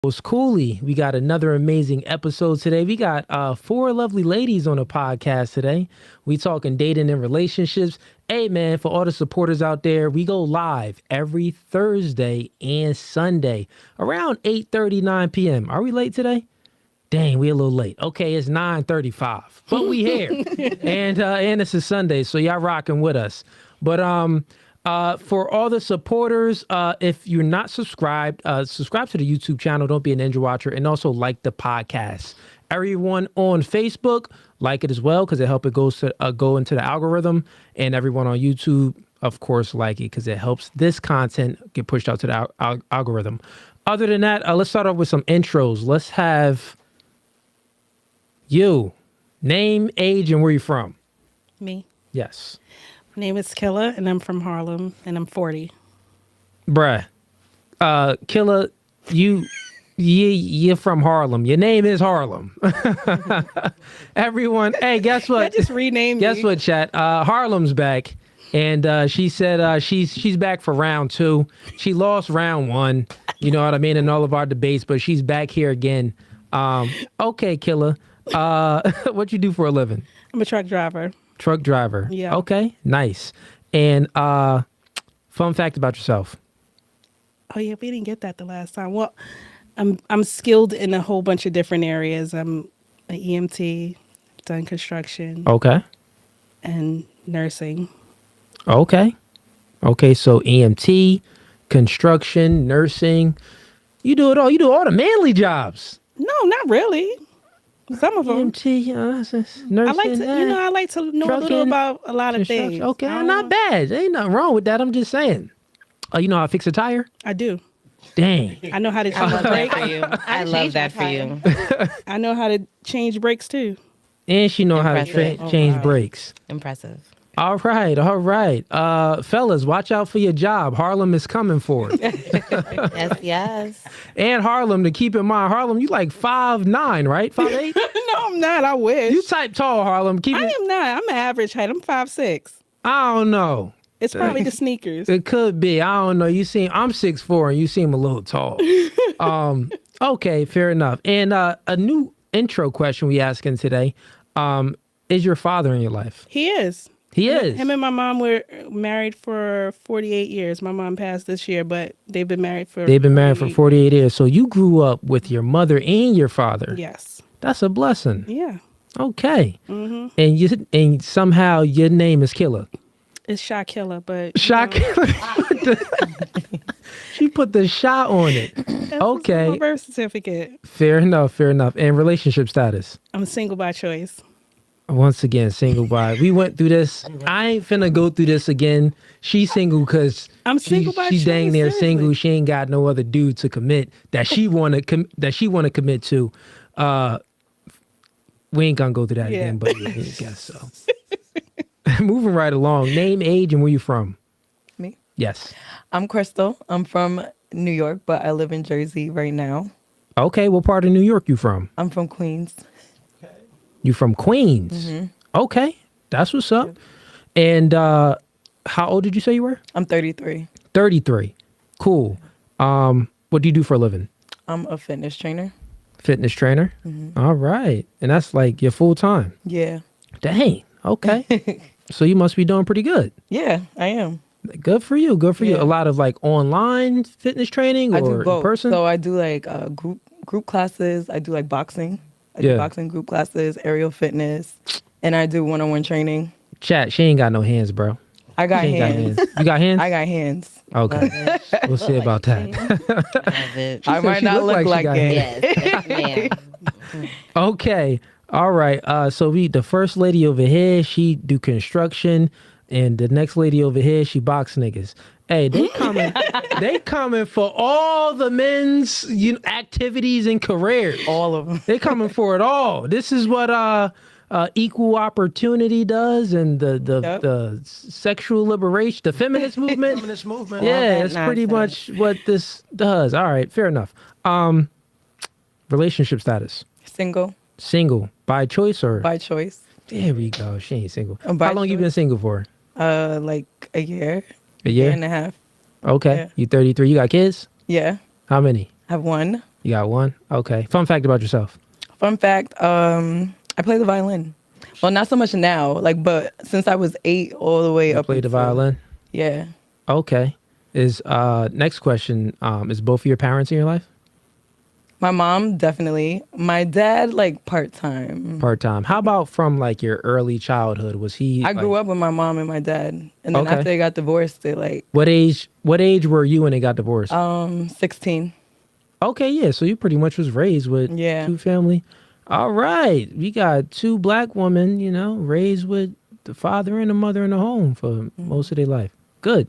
host Cooley. We got another amazing episode today. We got four lovely ladies on the podcast today. We talking dating and relationships. Hey man, for all the supporters out there, we go live every Thursday and Sunday around 8:39 p.m. Are we late today? Dang, we a little late. Okay, it's 9:35, but we here, and it's a Sunday, so y'all rocking with us. But for all the supporters, if you're not subscribed, subscribe to the YouTube channel. Don't be a ninja watcher, and also like the podcast. Everyone on Facebook, like it as well because it helps it go into the algorithm. And everyone on YouTube, of course, like it because it helps this content get pushed out to the algorithm. Other than that, let's start off with some intros. Let's have you, name, age, and where you from. Me. Yes. My name is Killa, and I'm from Harlem, and I'm 40. Bruh. Killa, you're from Harlem. Your name is Harlem. Everyone, hey, guess what? I just renamed Guess me. what, chat? Harlem's back. And she said she's back for round 2. She lost round 1, you know what I mean, in all of our debates, but she's back here again. Okay, Killa. What you do for a living? I'm a truck driver. Truck driver. Yeah. Okay, nice. And fun fact about yourself. Oh yeah, we didn't get that the last time. Well, I'm skilled in a whole bunch of different areas. I'm an EMT, done construction, Okay. and nursing. Okay. Okay, so EMT, construction, nursing. You do it all. You do all the manly jobs. No, not really. Some of them. EMT, nursing. I like to, I like to know a little trucking, about a lot of things. Okay, not bad. There ain't nothing wrong with that. I'm just saying. You know how to fix a tire? I do. Dang. I know how to change love that brakes. for you. I love that for you. I know how to change brakes too. And she know how to Impressive. change wow. brakes. Impressive. All right. Fellas, watch out for your job. Harlem is coming for it. Yes. And Harlem, to keep in mind, Harlem, you like 5'9", right? 5'8"? No, I'm not. I wish. You type tall, Harlem. I am not. I'm an average height. I'm 5'6". I don't know. It's probably the sneakers. It could be. I don't know. I'm 6'4", and you seem a little tall. Okay, fair enough. And a new intro question we asking today. Is your father in your life? He is. He is. Him and my mom were married for 48 years. My mom passed this year, but they've been married for 48 years. So you grew up with your mother and your father. Yes. That's a blessing. Yeah. Okay. Mm-hmm. And somehow your name is Killa. It's Shakilla, but Shot Killa. She put the shot on it. that's Okay. my birth certificate. Fair enough. And relationship status. I'm single by choice. Once again, single by. We went through this. I ain't finna go through this again. She's single because I'm single by she's dang choice, near seriously. single. She ain't got no other dude to commit that she wanna commit to. We ain't gonna go through that again, but yeah, I guess so. Moving right along. Name, age, and where you from? Me? Yes. I'm Crystal. I'm from New York, but I live in Jersey right now. Okay, what part of New York you from? I'm from Queens. You from Queens? Okay, that's what's up. And how old did you say you were? I'm 33. 33. Cool. What do you do for a living? I'm a fitness trainer. Fitness trainer. All right, and that's like your full time. Yeah. Dang. Okay. So you must be doing pretty good. Yeah, I am. Good for you. Good for you. Yeah. A lot of like online fitness training I or do both. in person. So I do like group classes. I do like boxing. I Yeah. do boxing group classes, aerial fitness, and I do one-on-one training. Chat. She ain't got no hands, bro. I got She ain't hands. got hands. You got hands? I got hands. Okay. We'll see about that. Love it. I said might she not look look like like, she got it. Yes, ma'am. Okay. All right. So the first lady over here, she do construction, and the next lady over here, she box niggas. Hey, they coming for all the men's activities and careers. All of them. They coming for it all. This is what equal opportunity does, and the sexual liberation, the feminist movement. Yeah, that it's pretty nonsense. much what this does. All right, fair enough. Relationship status. Single by choice or By choice. there we go. She ain't single. By How long you been choice. single for? Like a year. A year and a half. Okay. Yeah. You 33. You got kids? Yeah. How many? I have one. You got one? Okay. Fun fact about yourself. Fun fact, I play the violin. Well, not so much now, like, but since I was 8 all the way You up. play the until- violin? Yeah. Okay. Is next question, is both of your parents in your life? My mom, definitely. My dad, like, part-time. Part-time. How about from like your early childhood? Was he I grew like, up with my mom and my dad. And then Okay. after they got divorced, they like, what age were you when they got divorced? 16. Okay, yeah. So you pretty much was raised with Yeah. two family. All right. We got two black women, raised with the father and the mother in the home for most of their life. Good.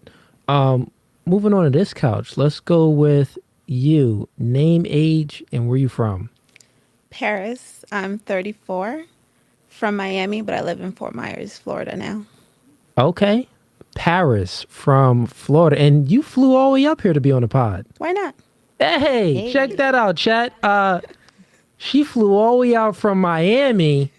Moving on to this couch. Let's go with you. Name, age, and where you from? Paris. I'm 34, from Miami, but I live in Fort Myers, Florida now. Okay. Paris from Florida. And you flew all the way up here to be on the pod. Why not? Hey, check that out, chat. She flew all the way out from Miami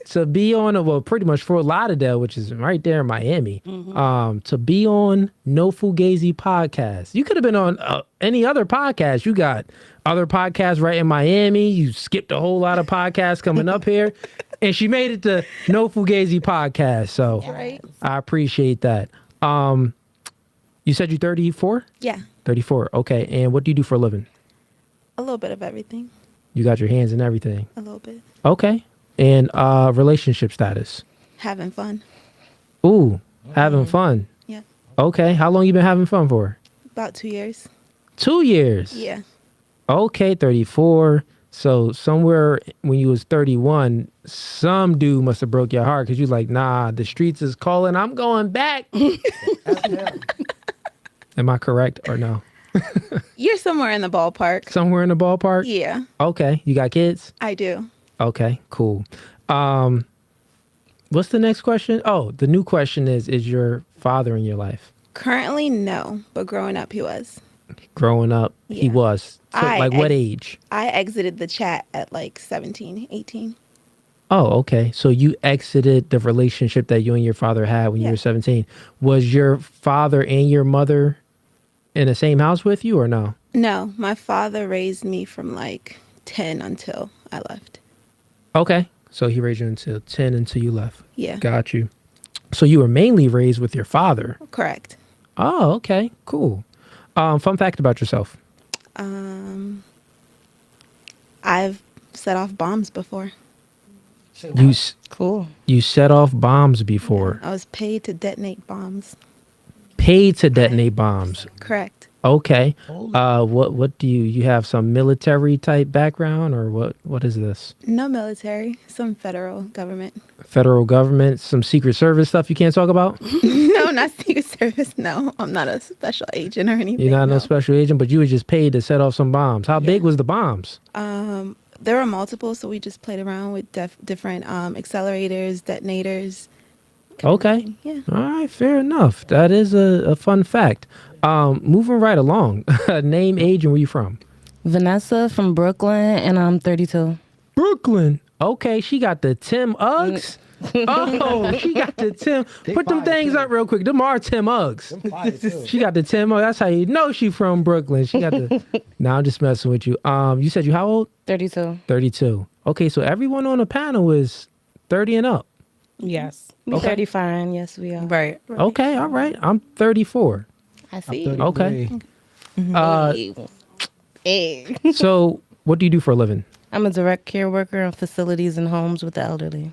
to be on pretty much Fort Lauderdale, which is right there in Miami, to be on No Fugazi podcast. You could have been on any other podcast. You got other podcasts right in Miami. You skipped a whole lot of podcasts coming up here, and she made it to No Fugazi podcast. So Right? I appreciate that. You said you're 34? Yeah, 34. Okay. And what do you do for a living? a little bit of everything. You got your hands in everything. A little bit. Okay. And relationship status. Having fun. Ooh, having fun. Yeah. Okay. How long you been having fun for? About 2 years. 2 years. Yeah. Okay, 34. So somewhere when you was 31, some dude must have broke your heart because you like, nah, the streets is calling. I'm going back. Am I correct or no? You're somewhere in the ballpark. Somewhere in the ballpark? Yeah, Okay. You got kids? I do. Okay, cool. What's the next question? Oh, the new question is your father in your life? Currently, no, but growing up, he was. Growing up, he Yeah. was. So, like what age? I exited the chat at like 17, 18. Oh, okay. So you exited the relationship that you and your father had when you Yeah. were 17. Was your father and your mother in the same house with you or no? No, my father raised me from like 10 until I left. Okay. So he raised you until 10 until you left. Yeah, Got you. So you were mainly raised with your father. correct. Oh, okay. Cool. Fun fact about yourself. I've set off bombs before. Cool. You set off bombs before. I was paid to detonate bombs. Paid to detonate bombs. Correct. Okay. What do you have some military type background or what is this? No military, some federal government. Federal government, some Secret Service stuff you can't talk about? No, not Secret Service. No, I'm not a special agent or anything. You're not no. no special agent, but you were just paid to set off some bombs. How big was the bombs? There were multiple, so we just played around with different accelerators, detonators. Okay. Yeah. All right, fair enough. That is a fun fact. Moving right along. Name, age, and where you from? Vanessa from Brooklyn, and I'm 32. Brooklyn. Okay, she got the Tim Uggs. Oh, she got the Tim. Put them things up real quick. Them are Tim Uggs. She got the Tim Uggs. That's how you know she from Brooklyn. She got the. Nah, I'm just messing with you. You said you how old? 32. 32. Okay, so everyone on the panel is 30 and up. Yes. We Okay. 35. Yes, we are. Right. Okay, all right. I'm 34. I see. Okay. Hey. So what do you do for a living? I'm a direct care worker in facilities and homes with the elderly.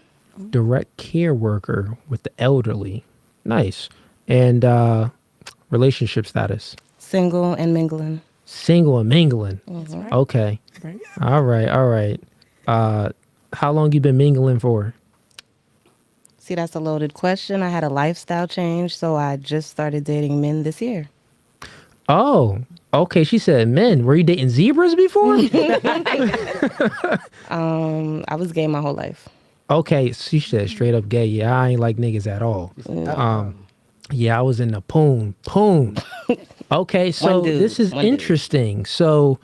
Direct care worker with the elderly. Nice. And relationship status. Single and mingling. Single and mingling. Mhm. Okay. Right. All right. How long you been mingling for? See, that's a loaded question. I had a lifestyle change, so I just started dating men this year. Oh, okay. She said men. Were you dating zebras before? I was gay my whole life. Okay, she said straight up gay. Yeah, I ain't like niggas at all. Yeah, I was in the poon. Okay, so One dude, this is one dude. interesting. So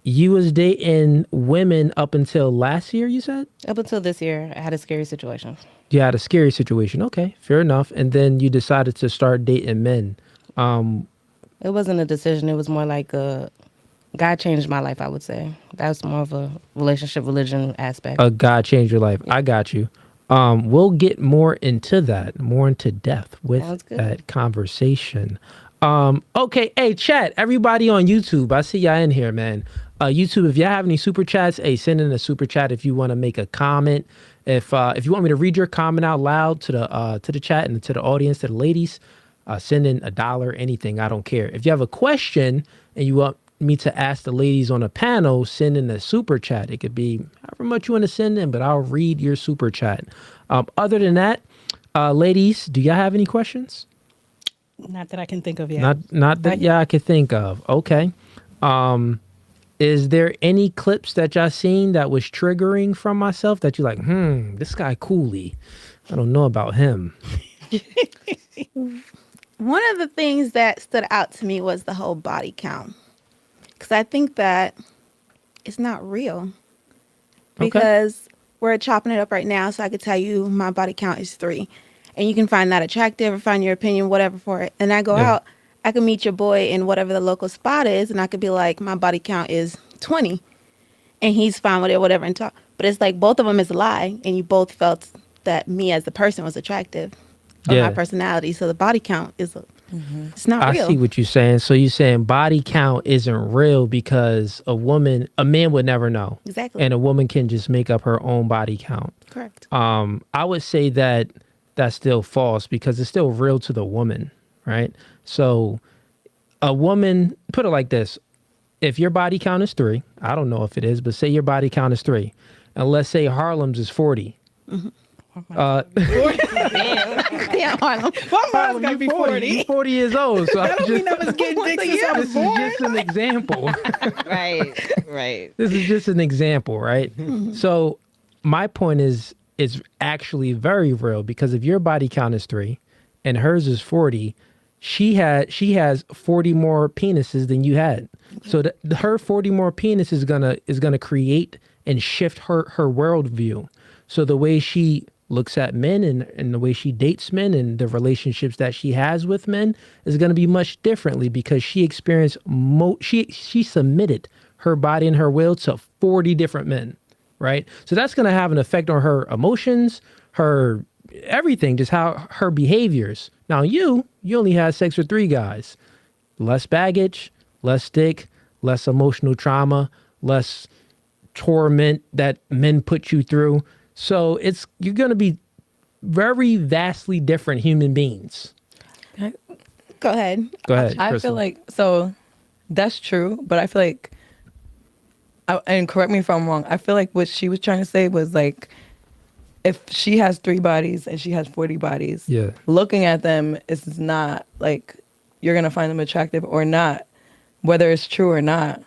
you was dating women up until last year, you said? Up until this year, I had a scary situation. You had a scary situation. Okay, fair enough. And then you decided to start dating men. It wasn't a decision. It was more like God changed my life, I would say. That's more of a relationship, religion aspect. A God changed your life. I got you. We'll get more into that, more into depth with Sounds good. that conversation. Okay, hey, chat, everybody on YouTube, I see y'all in here, man. YouTube, if y'all have any super chats, hey, send in a super chat if you want to make a comment. If you want me to read your comment out loud to the chat and to the audience, to the ladies, send in $1, anything. I don't care. If you have a question and you want me to ask the ladies on a panel, send in a super chat. It could be however much you want to send in, but I'll read your super chat. Other than that, ladies, do y'all have any questions? Not that I can think of yet. Not that I could think of. Okay. Is there any clips that y'all seen that was triggering from myself that you're like, this guy Cooley, I don't know about him. One of the things that stood out to me was the whole body count. Because I think that it's not real. Because we're chopping it up right now, so I could tell you my body count is 3. And you can find that attractive or find your opinion, whatever for it. And I go out, I can meet your boy in whatever the local spot is, and I could be like, my body count is 20. And he's fine with it, whatever, and talk. But it's like both of them is a lie, and you both felt that me as the person was attractive. Or my personality. So the body count is it's not real. I see what you're saying. So you're saying body count isn't real because a man would never know. Exactly. And a woman can just make up her own body count. Correct. I would say that that's still false because it's still real to the woman, right? So a woman, put it like this. If your body count is 3, I don't know if it is, but say your body count is 3. And let's say Harlem's is 40. Mm-hmm. Yeah, Harlem. Harlem, you be 40. You're 40 years old. So I don't mean I was getting dick since I was this born. is just an example. Right. This is just an example, right? So my point is, it's actually very real because if your body count is 3 and hers is 40, she has 40 more penises than you had. So her 40 more penis is gonna create and shift her worldview. So the way she looks at men and the way she dates men and the relationships that she has with men is going to be much differently because she experienced she submitted her body and her will to 40 different men, right? So that's going to have an effect on her emotions, her everything, just how her behaviors. Now you only had sex with 3 guys. Less baggage, less dick, less emotional trauma, less torment that men put you through. So you're going to be very vastly different human beings. Go ahead. Go ahead. I Crystal. feel like, so that's true, but I feel like, and correct me if I'm wrong, I feel like what she was trying to say was like, if she has 3 bodies and she has 40 bodies, looking at them is not like you're going to find them attractive or not, whether it's true or not.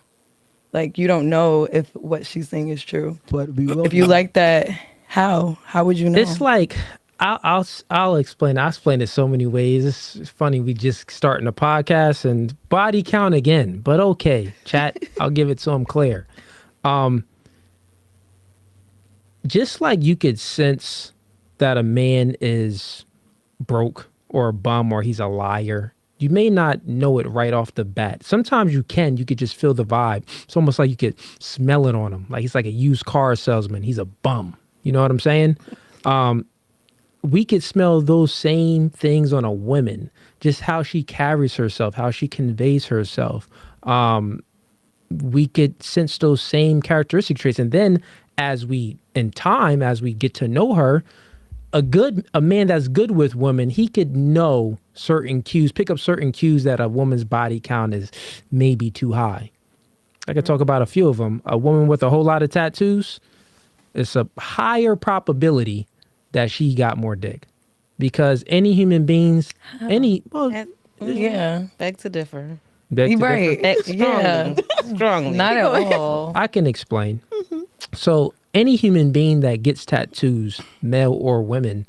Like, you don't know if what she's saying is true. But we will. If you like that, how would you know? It's like, I'll explain. I explain it so many ways. It's funny. We just starting a podcast and body count again, but okay, chat. I'll give it to him clear. Just like you could sense that a man is broke or a bum or he's a liar. You may not know it right off the bat. Sometimes you could just feel the vibe. It's almost like you could smell it on him. Like he's like a used car salesman. He's a bum. You know what I'm saying? We could smell those same things on a woman, just how she carries herself, how she conveys herself. We could sense those same characteristic traits. And then as we get to know her, a man that's good with women, he could know certain cues, pick up certain cues that a woman's body count is maybe too high. I could talk about a few of them. A woman with a whole lot of tattoos, it's a higher probability that she got more dick. Because any human beings, yeah. Beg to differ. Right. Yeah. Strongly. Not at all. I can explain. So any human being that gets tattoos, male or women,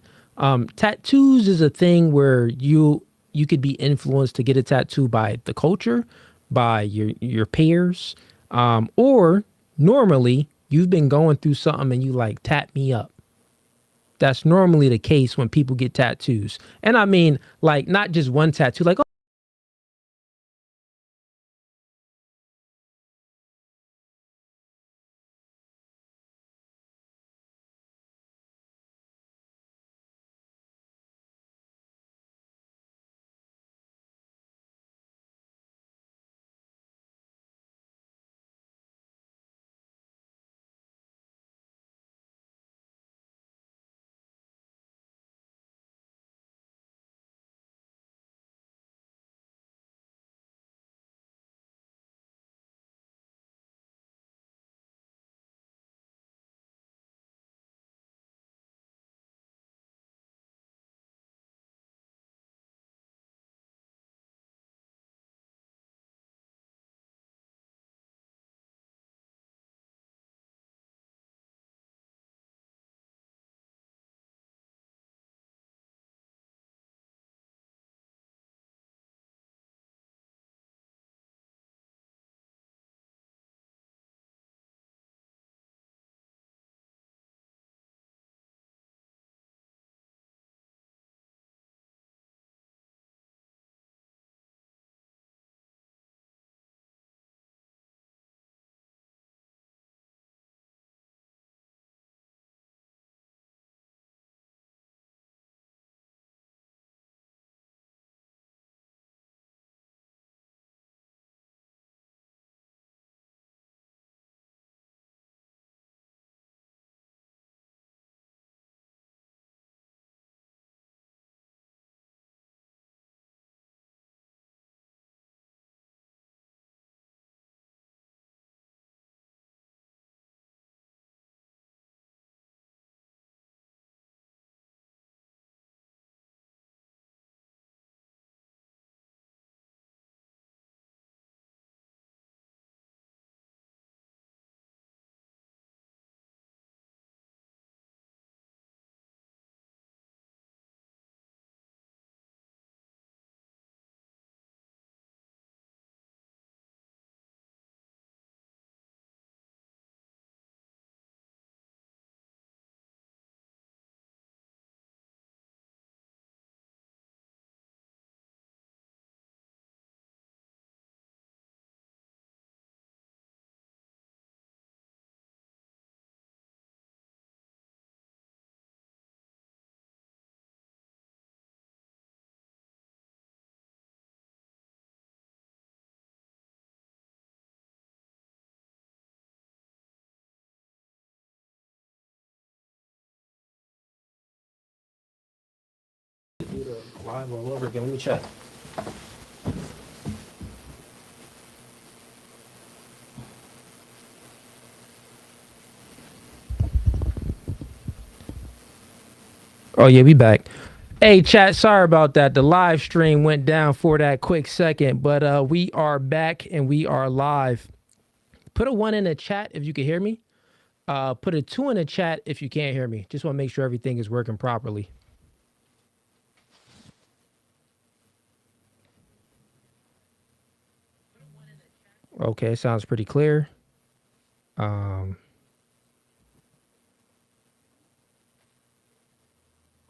tattoos is a thing where you could be influenced to get a tattoo by the culture, by your peers, or normally you've been going through something and you like, tat me up. That's normally the case when people get tattoos. And I mean, like, not just one tattoo, like, Live all over again. Let me check. Oh yeah, we back. Hey chat, sorry about that. The live stream went down for that quick second, but we are back and we are live. Put a 1 in the chat if you can hear me. Put a 2 in the chat if you can't hear me. Just want to make sure everything is working properly. Okay, sounds pretty clear.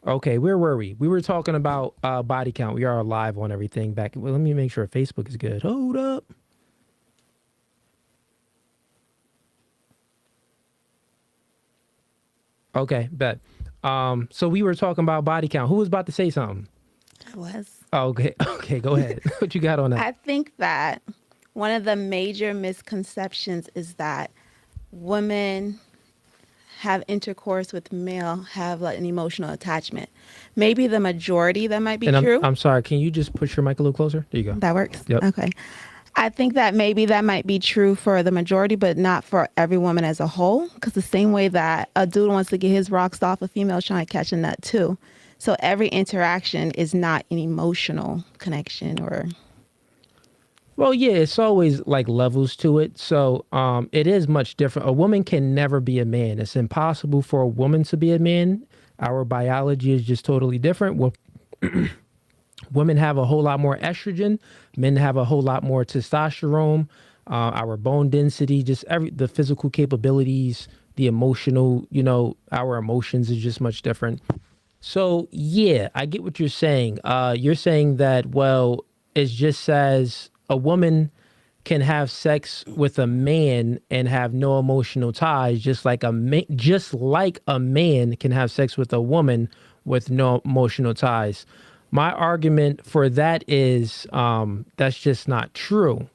Okay, where were we? We were talking about body count. We are live on everything back. Well, let me make sure Facebook is good. Hold up. Okay, bet. So we were talking about body count. Who was about to say something? I was. Okay, okay, go ahead. What you got on that? I think that one of the major misconceptions is that women have intercourse with male have like an emotional attachment. Maybe the majority that might be And true. I'm sorry, can you just push your mic a little closer? There you go. That works? Yep. Okay. I think that maybe that might be true for the majority, but not for every woman as a whole. Because the same way that a dude wants to get his rocks off, a female's trying to catch a nut too. So every interaction is not an emotional connection or... Well, yeah, it's always like levels to it. So it is much different. A woman can never be a man. It's impossible for a woman to be a man. Our biology is just totally different. Well, women have a whole lot more estrogen. Men have a whole lot more testosterone. Our bone density, just the physical capabilities, the emotional, our emotions is just much different. So, yeah, I get what you're saying. You're saying that, well, it's just as a woman can have sex with a man and have no emotional ties, just like a man can have sex with a woman with no emotional ties. My argument for that is that's just not true,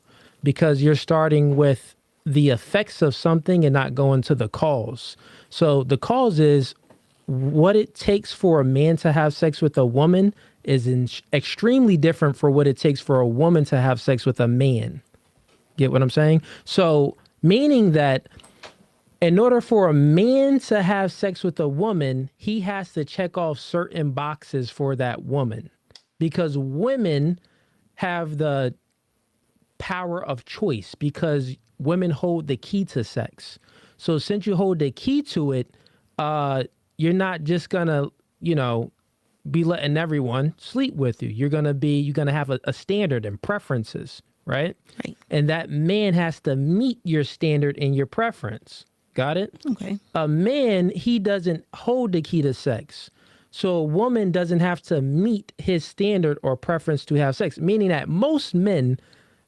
because you're starting with the effects of something and not going to the cause. So the cause is what it takes for a man to have sex with a woman is extremely different for what it takes for a woman to have sex with a man. Get what I'm saying? So meaning that in order for a man to have sex with a woman, he has to check off certain boxes for that woman, because women have the power of choice, because women hold the key to sex. So since you hold the key to it, you're not just gonna, be letting everyone sleep with you. You're gonna have a standard and preferences, right? Right. And that man has to meet your standard and your preference. Got it? Okay. A man, he doesn't hold the key to sex. So a woman doesn't have to meet his standard or preference to have sex, meaning that most men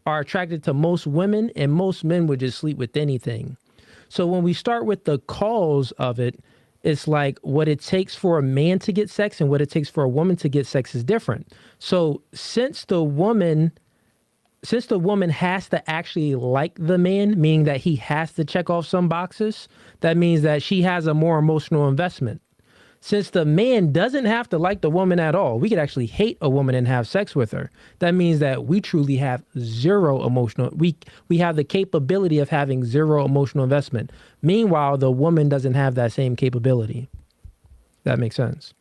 are attracted to most women and most men would just sleep with anything. So when we start with the cause of it, it's like what it takes for a man to get sex and what it takes for a woman to get sex is different. So since the woman has to actually like the man, meaning that he has to check off some boxes, that means that she has a more emotional investment. Since the man doesn't have to like the woman at all, we could actually hate a woman and have sex with her. That means that we truly have zero emotional, we have the capability of having zero emotional investment. Meanwhile, the woman doesn't have that same capability. That makes sense.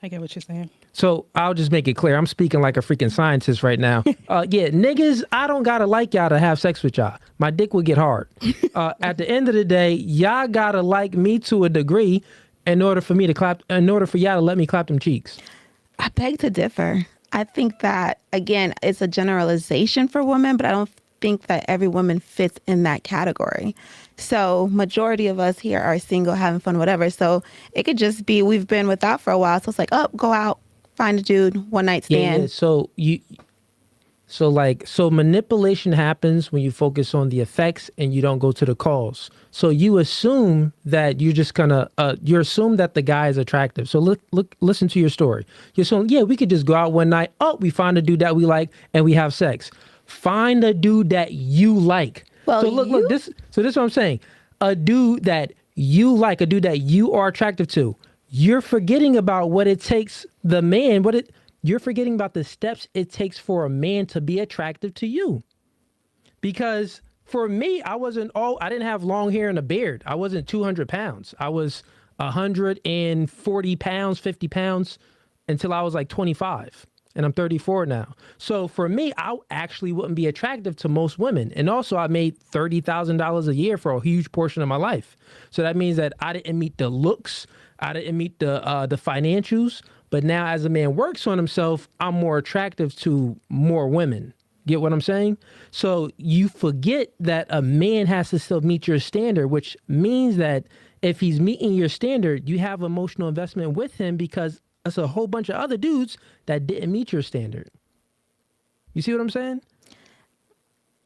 I get what you're saying. So I'll just make it clear. I'm speaking like a freaking scientist right now. Yeah, niggas, I don't gotta like y'all to have sex with y'all. My dick will get hard. At the end of the day, y'all gotta like me to a degree in order for y'all to let me clap them cheeks. I beg to differ. I think that, again, it's a generalization for women, but I don't think that every woman fits in that category. So majority of us here are single, having fun, whatever. So it could just be we've been without for a while. So it's like, oh, go out, find a dude, one night stand. Yeah. So manipulation happens when you focus on the effects and you don't go to the cause. So you assume that you're just gonna, you assume that the guy is attractive. So listen to your story. You assume, yeah, we could just go out one night. Oh, we find a dude that we like and we have sex. Find a dude that you like. Well, So this is what I'm saying. A dude that you like, a dude that you are attractive to. You're forgetting about what it takes the man, you're forgetting about the steps it takes for a man to be attractive to you. Because for me, I didn't have long hair and a beard. I wasn't 200 pounds. I was 140 pounds, 50 pounds until I was like 25. And I'm 34 now. So for me, I actually wouldn't be attractive to most women. And also I made $30,000 a year for a huge portion of my life. So that means that I didn't meet the looks. I didn't meet the financials. But now as a man works on himself, I'm more attractive to more women. Get what I'm saying? So you forget that a man has to still meet your standard, which means that if he's meeting your standard, you have emotional investment with him because there's a whole bunch of other dudes that didn't meet your standard. You see what I'm saying?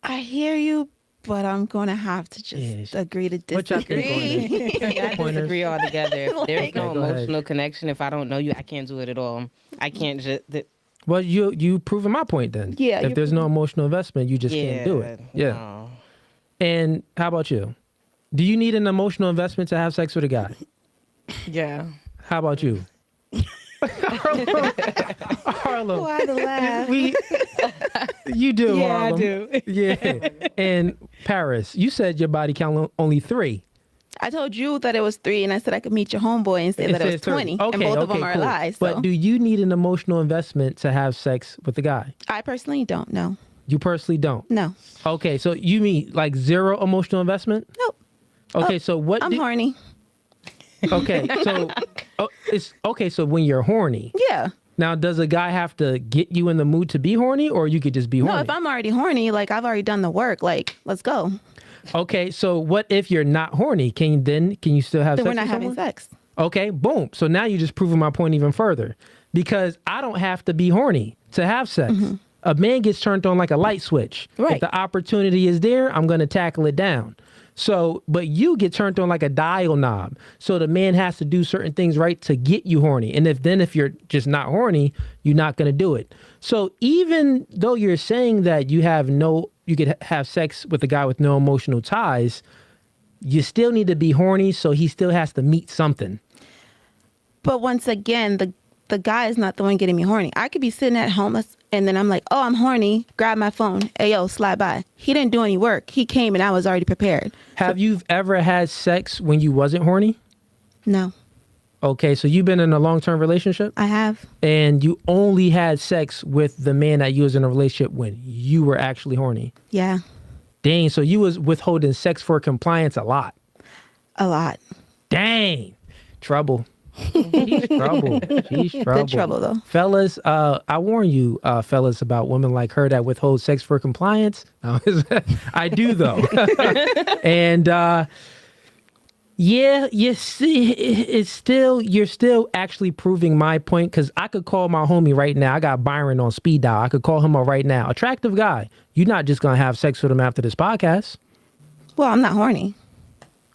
I hear you, but I'm going to have to just agree to What y'all think disagree. on I disagree altogether. If there's no Go ahead. emotional connection, if I don't know you, I can't do it at all. I can't just. Well, you proving my point then. Yeah, If you're there's no emotional investment, you just can't do it. Yeah. No. And how about you? Do you need an emotional investment to have sex with a guy? Yeah. How about you? Harlem. Why the laugh? You do, Yeah, I Harlem. do. Yeah. And Paris, you said your body count only 3. I told you that it was 3, and I said I could meet your homeboy and say that it was says 30. 20, and both of them are cool. lies. But So do you need an emotional investment to have sex with a guy? I personally don't know. You personally don't. No. Okay, so you mean like 0 emotional investment? Nope. Okay, Oh, so what? I'm horny. Okay, so it's okay. So when you're horny, Yeah. now does a guy have to get you in the mood to be horny, or you could just be horny? No, if I'm already horny, like I've already done the work, like let's go. Okay, so what if you're not horny? Can you still have Then sex? we're not with having someone? sex. Okay, boom. So now you're just proving my point even further, because I don't have to be horny to have sex. A man gets turned on like a light switch. If Right. the opportunity is there, I'm going to tackle it down. So, but you get turned on like a dial knob. So the man has to do certain things right to get you horny. And if you're just not horny, you're not going to do it. So even though you're saying that you could have sex with a guy with no emotional ties, you still need to be horny. So he still has to meet something. But once again, the guy is not the one getting me horny. I could be sitting at home and then I'm like, oh, I'm horny. Grab my phone. Hey, yo, slide by. He didn't do any work. He came and I was already prepared. Have you ever had sex when you wasn't horny? No, Okay, so you've been in a long-term relationship I have. and you only had sex with the man that you was in a relationship when you were actually horny. Yeah, Dang, so you was withholding sex for compliance a lot. a lot. Dang, trouble. She's trouble. She's trouble. Good trouble, though. Fellas, I warn you, fellas, about women like her that withhold sex for compliance. I do though. And yeah, you see, you're still actually proving my point, because I could call my homie right now. I got Byron on speed dial. I could call him up right now. Attractive guy. You're not just gonna have sex with him after this podcast. Well, I'm not horny.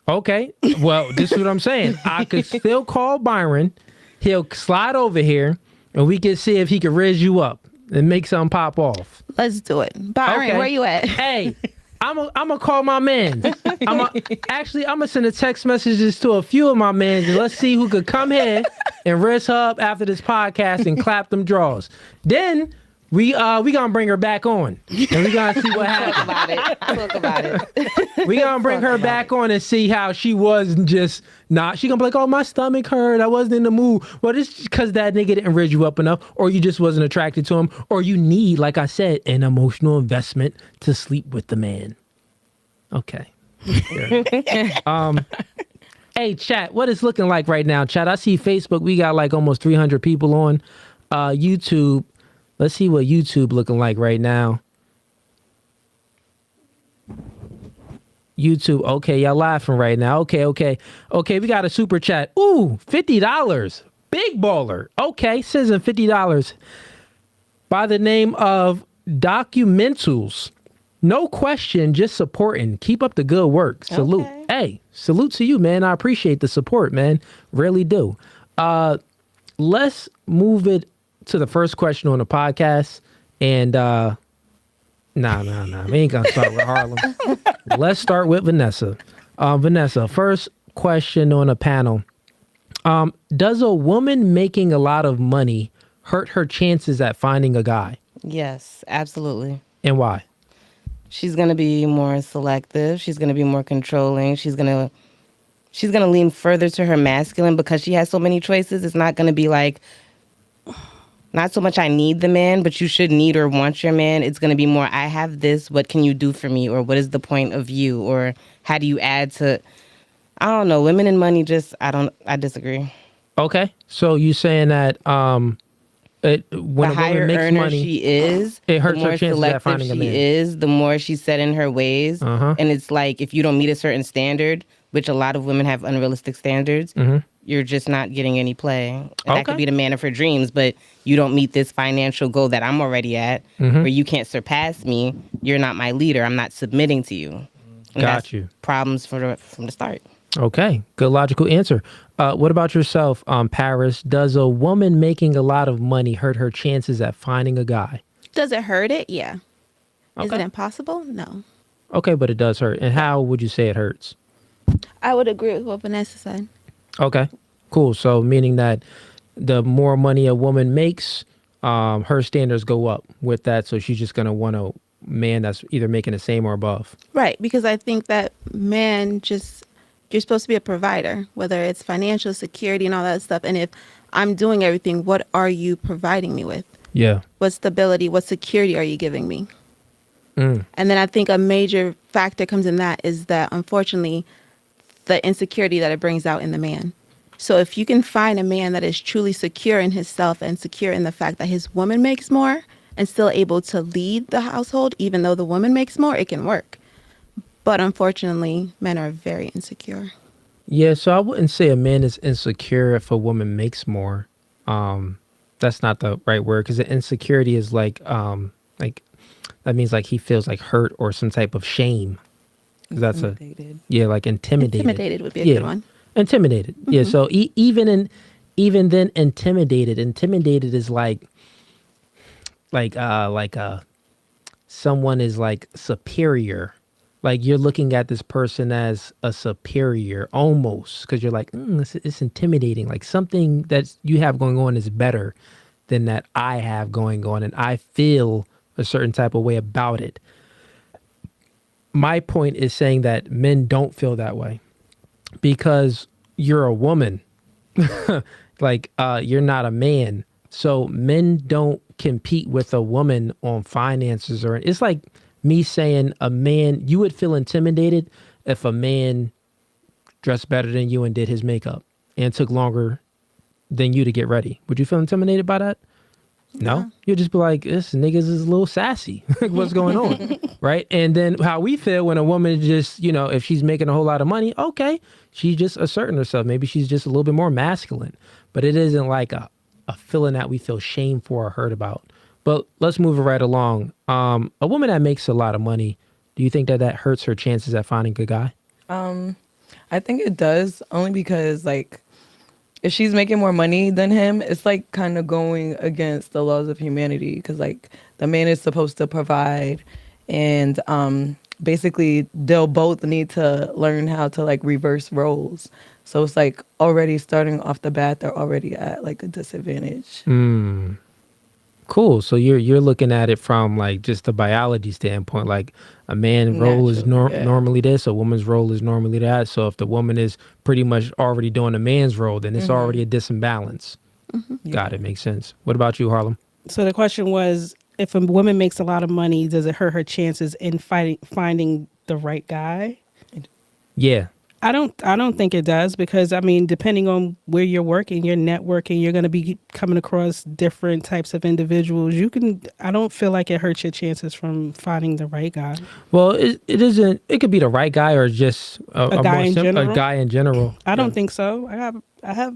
Okay. Well, this is what I'm saying. I could still call Byron. He'll slide over here and we can see if he can raise you up and make something pop off. Let's do it. Byron, Okay. where you at? Hey, I'm gonna call my man. I'm gonna send a text messages to a few of my men and let's see who could come here and raise her up after this podcast and clap them draws. Then we gonna bring her back on and we gonna see what happens. Talk about it. We gonna bring her back on and see how she was just not. She gonna be like, oh, my stomach hurt. I wasn't in the mood. Well, it's because that nigga didn't raise you up enough, or you just wasn't attracted to him, or you need, like I said, an emotional investment to sleep with the man. Okay. Yeah. Hey, chat, what is looking like right now, chat? I see Facebook. We got like almost 300 people on. YouTube. Let's see what YouTube looking like right now. YouTube. Okay, y'all laughing right now. Okay. We got a super chat. Ooh, $50. Big baller. Okay, says in $50. By the name of Documentals. No question, just supporting. Keep up the good work. Salute. Okay. Hey, salute to you, man. I appreciate the support, man. Really do. Let's move it to the first question on the podcast. And nah. We ain't gonna start with Harlem. Let's start with Vanessa. Vanessa, first question on the panel. Does a woman making a lot of money hurt her chances at finding a guy, Yes, absolutely. and why? She's gonna be more selective. She's gonna be more controlling. She's gonna lean further to her masculine because she has so many choices. It's not gonna be like, not so much I need the man, but you should need or want your man. It's gonna be more, I have this, what can you do for me? Or what is the point of you? Or how do you add to, I don't know, women and money I disagree. Okay, so you saying that when The a woman higher makes earner money, she is, it hurts the her more chances at selective finding a she man. is, the more she's set in her ways. Uh-huh. And it's like, if you don't meet a certain standard, which a lot of women have unrealistic standards, you're just not getting any play. And that Okay. could be the man of her dreams, but you don't meet this financial goal that I'm already at, where you can't surpass me. You're not my leader. I'm not submitting to you. And Got that's you. Problems from the start. Okay, good logical answer. What about yourself, Paris? Does a woman making a lot of money hurt her chances at finding a guy? Does it hurt it? Yeah. Is it Okay. impossible? No. Okay, but it does hurt. And how would you say it hurts? I would agree with what Vanessa said. Okay, cool. So meaning that the more money a woman makes, her standards go up with that. So she's just gonna want a man that's either making the same or above. Right. Because I think that you're supposed to be a provider, whether it's financial security and all that stuff. And if I'm doing everything, what are you providing me with? Yeah. What stability, what security are you giving me? Mm. And then I think a major factor comes in that is that, unfortunately, the insecurity that it brings out in the man. So if you can find a man that is truly secure in himself and secure in the fact that his woman makes more and still able to lead the household, even though the woman makes more, it can work. But unfortunately, men are very insecure. Yeah, so I wouldn't say a man is insecure if a woman makes more. That's not the right word, because the insecurity is like that means like he feels like hurt or some type of shame. That's Intimidated. like intimidated. Intimidated would be a good one. Intimidated. Yeah. So even then, intimidated is like someone is like superior. Like you're looking at this person as a superior almost, because you're like, it's intimidating. Like something that you have going on is better than that I have going on. And I feel a certain type of way about it. My point is saying that men don't feel that way because you're a woman. Like you're not a man. So men don't compete with a woman on finances, or it's like me saying a man, you would feel intimidated if a man dressed better than you and did his makeup and took longer than you to get ready. Would you feel intimidated by that? No. You'd just be like, this niggas is a little sassy. What's going on? Right? And then how we feel when a woman just, if she's making a whole lot of money, okay, she's just asserting herself. Maybe she's just a little bit more masculine. But it isn't like a feeling that we feel shame for or hurt about. But let's move it right along. A woman that makes a lot of money, do you think that hurts her chances at finding a guy? I think it does, only because like if she's making more money than him, it's like kind of going against the laws of humanity, because like the man is supposed to provide, and basically they'll both need to learn how to like reverse roles. So it's like already starting off the bat, they're already at like a disadvantage. Cool. So you're looking at it from like just the biology standpoint. Like a man's role is normally this, a woman's role is normally that. So if the woman is pretty much already doing a man's role, then it's already a disimbalance. Got it. Makes sense. What about you, Harlem? So the question was, if a woman makes a lot of money, does it hurt her chances in finding the right guy? Yeah. I don't think it does, because I mean, depending on where you're working, you're networking, you're going to be coming across different types of individuals. I don't feel like it hurts your chances from finding the right guy. Well, it isn't. It could be the right guy or just a guy in general. A guy in general. I don't think so. I have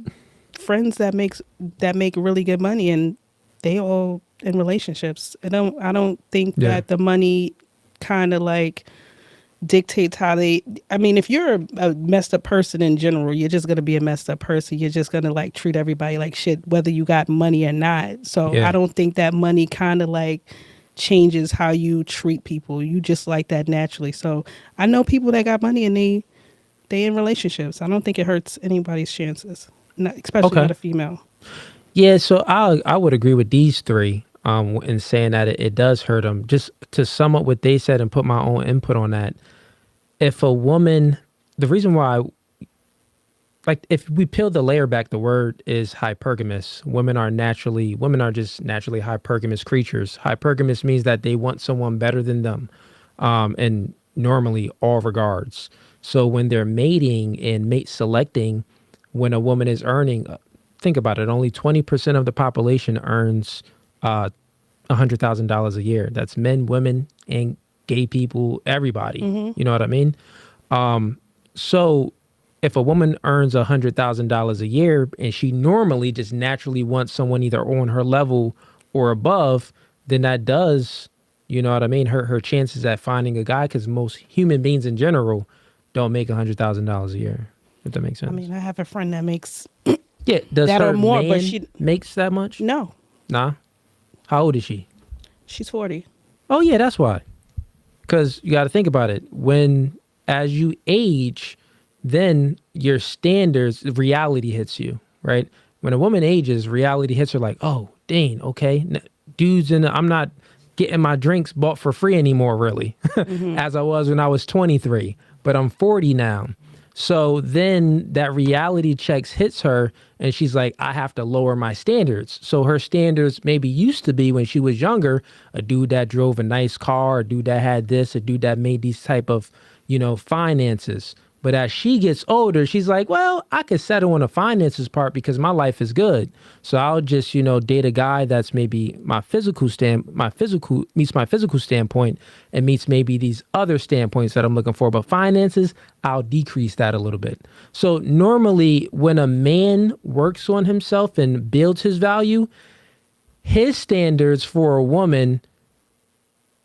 friends that make really good money, and they all in relationships. I don't think that the money kind of like dictates how they. I mean, if you're a messed up person in general, you're just gonna be a messed up person. You're just gonna like treat everybody like shit, whether you got money or not. So I don't think that money kind of like changes how you treat people. You just like that naturally. So I know people that got money and they in relationships. I don't think it hurts anybody's chances, especially not a female. Yeah, so I would agree with these three in saying that it does hurt them. Just to sum up what they said and put my own input on that. If a woman, the reason why, like if we peel the layer back, the word is hypergamous. Women are just naturally hypergamous creatures. Hypergamous means that they want someone better than them, in normally all regards. So when they're mating and mate selecting, when a woman is earning, think about it, only 20% of the population earns $100,000 a year. That's men, women, and gay people, everybody. You know what I mean? So if a woman earns $100,000 a year and she normally just naturally wants someone either on her level or above, then that does, you know what I mean, hurt her chances at finding a guy, because most human beings in general don't make $100,000 a year, if that makes sense. I mean, I have a friend that makes Yeah, does that her or more, man but she makes that much? no. Nah. How old is she? She's 40. Oh yeah, that's why. Because you got to think about it. As you age, then your standards, reality hits you, right? When a woman ages, reality hits her like, oh, dang, okay. I'm not getting my drinks bought for free anymore, really, as I was when I was 23. But I'm 40 now. So then that reality checks hits her and she's like, I have to lower my standards. So her standards maybe used to be when she was younger, a dude that drove a nice car, a dude that had this, a dude that made these type of, finances. But as she gets older, she's like, well, I could settle on the finances part because my life is good. So I'll just, date a guy that's maybe meets my physical standpoint and meets maybe these other standpoints that I'm looking for. But finances, I'll decrease that a little bit. So normally when a man works on himself and builds his value, his standards for a woman,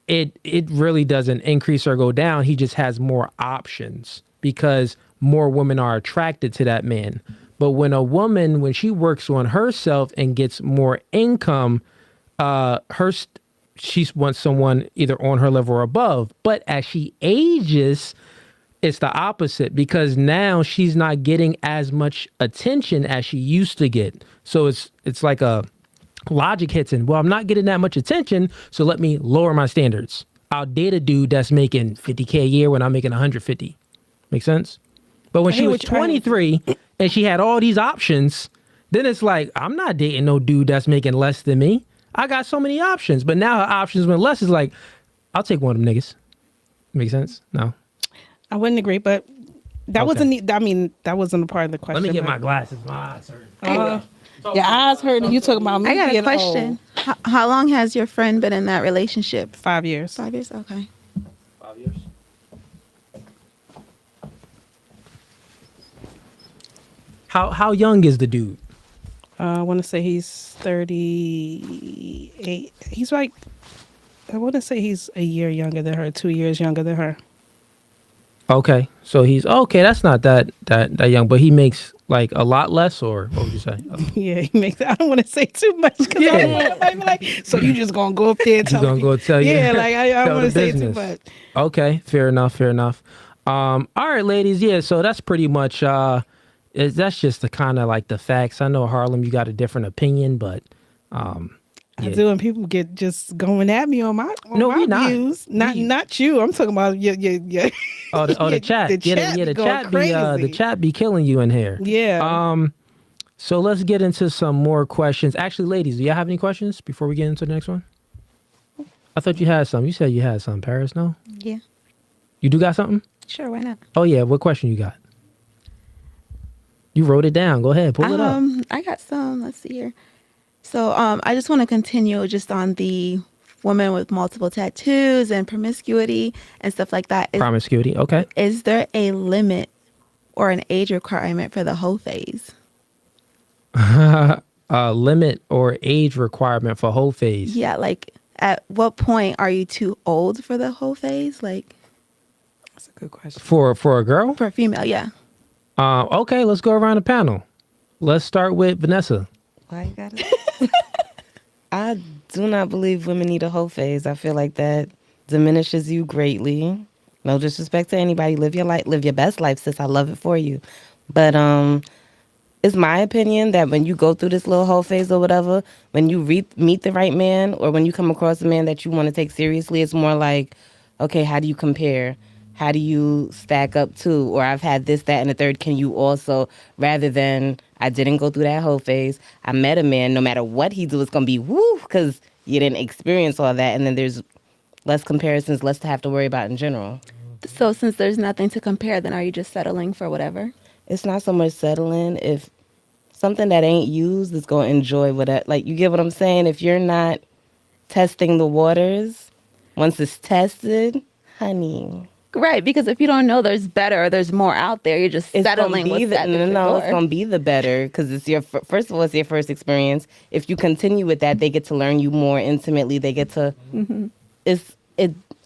it really doesn't increase or go down. He just has more options because more women are attracted to that man. But when a woman, when she works on herself and gets more income, she wants someone either on her level or above. But as she ages, it's the opposite, because now she's not getting as much attention as she used to get. So it's like a logic hits in. Well, I'm not getting that much attention, so let me lower my standards. I'll date a dude that's making $50K a year when I'm making 150. Make sense? But when she was 23 and she had all these options, then it's like, I'm not dating no dude that's making less than me. I got so many options. But now her options when less is like, I'll take one of them niggas. Make sense? No. I wouldn't agree, but that wasn't. I mean, that wasn't a part of the question. Let me get my glasses. My eyes hurt. Your eyes hurt, and you talking about me. I got a being question. old. How long has your friend been in that relationship? 5 years. 5 years? Okay. 5 years. How young is the dude? I want to say he's 38. He's like, I want to say he's a year younger than her, 2 years younger than her. Okay, so he's okay. That's not that young, but he makes like a lot less, or what would you say? Yeah, he makes. I don't want to say too much because Yeah. I be like, so you just gonna go up there and He's gonna go tell you. Yeah, like I tell don't want the to say too business. much. Okay, fair enough. All right, ladies. Yeah, so that's pretty much. That's just the kind of like the facts. I know Harlem, you got a different opinion, but I yeah. do, and people get just going at me on my we're not. views. Not you. I'm talking about yeah. The chat. The chat the be going chat crazy. the chat be killing you in here. Yeah. So let's get into some more questions. Actually, ladies, do y'all have any questions before we get into the next one? I thought you had some. You said you had some, Paris. No? Yeah. You do got something? Sure. Why not? Oh yeah. What question you got? You wrote it down. Go ahead. Pull it up. I got some. Let's see here. So I just want to continue just on the woman with multiple tattoos and promiscuity and stuff like that. Promiscuity. Okay. Is there a limit or an age requirement for the hoe phase? A limit or age requirement for whole phase? Yeah, like at what point are you too old for the hoe phase? Like That's a good question. For a girl? for a female, yeah. Okay, let's go around the panel. Let's start with Vanessa. Why you gotta? I do not believe women need a whole phase. I feel like that diminishes you greatly. No disrespect to anybody. Live your life. Live your best life, sis. I love it for you. But it's my opinion that when you go through this little whole phase or whatever, when you meet the right man, or when you come across a man that you want to take seriously, it's more like, okay, how do you compare? How do you stack up to? Or I've had this, that, and the third. Can you also, rather than I didn't go through that whole phase, I met a man, no matter what he do, it's going to be woo, because you didn't experience all that. And then there's less comparisons, less to have to worry about in general. So since there's nothing to compare, then are you just settling for whatever? It's not so much settling. If something that ain't used is going to enjoy whatever, like, you get what I'm saying? If you're not testing the waters, once it's tested, honey. Right, because if you don't know there's better or there's more out there, you're just settling with that. No, it's going to be the better, because it's your, first of all, it's your first experience. If you continue with that, they get to learn you more intimately. They get to,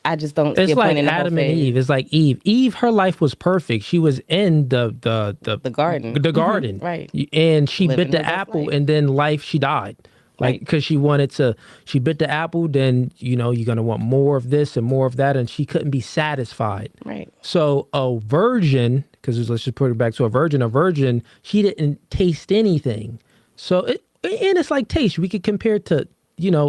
I just don't It's see a point like in the whole Adam and phase. Eve. It's like Eve. Eve, her life was perfect. She was in the garden. The garden. Right. And she Living bit the her best apple, life. and then she died. Like, Right. because she bit the apple, then, you're going to want more of this and more of that, and she couldn't be satisfied. Right. So a virgin, because let's just put it back to a virgin, she didn't taste anything. So, and it's like taste. We could compare it to,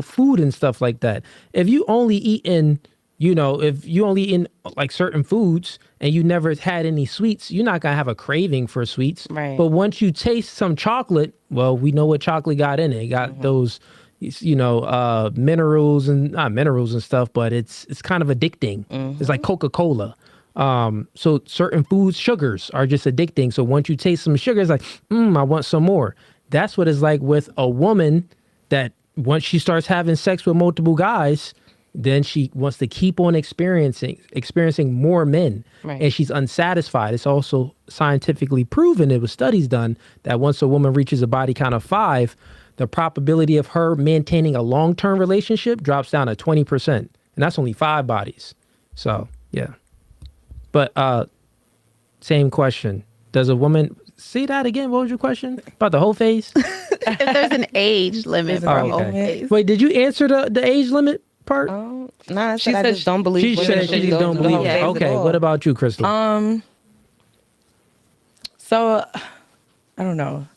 food and stuff like that. If you only eating, if you only eating like certain foods and you never had any sweets, you're not going to have a craving for sweets. Right. But once you taste some chocolate, well, we know what chocolate got in it. It got those, minerals and not minerals and stuff, but it's kind of addicting. It's like Coca-Cola. So certain foods, sugars are just addicting. So once you taste some sugar, it's like, I want some more. That's what it's like with a woman that once she starts having sex with multiple guys, then she wants to keep on experiencing more men. Right. And she's unsatisfied. It's also scientifically proven, it was studies done, that once a woman reaches a body count of 5, the probability of her maintaining a long-term relationship drops down to 20%. And that's only 5 bodies. So, yeah. But same question. Does a woman... Say that again. What was your question? About the whole phase? If there's an age limit for a whole phase. Wait, did you answer the age limit part? Nah, She I said just don't believe She women said she should just go don't through the believe whole it. phase at Okay, all. what about you, Crystal? So I don't know.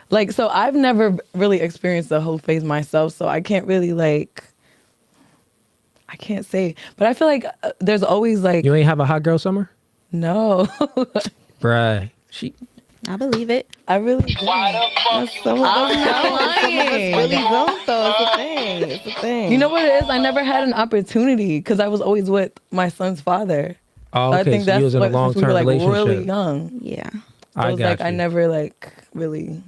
Like, so I've never really experienced the whole phase myself, so I can't really I can't say. But I feel like there's always You ain't have a hot girl summer? no. Bruh. I believe it. I really don't. Some of us really don't, though. It's a thing. It's a thing. You know what it is? I never had an opportunity because I was always with my son's father. Oh, So I okay, think so you that's was in a what, since we long-term were like relationship. really young. Yeah. I I was got like, you. I never really.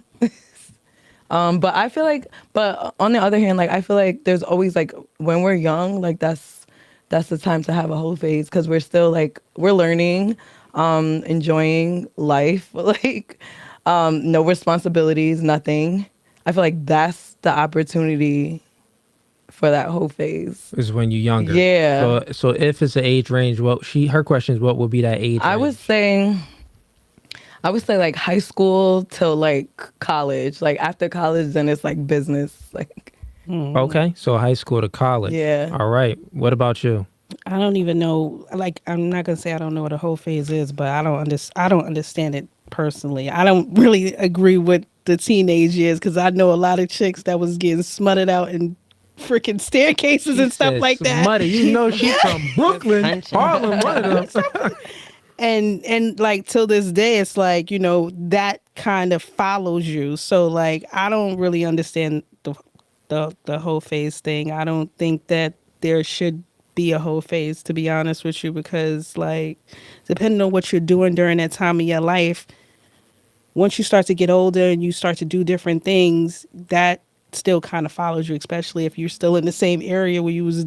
But I feel like, but on the other hand, like I feel like there's always like when we're young, like that's the time to have a whole phase because we're still like we're learning, enjoying life, like no responsibilities, nothing. I feel like that's the opportunity for that whole phase. Is when you're younger. Yeah. So if it's an age range, her question is what would be that age I range? would say like high school till like college. Like after college, then it's like business. Like Okay, so high school to college. Yeah. All right. What about you? I don't even know. Like, I'm not gonna say I don't know what a whole phase is, but I don't understand it personally. I don't really agree with the teenage years because I know a lot of chicks that was getting smutted out in freaking staircases and stuff like that. Muddy, she's from Brooklyn, Harlem, one of them. And like till this day, it's like that kind of follows you. So like I don't really understand the whole phase thing. I don't think that there should be a whole phase, to be honest with you, because like depending on what you're doing during that time of your life, once you start to get older and you start to do different things, that still kind of follows you, especially if you're still in the same area where you was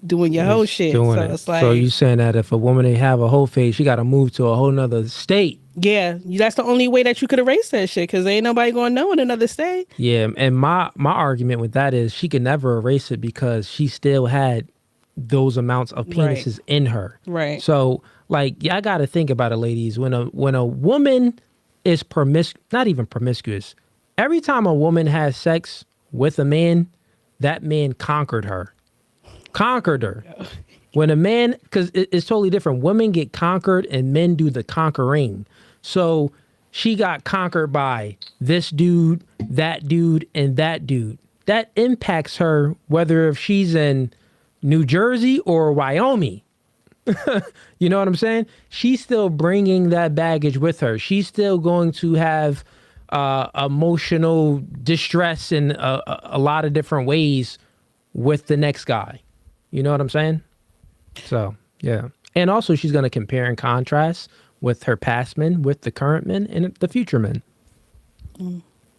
doing your whole shit. Doing So it. it's like, So you saying that if a woman ain't have a whole phase, she got to move to a whole nother state. yeah, that's the only way that you could erase that shit because ain't nobody going to know in another state. Yeah, and my argument with that is she could never erase it because she still had those amounts of penises in her. Right. So like, y'all got to think about it, ladies. When a woman is not even promiscuous, every time a woman has sex with a man, that man conquered her. When a man, because it's totally different. Women get conquered and men do the conquering. So she got conquered by this dude, and that dude. That impacts her whether if she's in New Jersey or Wyoming. You know what I'm saying? She's still bringing that baggage with her. She's still going to have emotional distress in a lot of different ways with the next guy. You know what I'm saying? So, yeah. And also she's going to compare and contrast with her past men, with the current men, and the future men.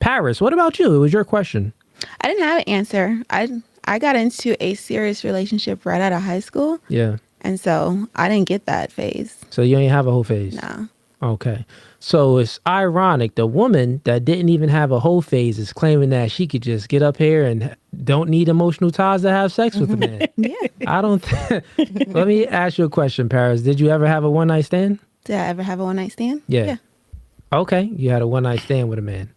Paris, what about you? It was your question. I didn't have an answer. I got into a serious relationship right out of high school. Yeah. And so I didn't get that phase. So you ain't have a whole phase? No. Okay. So it's ironic. The woman that didn't even have a whole phase is claiming that she could just get up here and don't need emotional ties to have sex with a man. Yeah. I don't. Let me ask you a question, Paris. Did you ever have a one night stand? Did I ever have a one night stand? Yeah. Okay. You had a one night stand with a man.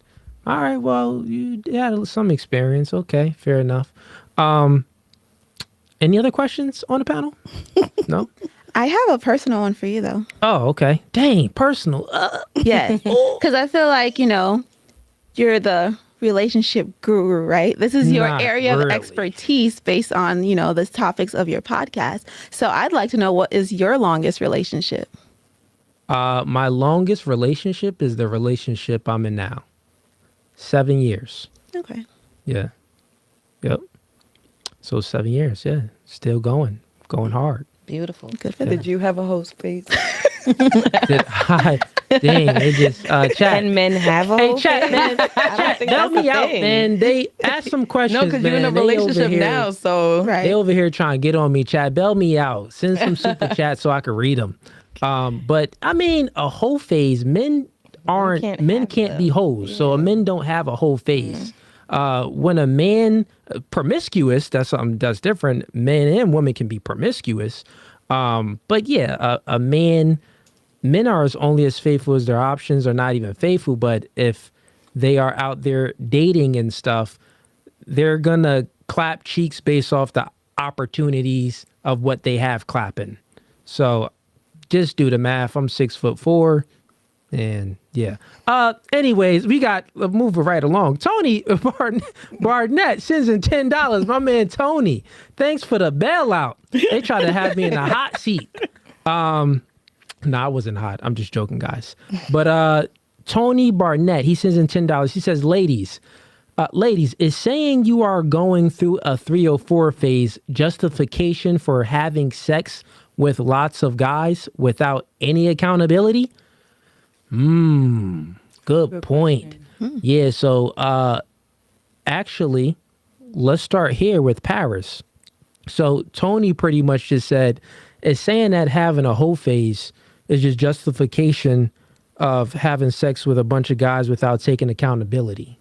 All right. Well, you had some experience. Okay. Fair enough. Any other questions on the panel? No? I have a personal one for you, though. Oh, okay. Dang, personal. Yes. Because I feel like, you're the relationship guru, right? This is your Not area really. of expertise based on, the topics of your podcast. So I'd like to know, what is your longest relationship? My longest relationship is the relationship I'm in now. 7 years. Okay. Yeah. Yep. So 7 years, yeah. Still going hard. Beautiful. Good for them. Did you have a whole space? Did I? Dang, it just chat. Can men have a Hey, whole chat, man. Chat, think help that's me a out, thing. man. They ask some questions. No, because you're in a man. They over relationship here- now, so Right. They over here trying to get on me. Chat, bail me out. Send some super chats so I can read them. But I mean, a whole phase. Men can't have be hoes, so men don't have a whole phase. When a man promiscuous, that's something that's different. Men and women can be promiscuous. But yeah, men are only as faithful as their options, or not even faithful. But if they are out there dating and stuff, they're gonna clap cheeks based off the opportunities of what they have clapping. So just do the math. I'm 6'4", and yeah. Anyways, we got moving right along. Tony Barnett sends in $10. My man Tony, thanks for the bailout. They tried to have me in the hot seat. No, I wasn't hot. I'm just joking, guys. But Tony Barnett, he sends in $10. He says, ladies, is saying you are going through a 304 phase justification for having sex with lots of guys without any accountability? Good point. Yeah, so actually, let's start here with Paris. So Tony pretty much just said, is saying that having a whole phase is just justification of having sex with a bunch of guys without taking accountability.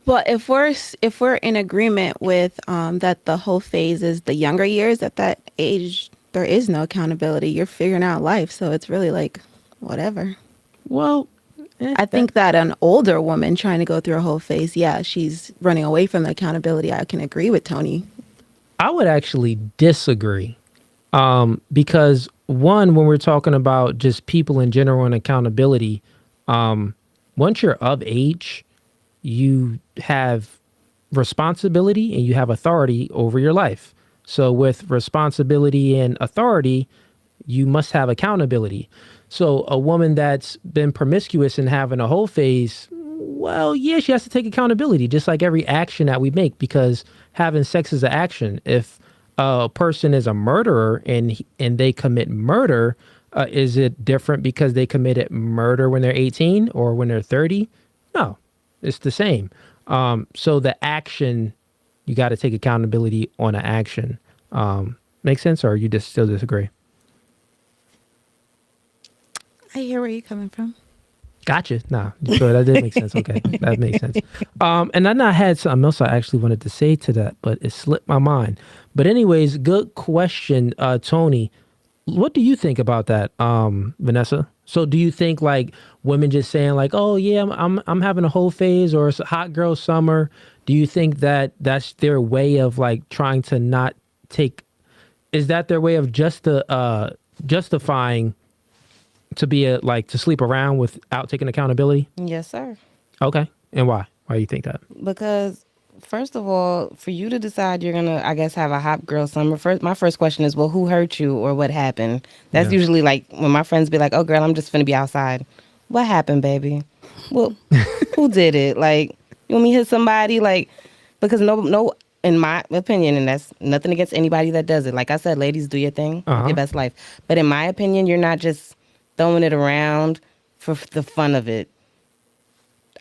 Well, if we're in agreement with that the whole phase is the younger years, at that age there is no accountability. You're figuring out life, so it's really like whatever. Well, I think that an older woman trying to go through a whole phase, yeah, she's running away from the accountability. I can agree with Tony. I would actually disagree. Because one, when we're talking about just people in general and accountability, once you're of age, you have responsibility and you have authority over your life. So with responsibility and authority, you must have accountability. So a woman that's been promiscuous and having a whole phase, well, yeah, she has to take accountability, just like every action that we make, because having sex is an action. If a person is a murderer and they commit murder, is it different because they committed murder when they're 18 or when they're 30? No, it's the same. So the action, you got to take accountability on an action. Make sense, or you just still disagree? I hear where you're coming from. Gotcha. Nah, sure, that did make sense. Okay, that makes sense. And then I had something else I actually wanted to say to that, but it slipped my mind. But anyways, good question, Tony. What do you think about that, Vanessa? So do you think like women just saying like, oh yeah, I'm having a whole phase, or it's a hot girl summer? Do you think that that's their way of like trying to not take? Is that their way of justifying to be to sleep around without taking accountability? Yes, sir. Okay. And why? Why do you think that? Because first of all, for you to decide you're gonna, I guess, have a hot girl summer. My first question is, well, who hurt you or what happened? That's usually like when my friends be like, "Oh, girl, I'm just finna be outside." What happened, baby? Well, who did it? Like, you want me to hit somebody? Like, because no, in my opinion, and that's nothing against anybody that does it. Like I said, ladies, do your thing, live your best life. But in my opinion, you're not just throwing it around for the fun of it.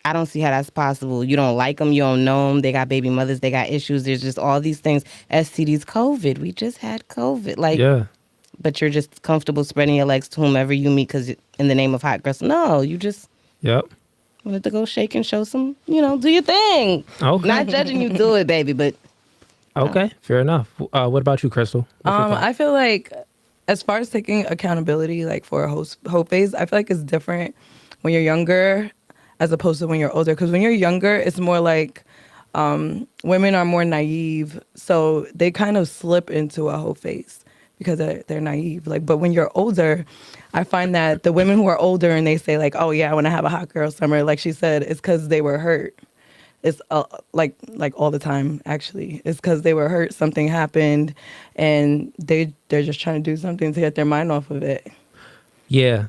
I don't see how that's possible. You don't like them. You don't know them. They got baby mothers. They got issues. There's just all these things. STDs, COVID. We just had COVID. Like, but you're just comfortable spreading your legs to whomever you meet because in the name of hot girls. No, you just wanted to go shake and show some, do your thing. Okay. Not judging you, do it, baby. But okay, fair enough. What about you, Crystal? I feel like as far as taking accountability, like for a whole phase, I feel like it's different when you're younger as opposed to when you're older. Because when you're younger, it's more like women are more naive, so they kind of slip into a whole phase because they're naive. But when you're older, I find that the women who are older and they say like, "Oh yeah, I want to have a hot girl summer," like she said, it's because they were hurt. It's like all the time, actually. It's because they were hurt, something happened, and they're just trying to do something to get their mind off of it. Yeah.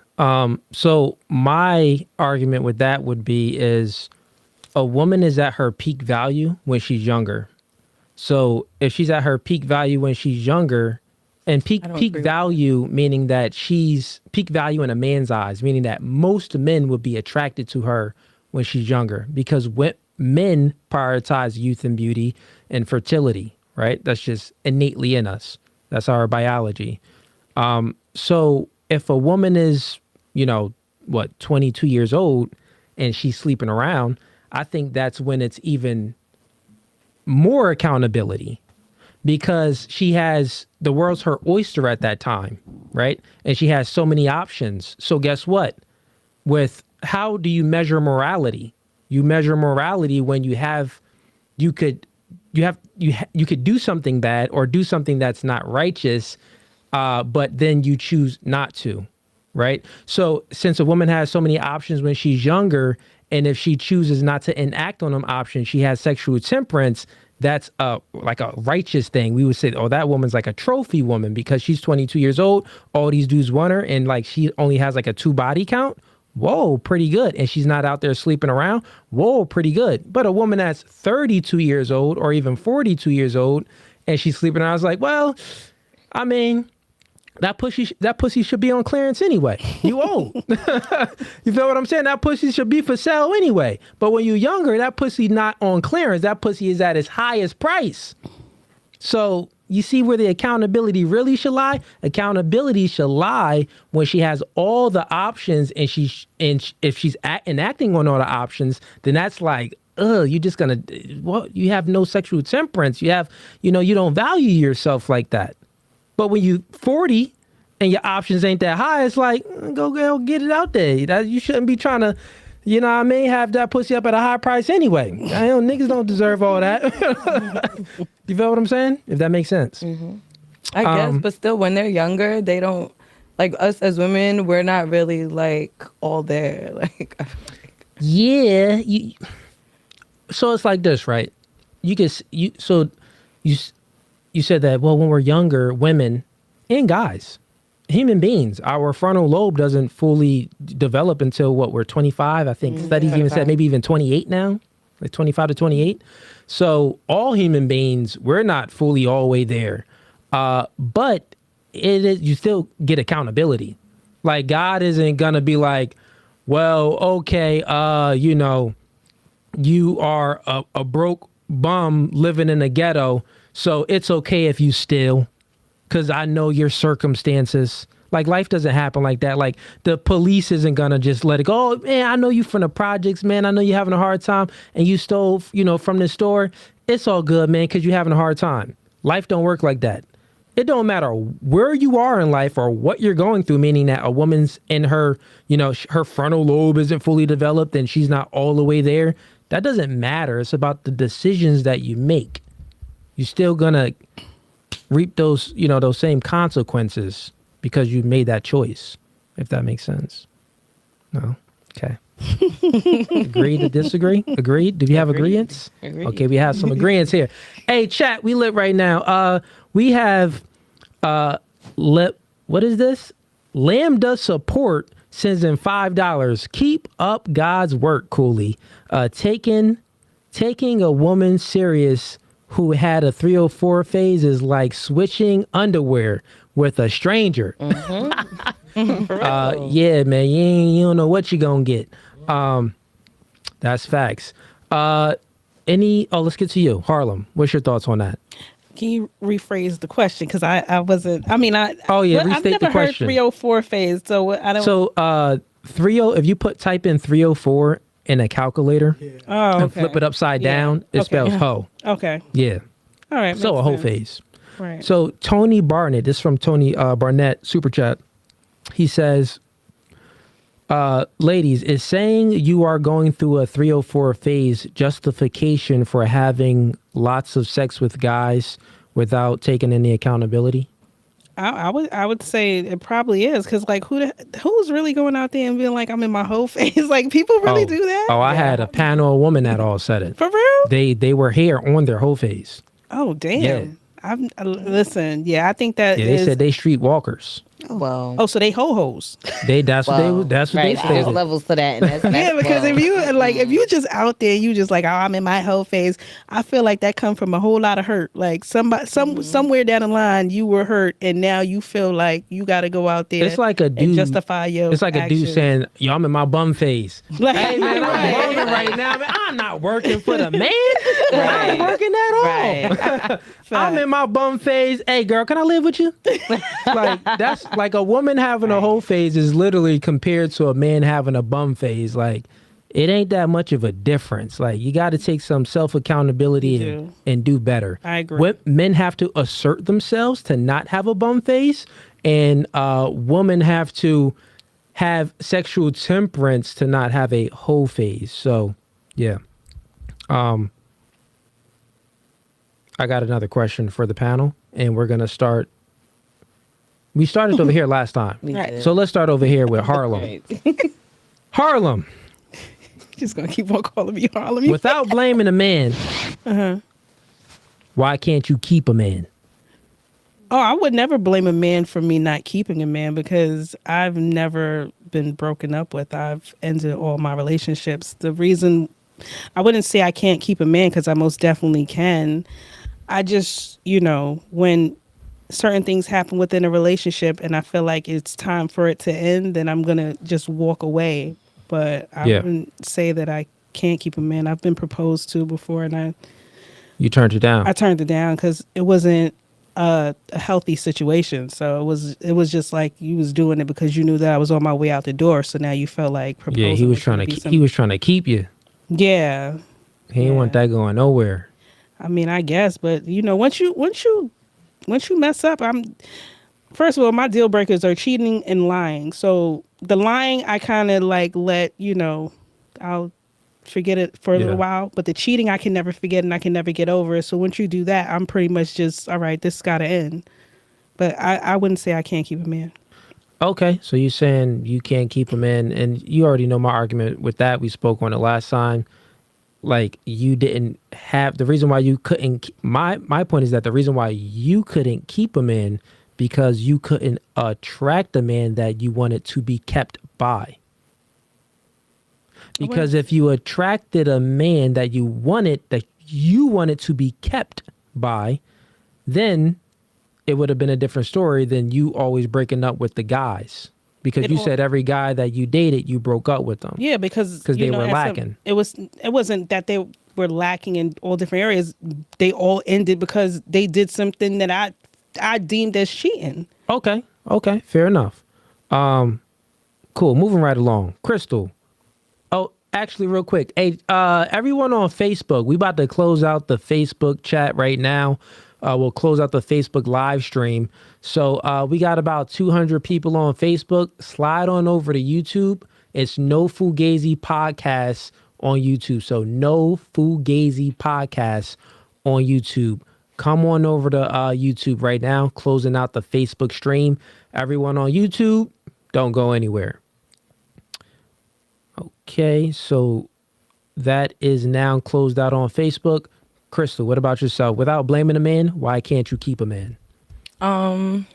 So my argument with that would be is a woman is at her peak value when she's younger. So if she's at her peak value when she's younger, and peak value meaning that she's peak value in a man's eyes, meaning that most men would be attracted to her when she's younger because men prioritize youth and beauty and fertility, right? That's just innately in us. That's our biology. So if a woman is, 22 years old and she's sleeping around, I think that's when it's even more accountability because she has the world's her oyster at that time, right? And she has so many options. So guess what? How do you measure morality? You measure morality when you could do something bad or do something that's not righteous, but then you choose not to, right? So since a woman has so many options when she's younger, and if she chooses not to enact on them options, she has sexual temperance. That's like a righteous thing. We would say, oh, that woman's like a trophy woman because she's 22 years old. All these dudes want her, and like she only has like a 2 body count. Whoa, pretty good. And she's not out there sleeping around. Whoa, pretty good. But a woman that's 32 years old or even 42 years old and she's sleeping around, I was like, well, I mean, that pussy should be on clearance anyway. You old. You feel what I'm saying? That pussy should be for sale anyway. But when you're younger, that pussy not on clearance. That pussy is at its highest price. So you see where the accountability really should lie? Accountability should lie when she has all the options and if she's enacting on all the options, then that's like, you're just gonna, you have no sexual temperance. You have, you don't value yourself like that. But when you 40 and your options ain't that high, it's like, go get it out there. You shouldn't be trying to, have that pussy up at a high price anyway. Niggas don't deserve all that. You feel what I'm saying? If that makes sense. Mm-hmm. I guess, but still, when they're younger, they don't, like us as women, we're not really like all there. Like, yeah. So it's like this, right? You said that, well, when we're younger, women and guys, human beings, our frontal lobe doesn't fully develop until we're 25. I think studies even said maybe even 28 now, like 25 to 28. So all human beings, we're not fully all the way there. But you still get accountability. Like God isn't going to be like, well, okay, you are a broke bum living in a ghetto. So it's okay if you steal, because I know your circumstances. Like, life doesn't happen like that. Like, the police isn't going to just let it go. Oh, man, I know you from the projects, man. I know you're having a hard time and you stole, from this store. It's all good, man, because you're having a hard time. Life don't work like that. It don't matter where you are in life or what you're going through, meaning that a woman's in her, her frontal lobe isn't fully developed and she's not all the way there. That doesn't matter. It's about the decisions that you make. You're still going to reap those, those same consequences because you made that choice. if that makes sense. No? Okay. Agree to disagree? Agreed? Do we have agreements? Agreed. Okay, we have some agreements here. Hey, chat, we lit right now. We have what is this? Lambda support sends in $5. Keep up God's work, Cooley. Taking a woman serious who had a 304 phase is like switching underwear with a stranger. Yeah, man, you don't know what you're gonna get. That's facts. Let's get to you, Harlem. What's your thoughts on that? Can you rephrase the question? Because I wasn't. I mean, Oh yeah, I've restate never the heard question. 304 phase, so I don't. So 30, if you type in 304 in a calculator Oh, and flip it upside down, it spells hoe. Okay. Yeah. All right. So a makes hoe sense. phase. Right. So Tony Barnett, this is from Tony Barnett, super chat. He says, ladies, is saying you are going through a 304 phase justification for having lots of sex with guys without taking any accountability? I would say it probably is, because like who's really going out there and being like, I'm in my whole phase? Like, people really do that? Oh, I had a panel of women that all said it. For real? They were here on their whole phase. Oh, damn. Yeah. Listen, yeah, I think that Yeah, they said they street walkers. Well, Oh, so they ho-hos. That's what they There's stated. levels to that. And Yeah, because if you just out there, you just like, oh, I'm in my whole phase. I feel like that come from a whole lot of hurt. Like somewhere down the line, you were hurt, and now you feel like you got to go out there. It's like a dude. and justify your. It's like a dude actions. saying, "Yo, I'm in my bum phase." Like, Hey man, I'm right. bumming right now, man. I'm not working for the man. I'm not working at all. I'm in my bum phase. Hey girl, can I live with you? Like, that's like a woman having a whole phase is literally compared to a man having a bum phase. Like, it ain't that much of a difference. Like, you got to take some self accountability and do better. I agree. Men have to assert themselves to not have a bum phase, and women have to have sexual temperance to not have a whole phase. So, yeah. I got another question for the panel, and we're gonna start. We started over here last time, Right. so let's start over here with Harlem. Harlem, Just gonna keep on calling me Harlem. without blaming a man, why can't you keep a man? Oh, I would never blame a man for me not keeping a man, because I've never been broken up with. I've ended all my relationships. The reason I wouldn't say I can't keep a man, because I most definitely can. I just, when certain things happen within a relationship and I feel like it's time for it to end, then I'm going to just walk away. But I wouldn't say that I can't keep a man. I've been proposed to before, and You turned it down. I turned it down because it wasn't a healthy situation. So it was just like you was doing it because you knew that I was on my way out the door. So now you felt like proposing. Yeah, he was trying to keep you. Yeah. He didn't want that going nowhere. I mean, I guess, but once you mess up, first of all, my deal breakers are cheating and lying. So the lying, I kind of like I'll forget it for a little while, but the cheating I can never forget and I can never get over it. So once you do that, I'm pretty much just, all right, this has got to end. But I wouldn't say I can't keep a man. Okay, so you're saying you can't keep a man, and you already know my argument with that. We spoke on it last time. Like, you didn't have the reason why you couldn't. My point is that the reason why you couldn't keep a man because you couldn't attract a man that you wanted to be kept by. Because if you attracted a man that you wanted to be kept by, then it would have been a different story than you always breaking up with the guys. Because you said every guy that you dated, you broke up with them. Yeah, because they were lacking. It wasn't that they were lacking in all different areas. They all ended because they did something that I deemed as cheating. Okay, fair enough. Cool. Moving right along, Crystal. Oh, actually, real quick, hey, everyone on Facebook, we about to close out the Facebook chat right now. We'll close out the Facebook live stream. So we got about 200 people on Facebook. Slide on over to YouTube. It's No Fugazee Podcast on YouTube. So No Fugazee Podcast on YouTube. Come on over to YouTube right now, closing out the Facebook stream. Everyone on YouTube, Don't go anywhere. Okay, so that is now closed out on Facebook. Crystal, what about yourself? Without blaming a man, why can't you keep a man? I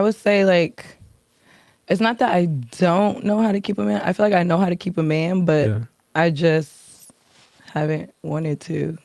would say like it's not that I don't know how to keep a man. I feel like I know how to keep a man, but Yeah. I just haven't wanted to.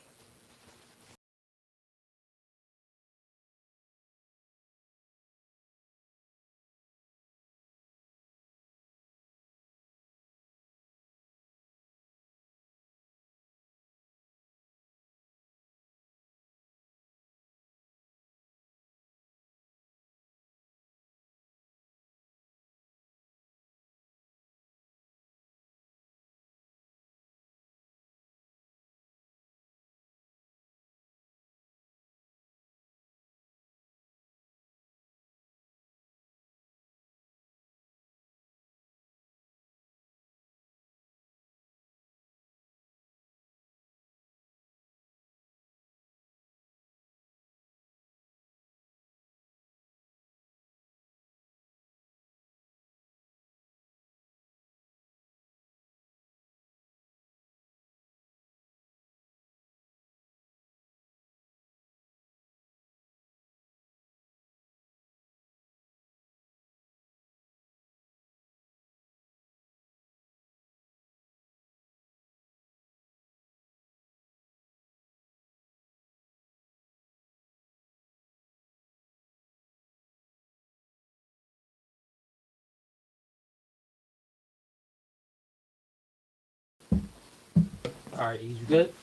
All right, you good?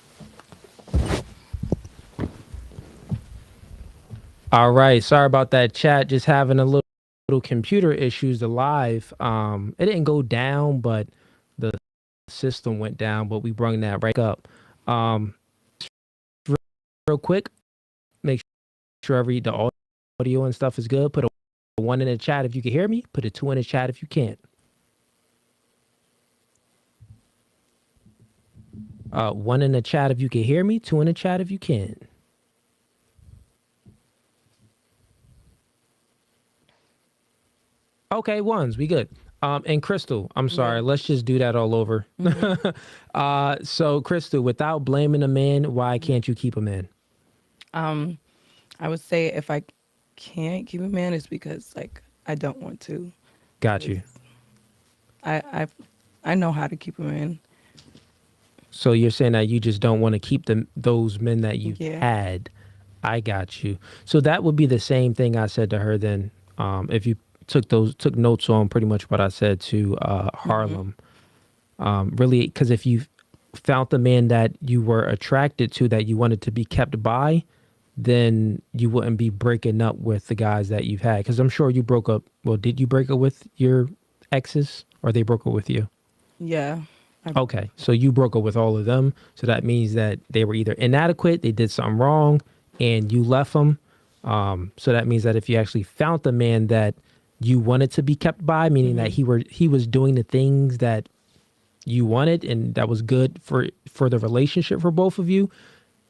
All right, sorry about that chat. Just having a little computer issues. The live, it didn't go down, but the system went down. But we brung that right up. Real quick, make sure the audio and stuff is good. Put a 1 in the chat if you can hear me. Put a 2 in the chat if you can't. 1 in the chat if you can hear me. 2 in the chat if you can't. Okay, ones. We good. And Crystal, I'm sorry. Let's just do that all over. So Crystal, without blaming a man, why can't you keep a man? I would say if I can't keep a man, it's because like I don't want to. Got you. I know how to keep a man. So you're saying that you just don't want to keep those men that you've Yeah. had. I got you. So that would be the same thing I said to her then. If you took notes on pretty much what I said to Harlem. Really, because if you found the man that you were attracted to, that you wanted to be kept by, then you wouldn't be breaking up with the guys that you've had. Because I'm sure you broke up. Well, did you break up with your exes, or they broke up with you? Yeah. Okay, so you broke up with all of them. So that means that they were either inadequate, they did something wrong, and you left them. So that means that if you actually found the man that you wanted to be kept by, meaning that he was doing the things that you wanted and that was good for the relationship for both of you,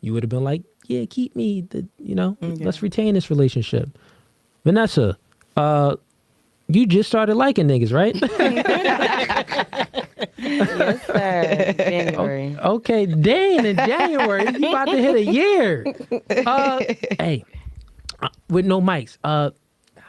you would have been like, yeah, keep me. Let's retain this relationship. Vanessa, you just started liking niggas, right? Yes, sir. January. Okay, dang, in January, you about to hit a year. Hey, with no mics.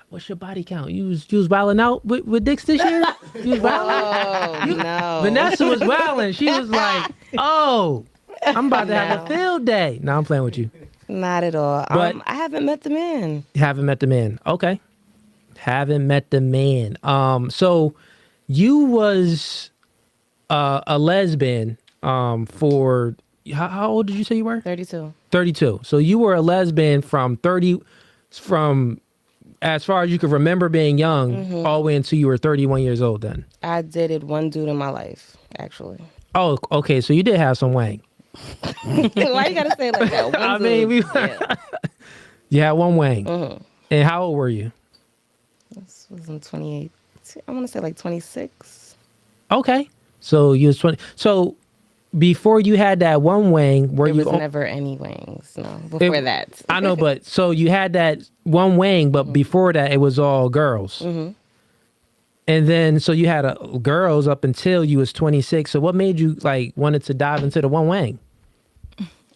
What's your body count? You was wilding out with dicks this year? You was wilding? Oh, no. Vanessa was wilding. She was like, oh, I'm about to have a field day. No, I'm playing with you. Not at all. But- I haven't met the man. Haven't met the man. Okay. Haven't met the man. So you was a lesbian for how old did you say you were? 32. 32. So you were a lesbian from as far as you could remember being young, all the way until you were 31 years old then. I dated one dude in my life, actually. Oh, okay. So you did have some wang. Why you gotta say it like that? One I mean, yeah. you had one wang. And how old were you? This was in 28. I want to say like 26. Okay. So you was 20. So before you had that one wang, There was never any wings. No, before that. I know, but so you had that one wang, but before that, it was all girls. And then, so you had girls up until you was 26. So what made you like wanted to dive into the one wang?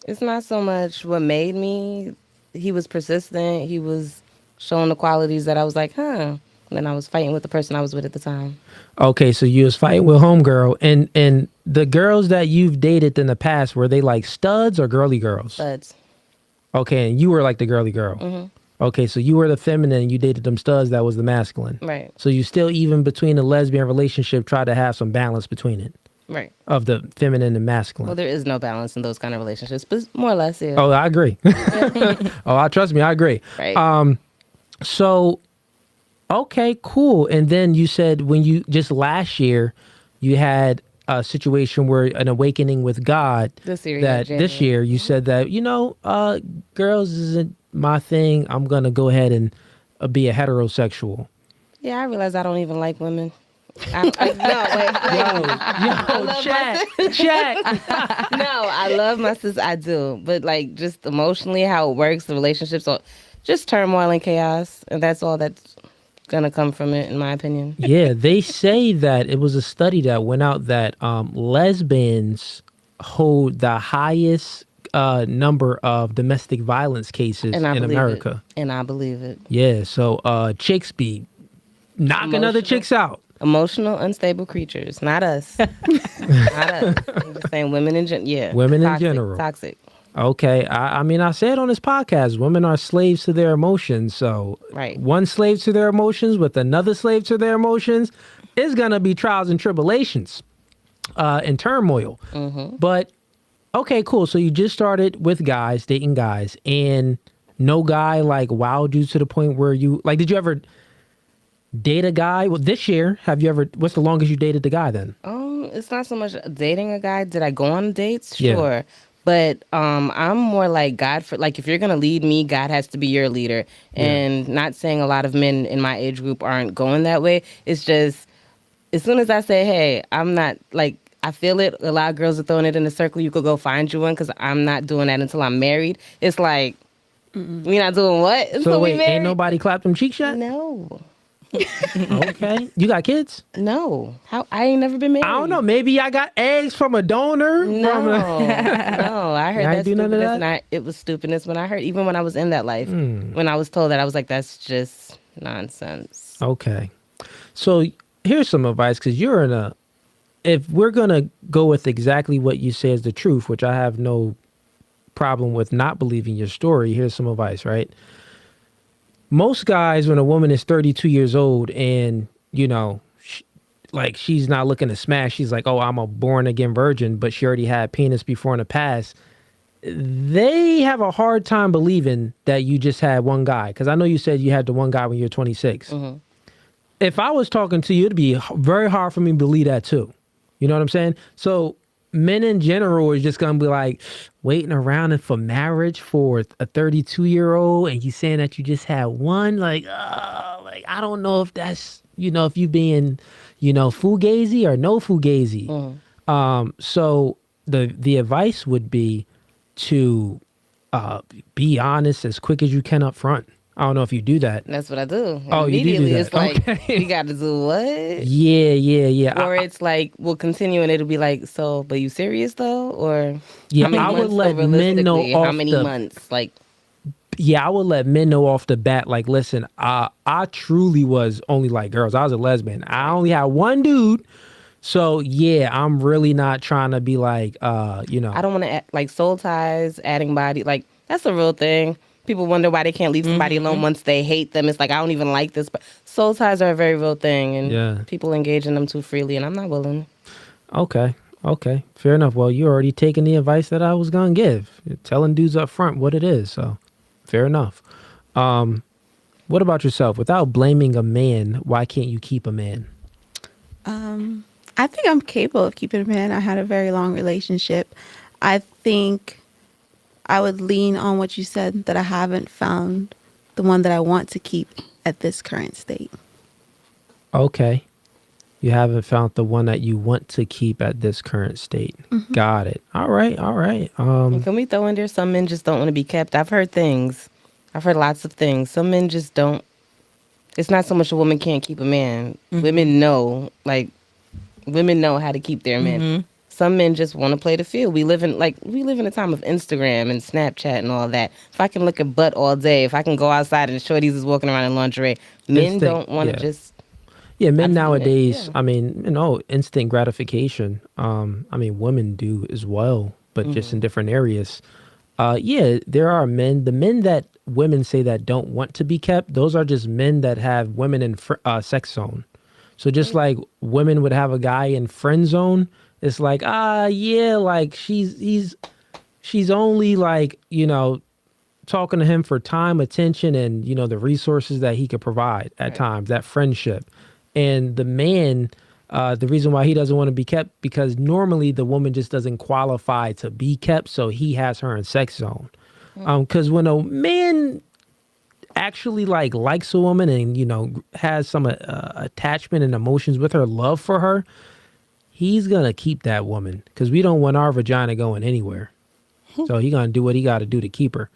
It's not so much what made me. He was persistent. He was showing the qualities that I was like, huh. And then I was fighting with the person I was with at the time. Okay, so you was fighting with homegirl, and the girls that you've dated in the past, were they like studs or girly girls? But Okay, and you were like the girly girl. mm-hmm. Okay, so you were the feminine, and you dated them studs that was the masculine. Right. So you still, even between the lesbian relationship, try to have some balance between it Right. of the feminine and masculine. Well, there is no balance in those kind of relationships, but more or less, yeah. Oh, I agree. Trust me, I agree. Right. So, okay, cool. And then you said when you just last year, you had a situation where an awakening with God. This year, That yeah, this January. year you said that girls isn't my thing. I'm gonna go ahead and be a heterosexual. Yeah, I realized I don't even like women. No, Chat. no, I love my sis. I do, but like just emotionally, how it works, the relationships, so just turmoil and chaos, and that's all that's gonna come from it, in my opinion. Yeah, they say that it was a study that went out that lesbians hold the highest number of domestic violence cases And I in believe America. it. And I believe it. Yeah, so chicks be knocking other Emotional. chicks out. Emotional, unstable creatures, not us. Not us. I'm just saying, women in general. Yeah, Women in toxic, general. Toxic. Okay, I mean, I said on this podcast, women are slaves to their emotions. So Right. one slave to their emotions with another slave to their emotions is gonna be trials and tribulations, and turmoil. Mm-hmm. But okay, cool. So you just started with guys, dating guys, and no guy like wowed you to the point where you like. Did you ever date a guy? Well, this year, have you ever? What's the longest you dated the guy then? It's not so much dating a guy. Did I go on dates? Yeah. Sure. But I'm more like God for like if you're gonna lead me, God has to be your leader. And not saying a lot of men in my age group aren't going that way. It's just as soon as I say, hey, I'm not like I feel it. A lot of girls are throwing it in a circle. You could go find you one because I'm not doing that until I'm married. It's like we not doing what? So Until we wait, married? ain't nobody clapped them cheeks yet? No. Okay, you got kids? No. How I ain't never been married. I don't know. Maybe I got eggs from a donor. No, From no, I heard You ain't that do none of stupidness, that? and it was stupidness when I heard, even when I was in that life, when I was told that, I was like, that's just nonsense. Okay, so here's some advice because you're in a. If we're gonna go with exactly what you say is the truth, which I have no problem with not believing your story, here's some advice, right? Most guys, when a woman is 32 years old and, like she's not looking to smash, she's like, oh, I'm a born again virgin, but she already had penis before in the past. They have a hard time believing that you just had one guy. Because I know you said you had the one guy when you were 26. Mm-hmm. If I was talking to you, it'd be very hard for me to believe that too. You know what I'm saying? So men in general is just going to be like waiting around for marriage for a 32-year-old and you saying that you just had one, like, I don't know if that's, if you being, Fugazee or no Fugazee. So the advice would be to be honest as quick as you can up front. I don't know if you do that. That's what I do. Oh, you do Immediately, that. it's like, Okay. you got to do what? Yeah. Or it's like, we'll continue and it'll be like, so, but you serious though? Or Yeah, how many I would months, let though, men know realistically? off How many the- months? Like, Yeah, I would let men know off the bat, like, listen, I truly was only like girls. I was a lesbian. I only had one dude. So, yeah, I'm really not trying to be like, I don't want to like soul ties, adding body. Like, that's a real thing. People wonder why they can't leave somebody alone once they hate them. It's like, I don't even like this. But soul ties are a very real thing. And Yeah. people engage in them too freely. And I'm not willing. Okay. Fair enough. Well, you're already taking the advice that I was going to give. You're telling dudes up front what it is. So, fair enough. What about yourself? Without blaming a man, why can't you keep a man? I think I'm capable of keeping a man. I had a very long relationship. I think I would lean on what you said, that I haven't found the one that I want to keep at this current state. Okay. You haven't found the one that you want to keep at this current state. Got it. All right. And can we throw in there some men just don't want to be kept? I've heard things. I've heard lots of things. Some men just don't. It's not so much a woman can't keep a man. Women know, women know how to keep their men. Some men just want to play the field. We live in a time of Instagram and Snapchat and all that. If I can look at butt all day, if I can go outside and shorties is walking around in lingerie, men don't want to just. Yeah, men nowadays, Yeah. I mean, instant gratification. I mean, women do as well, but just in different areas. Yeah, there are men. The men that women say that don't want to be kept, those are just men that have women in sex zone. So just like women would have a guy in friend zone, it's like, yeah, like she's only like, talking to him for time, attention, and, the resources that he could provide at times, that friendship. And the man, the reason why he doesn't want to be kept, because normally the woman just doesn't qualify to be kept, so he has her in sex zone. Because when a man actually likes a woman and, has some attachment and emotions with her, love for her, he's going to keep that woman because we don't want our vagina going anywhere. So he's going to do what he got to do to keep her.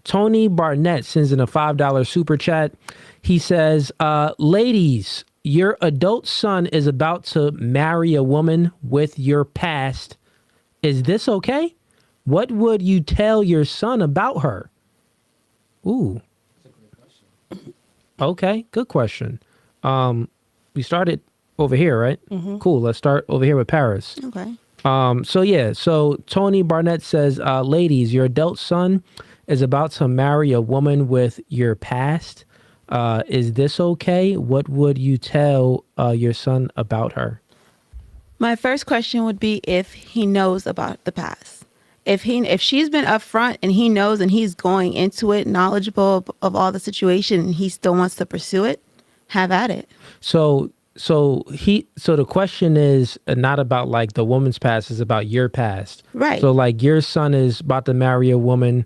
Tony Barnett sends in a $5 super chat. He says, ladies, your adult son is about to marry a woman with your past. Is this okay? What would you tell your son about her? Ooh. Okay, good question. We started over here, right? Cool. Let's start over here with Paris. Okay. So Tony Barnett says, ladies, your adult son is about to marry a woman with your past. Is this okay? What would you tell your son about her? My first question would be if he knows about the past. If she's been upfront and he knows and he's going into it knowledgeable of all the situation and he still wants to pursue it, have at it. So the question is not about like the woman's past, it's about your past. Right. So like your son is about to marry a woman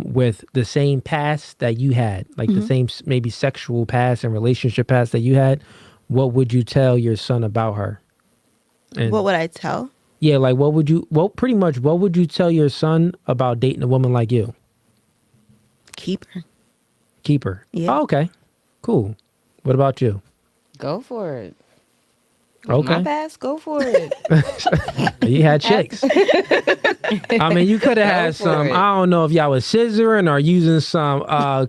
with the same past that you had, like the same maybe sexual past and relationship past that you had. What would you tell your son about her? And What would I tell? yeah, like what would you tell your son about dating a woman like you? Keep her. Keep her. Yeah. Oh, okay. Cool. What about you? Go for it. Okay. My past, go for it. You had chicks. I mean, you could have had for some, it. I don't know if y'all was scissoring or using some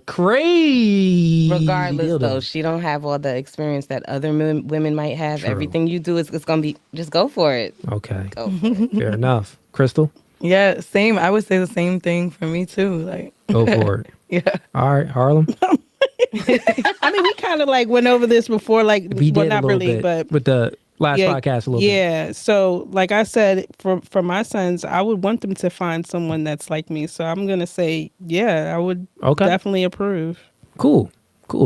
crazy. Regardless, though, dildos. she don't have all the experience that other women might have. True. Everything you do is it's gonna be just go for it. Okay. Go for it. Fair enough. Crystal, Yeah, same. I would say the same thing for me too. Like, go for it. yeah. All right, Harlem. I mean, we kind of like went over this before, like, We well, did not a little really, bit but with the last podcast a little bit. yeah. So, like I said, for my sons, I would want them to find someone that's like me. So I'm gonna say, yeah, I would definitely approve. Cool.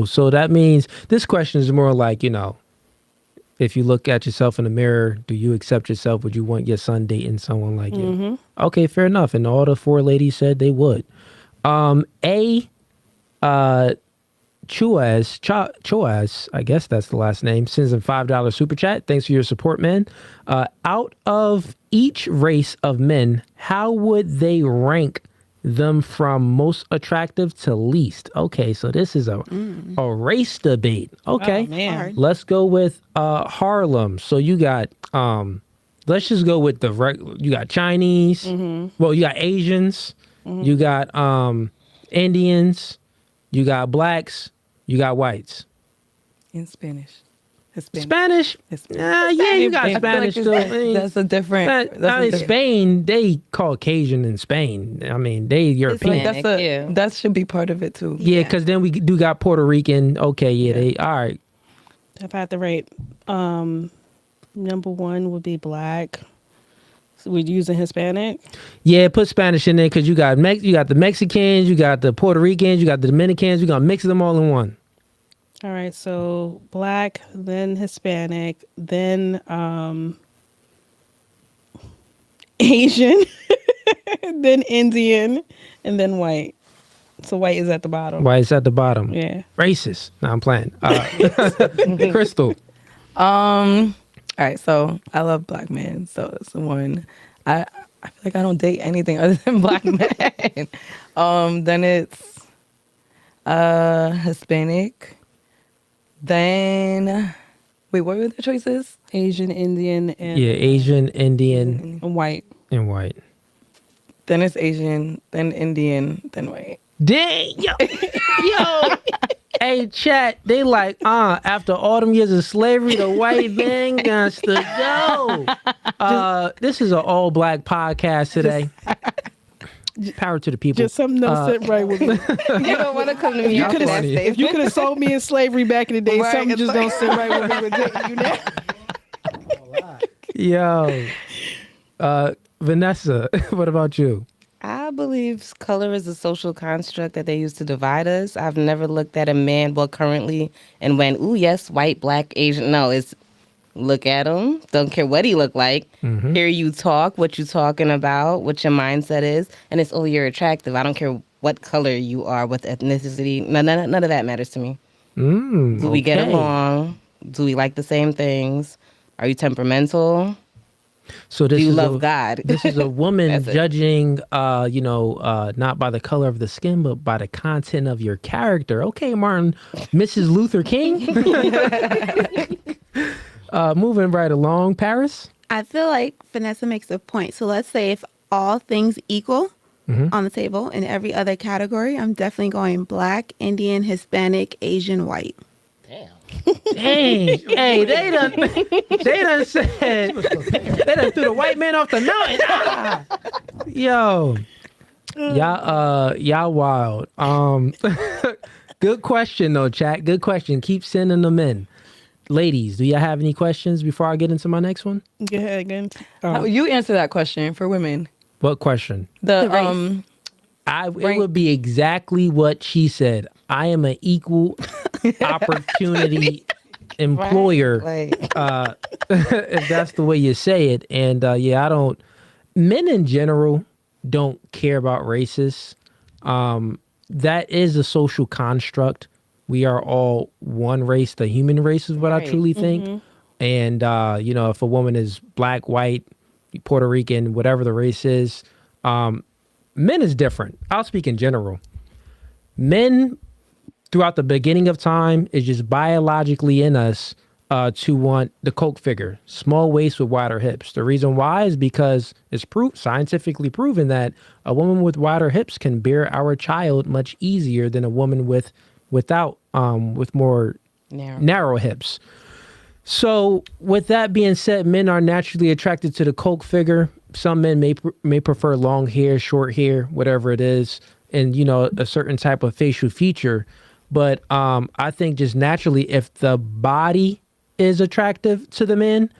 So that means this question is more like, if you look at yourself in the mirror, do you accept yourself? Would you want your son dating someone like you? Okay, fair enough. And all the four ladies said they would. Choaz, I guess that's the last name, sends in $5 super chat. Thanks for your support, man. Out of each race of men, how would they rank them from most attractive to least? Okay, so this is a race debate. Okay, Oh, man. let's go with Harlem. So you got let's just go with you got Chinese. Well, you got Asians. You got Indians. You got blacks. You got whites. In Spanish. Hispanic. Spanish? Yeah, you got I feel Spanish like too. that's a different. Spain, they call Cajun in Spain. I mean, they European. Like that should be part of it too. Yeah, because then we do got Puerto Rican. Okay, yeah, they all right. If I had to rate, number one would be black. So we're using Hispanic. Yeah, put Spanish in there because you got the Mexicans, you got the Puerto Ricans, you got the Dominicans. We're gonna mix them all in one. All right, so black, then Hispanic, then Asian, then Indian, and then white. So white is at the bottom. White's at the bottom. Yeah. Racist. No, I'm playing. Crystal. All right, so I love black men, so that's the one. I feel like I don't date anything other than black men. Then it's Hispanic. Then, wait, what were the choices? Asian, Indian, and Yeah, Asian, Indian, white. and white. Then it's Asian, then Indian, then white. Dang, yo. Hey, chat, they like, after all them years of slavery, the white man got to go. This is an all-black podcast today. Power to the people. Just something that sit right with me. You don't want to come to me. You after could that have statement. you could have sold me in slavery back in the day. Right, Something it's just like- don't sit right with me with dating you now. Yo. Vanessa, what about you? I believe color is a social construct that they use to divide us. I've never looked at a man, well, currently, and went, ooh, yes, white, black, Asian. No, it's look at him. Don't care what he look like. Hear you talk, what you talking about, what your mindset is. And it's, oh, you're attractive. I don't care what color you are, what ethnicity. None of that matters to me. Do we get Okay. along? Do we like the same things? Are you temperamental? So this Do you is love God? This is a woman That's it. judging, not by the color of the skin, but by the content of your character. Okay, Martin, Mrs. Luther King. Moving right along, Paris. I feel like Vanessa makes a point. So let's say if all things equal on the table in every other category, I'm definitely going black, Indian, Hispanic, Asian, white. Dang, hey, they done said, they done threw the white man off the mountain. Ah! Yo, y'all wild. Good question though, chat. Good question. Keep sending them in. Ladies, do y'all have any questions before I get into my next one? Go ahead again. You answer that question for women. What question? The race. It would be exactly what she said. I am an equal opportunity employer, Like, if that's the way you say it. And men in general don't care about races. That is a social construct. We are all one race. The human race is what I Right. truly think. And, if a woman is black, white, Puerto Rican, whatever the race is, men is different. I'll speak in general. Men, throughout the beginning of time, is just biologically in us to want the Coke figure, small waist with wider hips. The reason why is because it's scientifically proven that a woman with wider hips can bear our child much easier than a woman with more narrow hips. So with that being said, men are naturally attracted to the Coke figure. Some men may prefer long hair, short hair, whatever it is, and a certain type of facial feature. But I think just naturally, if the body is attractive to the men,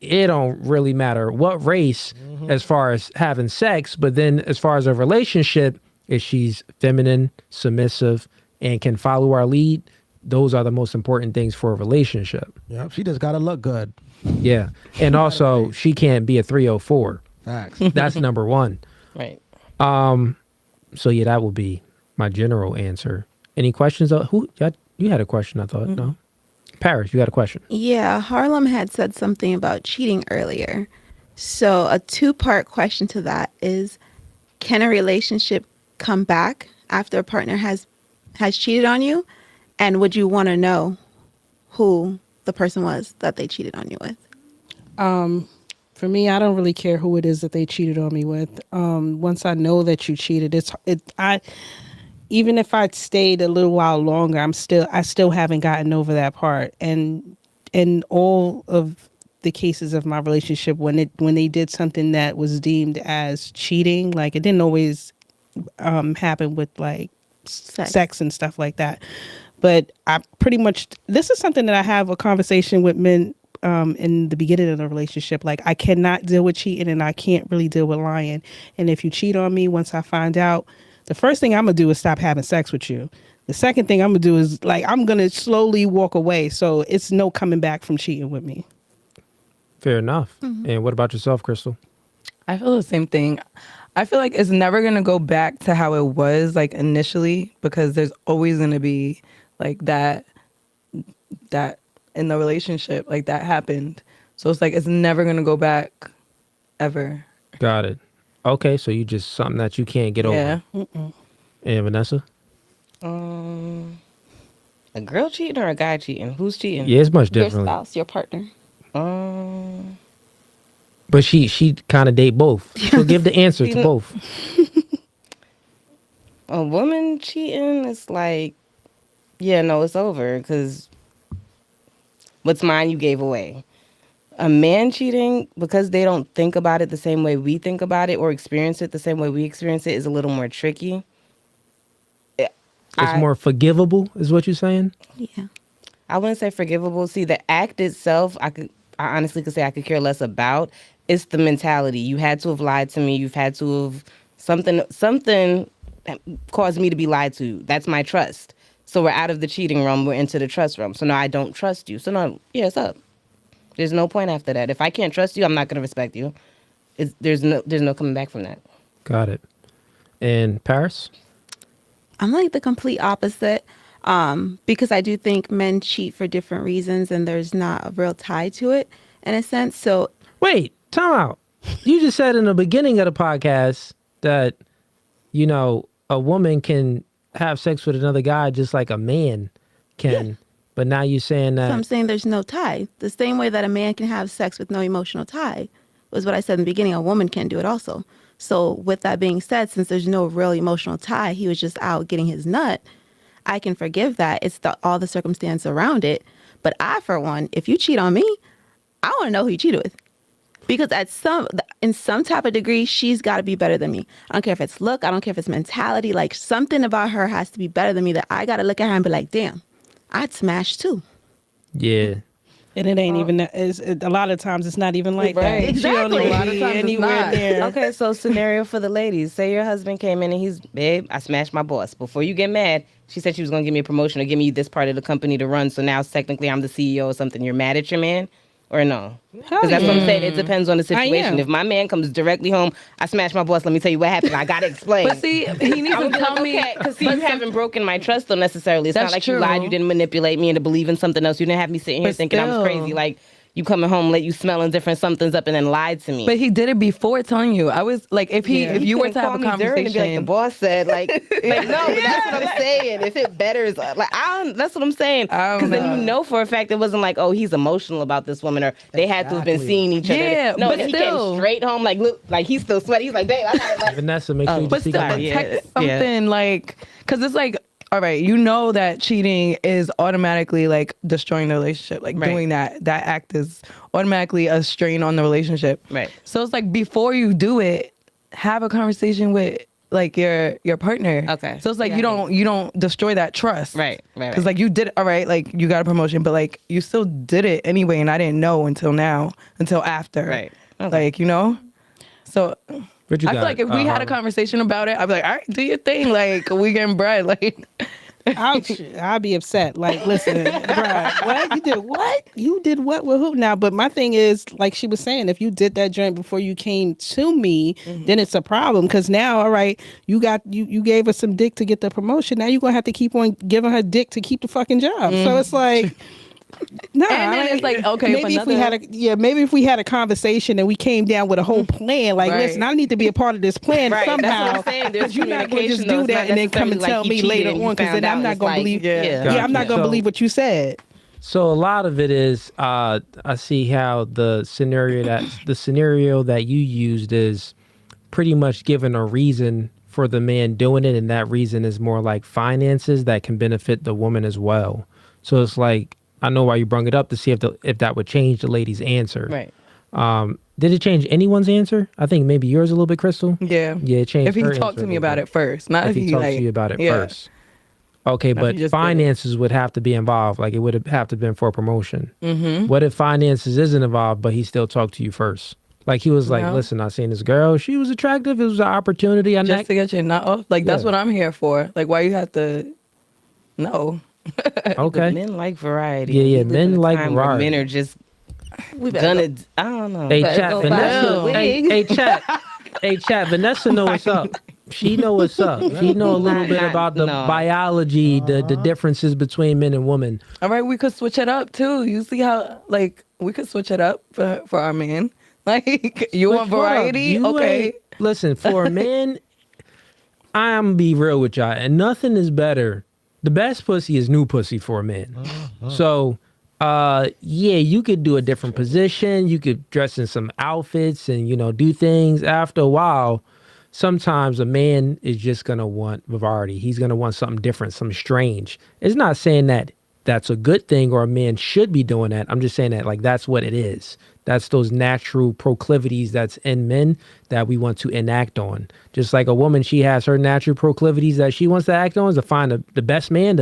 it don't really matter what race as far as having sex. But then as far as a relationship, if she's feminine, submissive, and can follow our lead, those are the most important things for a relationship. Yep, she just gotta look good. Yeah. And also, she can't be a 304. Facts. That's number one. right. So yeah, that would be my general answer. Any questions? You had a question, I thought. No? Paris, you had a question. Yeah, Harlem had said something about cheating earlier. So a two-part question to that is, can a relationship come back after a partner has cheated on you? And would you want to know who the person was that they cheated on you with? For me, I don't really care who it is that they cheated on me with. Once I know that you cheated, even if I'd stayed a little while longer, I still haven't gotten over that part. And in all of the cases of my relationship, when they did something that was deemed as cheating, like it didn't always happen with like sex and stuff like that. But I pretty much, this is something that I have a conversation with men in the beginning of the relationship. Like, I cannot deal with cheating and I can't really deal with lying. And if you cheat on me, once I find out, the first thing I'm going to do is stop having sex with you. The second thing I'm going to do is, like, I'm going to slowly walk away. So it's no coming back from cheating with me. Fair enough. And what about yourself, Crystal? I feel the same thing. I feel like it's never going to go back to how it was like initially, because there's always going to be like that in the relationship, like that happened. So it's like, it's never going to go back ever. Got it. Okay, so you just something that you can't get over. Yeah. And Vanessa? A girl cheating or a guy cheating? Who's cheating? Yeah, it's much Your different. spouse, your partner. But she kind of date both. So give the answer to both. A woman cheating is like, yeah, no, it's over because what's mine you gave away. A man cheating, because they don't think about it the same way we think about it or experience it the same way we experience it, is a little more tricky. It's more forgivable, is what you're saying? Yeah. I wouldn't say forgivable. See, the act itself, I honestly could say I could care less about. It's the mentality. You had to have lied to me. You've had to have something caused me to be lied to. That's my trust. So we're out of the cheating realm. We're into the trust realm. So now I don't trust you. So now, yeah, it's up. There's no point after that. If I can't trust you, I'm not going to respect you. There's no coming back from that. Got it. And Paris? I'm like the complete opposite, because I do think men cheat for different reasons and there's not a real tie to it in a sense. So Wait, time out. You just said in the beginning of the podcast that, you know, a woman can have sex with another guy just like a man can. Yeah. But now you're saying that. So I'm saying there's no tie. The same way that a man can have sex with no emotional tie was what I said in the beginning. A woman can do it also. So with that being said, since there's no real emotional tie, he was just out getting his nut. I can forgive that. It's all the circumstance around it. But I, for one, if you cheat on me, I want to know who you cheated with. Because in some type of degree, she's got to be better than me. I don't care if it's look. I don't care if it's mentality. Like something about her has to be better than me that I got to look at her and be like, damn, I'd smash too. Yeah. And it ain't even that. A lot of times it's not even like Right. that. Exactly. She don't A lot even of be times it's anywhere not. near. Okay, so scenario for the ladies. Say your husband came in and he's, babe, I smashed my boss. Before you get mad, she said she was going to give me a promotion or give me this part of the company to run. So now technically I'm the CEO or something. You're mad at your man? Or no? Because that's what I'm saying. It depends on the situation. am. If my man comes directly home, I smashed my boss. Let me tell you what happened. I got to explain. But see, he needs to tell me. Because see, you haven't broken my trust though necessarily. It's not That's like true. you lied, you didn't manipulate me into believing something else. You didn't have me sitting here But thinking I was still. crazy. Like, you coming home, let you smelling different somethings up and then lied to me. But he did it before telling you. I was like, if you were to have a During and be like, the conversation, boss said, like no, but that's what I'm saying. If it betters, like, that's what I'm saying. I don't Because then you know. know for a fact it wasn't like, oh, he's emotional about this woman, or they had to have been Exactly. seeing each other. Yeah, No, but he still. came straight home, like, look, like he's still sweaty. He's like, babe, I got it. Vanessa, make sure you but speak still up. yeah, protect yeah. something like, because it's like, all right, you know that cheating is automatically like destroying the relationship. Like Right. doing that act is automatically a strain on the relationship. Right. So it's like before you do it, have a conversation with like your partner. Okay. So it's like Yeah. you don't destroy that trust. Right. Because like you did all right, like you got a promotion, but like you still did it anyway, and I didn't know until after. Right. Okay. Like, you know? So What you I got? feel like if we had a Harlem? conversation about it, I'd be like, all right, do your thing. Like, we getting bread. Like, I'll be upset. Like, listen, bruh, what? You did what? You did what with who? Now, but my thing is, like she was saying, if you did that joint before you came to me, then it's a problem. Because now, all right, you gave her some dick to get the promotion. Now you're going to have to keep on giving her dick to keep the fucking job. So it's like... No, And then it's like, okay, maybe if we had maybe if we had a conversation and we came down with a whole plan, like, Right. listen, I need to be a part of this plan Right, that's somehow. what I'm saying. There's 'Cause you're not going to just communication, though. do It's that not and then come and necessarily tell like me you later cheated and on, because then you I'm found not out. going to It's believe. like, Yeah, I'm not going to So- believe what you said. So a lot of it is, I see how the scenario that you used is pretty much given a reason for the man doing it, and that reason is more like finances that can benefit the woman as well. So it's like, I know why you brung it up to see if that would change the lady's answer. Right. Did it change anyone's answer? I think maybe yours a little bit, Crystal. yeah. Yeah, it changed. If he her talked answer to a me little about bit. it first, not If he talked like, to you about it yeah. first. Okay, If but he just did it. finances would have to be involved. Like, it would have to been for a promotion. Mm-hmm. What if finances isn't involved, but he still talked to you first? Like, he was like, No. listen, I seen this girl. She was attractive. It was an opportunity. Just to get your nut off. Like, that's Yeah. what I'm here for. Like, why you have to, no. Okay. Men like variety. Yeah, yeah, We live men in a like time where variety. Men are just We better gonna. go. I don't know. Hey, Better chat, go Vanessa. find a Hey, chat. Hey, chat. Vanessa know what's up. She know what's up. She know a little bit about the no. biology, the differences between men and women. All right, we could switch it up too. You see how, like, we could switch it up for our man. Like, you want But hold up, variety? you Okay. ain't- Listen, for a man, I'm be real with y'all, and nothing is better the best pussy is new pussy for a man. So, yeah, you could do a different position. You could dress in some outfits and, do things. After a while, sometimes a man is just going to want variety. He's going to want something different, something strange. It's not saying that that's a good thing or a man should be doing that. I'm just saying that like that's what it is. That's those natural proclivities that's in men that we want to enact on. Just like a woman, she has her natural proclivities that she wants to act on is to find the best man,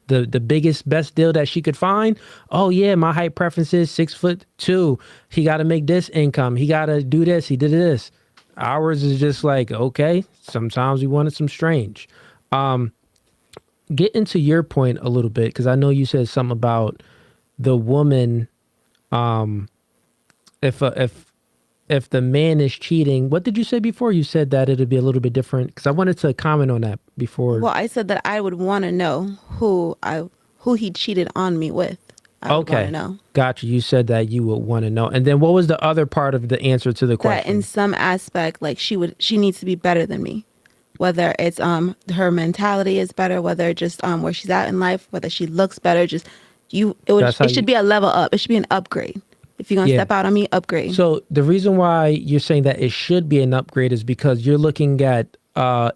the biggest, best deal that she could find. Oh yeah, my height preference is 6'2". He got to make this income. He got to do this. He did this. Ours is just like, okay, sometimes we wanted some strange. Get into your point a little bit, because I know you said something about the woman. If the man is cheating, what did you say before? You said that it'd be a little bit different, because I wanted to comment on that before. Well, I said that I would want to know who he cheated on me with. I would Okay, want to know. Gotcha. You said that you would want to know, and then what was the other part of the answer to the question? That in some aspect, like she needs to be better than me. Whether it's her mentality is better, whether just where she's at in life, whether she looks better, it should be a level up. It should be an upgrade. If you're gonna step out on me, upgrade. So the reason why you're saying that it should be an upgrade is because you're looking at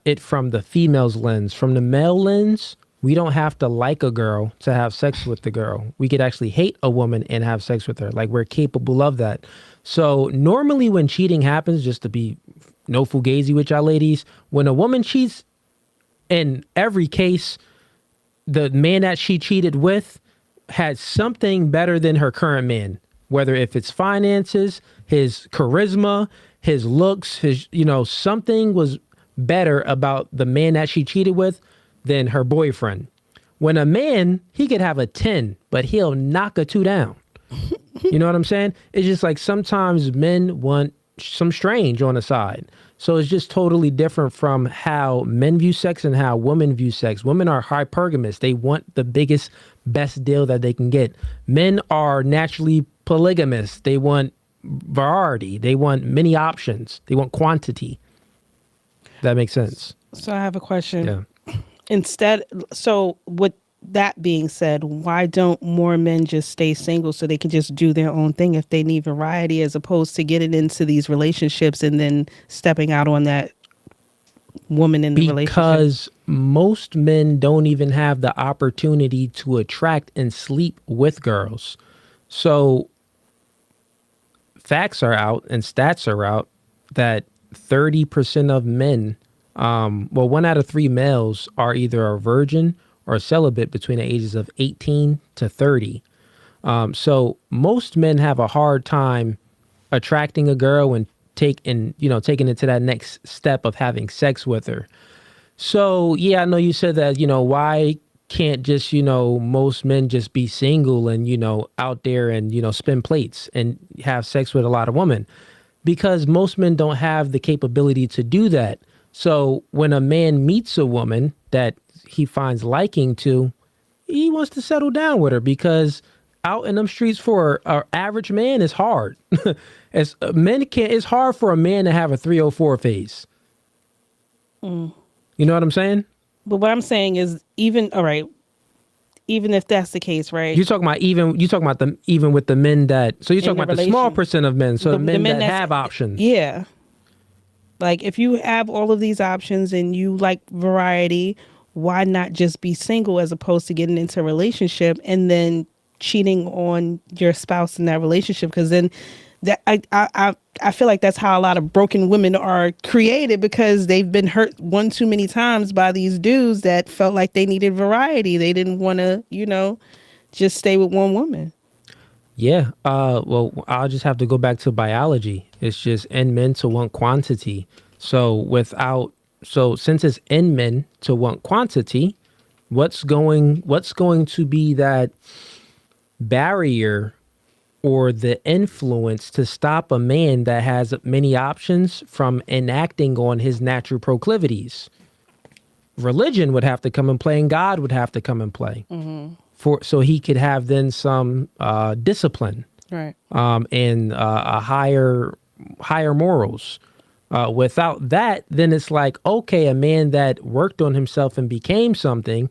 it from the female's lens. From the male lens, we don't have to like a girl to have sex with the girl. We could actually hate a woman and have sex with her. Like, we're capable of that. So normally when cheating happens, just to be no fugazi with y'all ladies, when a woman cheats, in every case, the man that she cheated with had something better than her current man. Whether if it's finances, his charisma, his looks, his, something was better about the man that she cheated with than her boyfriend. When a man, he could have a 10, but he'll knock a 2 down. You know what I'm saying? It's just like sometimes men want some strange on the side. So it's just totally different from how men view sex and how women view sex. Women are hypergamous. They want the biggest, best deal that they can get. Men are naturally polygamous. They want variety. They want many options. They want quantity. That makes sense. So I have a question. Yeah. So with that being said, why don't more men just stay single so they can just do their own thing if they need variety, as opposed to getting into these relationships and then stepping out on that woman in the relationship? Because most men don't even have the opportunity to attract and sleep with girls. So facts are out and stats are out that 30% of men, 1 out of 3 males are either a virgin or celibate between the ages of 18 to 30. So most men have a hard time attracting a girl and taking it to that next step of having sex with her. So yeah, I know you said that, why can't just, most men just be single and, out there and, spin plates and have sex with a lot of women? Because most men don't have the capability to do that. So when a man meets a woman that he finds liking to, he wants to settle down with her, because out in them streets for an average man is hard. It's hard for a man to have a 304 phase. You know what I'm saying? But what I'm saying is, even if that's the case, right? You're talking about even with the men that, so you're talking about the small percent of men, so the men that have options. Yeah. Like, if you have all of these options and you like variety, why not just be single as opposed to getting into a relationship and then cheating on your spouse in that relationship? Because then that I feel like that's how a lot of broken women are created, because they've been hurt one too many times by these dudes that felt like they needed variety. They didn't want to, just stay with one woman. Yeah. Well, I'll just have to go back to biology. It's just in men to want quantity. So since it's in men to want quantity, what's going to be that barrier or the influence to stop a man that has many options from enacting on his natural proclivities? Religion would have to come and play, and God would have to come and play. Mm-hmm. So he could have then some discipline, right? And a higher morals. Without that, then it's like, okay, a man that worked on himself and became something,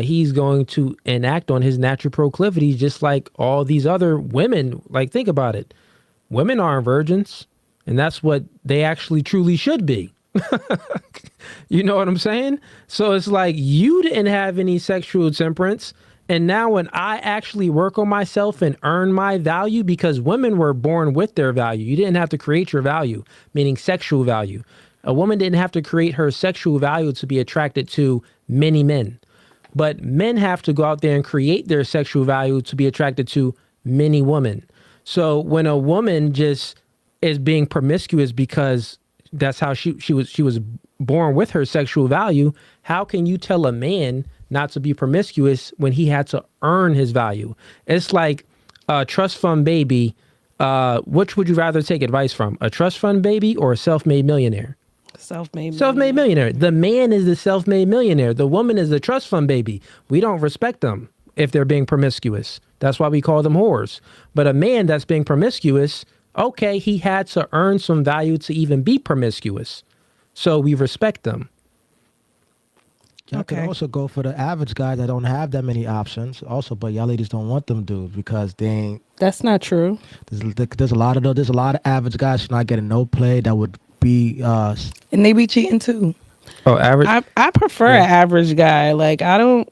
he's going to enact on his natural proclivities just like all these other women. Like, think about it. Women aren't virgins, and that's what they actually truly should be. You know what I'm saying? So it's like you didn't have any sexual temperance. And now when I actually work on myself and earn my value, because women were born with their value. You didn't have to create your value, meaning sexual value. A woman didn't have to create her sexual value to be attracted to many men. But men have to go out there and create their sexual value to be attracted to many women. So when a woman just is being promiscuous because that's how she was born with her sexual value, how can you tell a man not to be promiscuous when he had to earn his value? It's like a trust fund baby. Which would you rather take advice from? A trust fund baby or a self-made millionaire? Self-made Millionaire. The man is the self-made millionaire. The woman is the trust fund baby. We don't respect them if they're being promiscuous. That's why we call them whores. But a man that's being promiscuous, okay, he had to earn some value to even be promiscuous. So we respect them. Y'all can also go for the average guy that don't have that many options. Also, but y'all ladies don't want them dudes because they ain't. That's not true. There's a lot of average guys who's not getting no play that would be. And they be cheating too. Oh, average. I prefer an average guy. Like I don't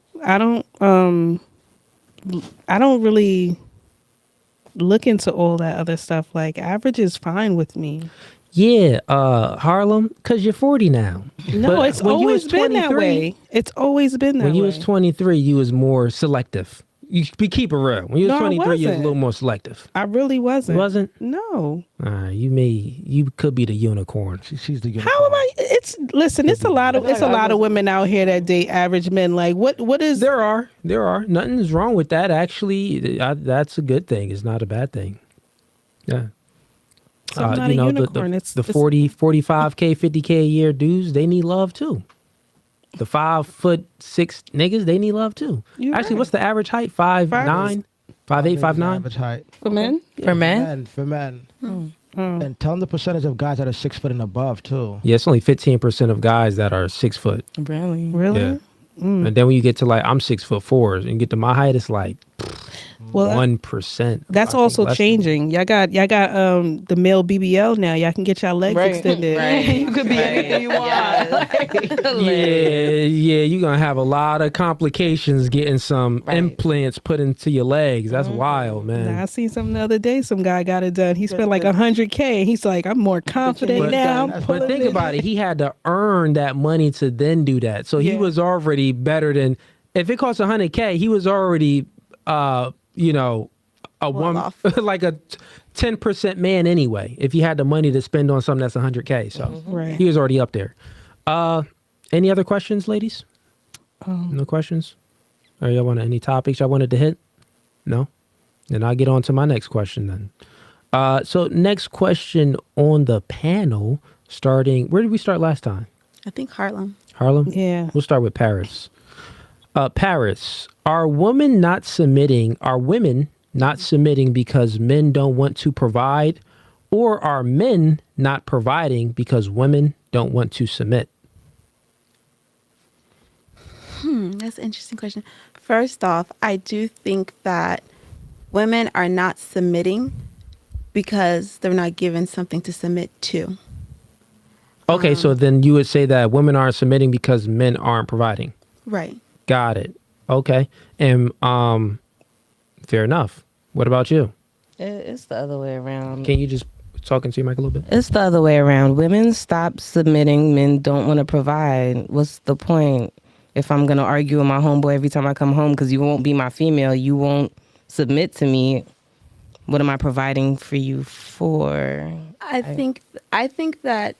really look into all that other stuff. Like average is fine with me. Yeah, Harlem, because you're 40 now. No, But it's when you always was been that 23 way. It's always been that way. When you was 23, you was more selective. You keep it real. When you was No, I 23, you was a wasn't. little more selective. I really wasn't. Wasn't? No. You could be the unicorn. She's the unicorn. How am I? It's a lot of women out here that date average men. Like what is? There are. Nothing's wrong with that. Actually, that's a good thing. It's not a bad thing. Yeah. So I'm not a unicorn. The 40, 45K, 50K a year dudes, they need love too. The 5'6" niggas, they need love too. You're Actually, right. what's the average height? 5'9", 5'8", 5'9"? Average height. for men. For men? For men. And tell them the percentage of guys that are 6 foot and above too. Yeah, it's only 15% of guys that are 6 foot. Really? Really? Yeah. And then when you get to like, I'm 6'4", and you get to my height, it's like Well, 1%. that's I think also less than- y'all got the male BBL now. Y'all can get y'all legs extended. You could be anything you want. Yeah, you're gonna have a lot of complications getting some implants put into your legs. That's wild, man. Nah, I seen something the other day. Some guy got it done. He spent like $100K. And he's like, I'm more confident now. But think about it. He had to earn that money to then do that. So he was already better than, if it costs $100K, he was already, a one, like a 10% man anyway. If he had the money to spend on something that's $100K, so Right. he was already up there. Any other questions, ladies? No questions? Or y'all want any topics y'all wanted to hit? No? Then I'll get on to my next question then. So next question on the panel, starting, where did we start last time? I think Harlem. Harlem? Yeah. We'll start with Paris. Paris, are women not submitting because men don't want to provide, or are men not providing because women don't want to submit? That's an interesting question. First off, I do think that women are not submitting because they're not given something to submit to. Okay, so then you would say that women aren't submitting because men aren't providing. Right. Got it. Okay. And fair enough. What about you? It's the other way around. Can you just talk into your mic a little bit? It's the other way around. Women stop submitting. Men don't want to provide. What's the point? If I'm going to argue with my homeboy every time I come home because you won't be my female, you won't submit to me, what am I providing for you for? I think that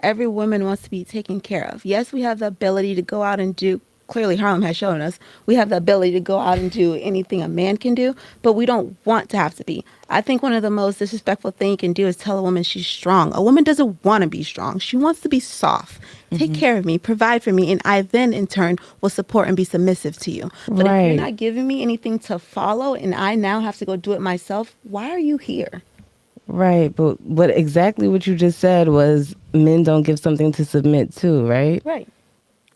every woman wants to be taken care of. Yes, we have the ability to go out and do, clearly Harlem has shown us, we have the ability to go out and do anything a man can do, but we don't want to have to be. I think one of the most disrespectful things you can do is tell a woman she's strong. A woman doesn't want to be strong. She wants to be soft. Take care of me, provide for me, and I then in turn will support and be submissive to you. But if you're not giving me anything to follow and I now have to go do it myself, why are you here? Right, but exactly what you just said was men don't give something to submit to, right? Right.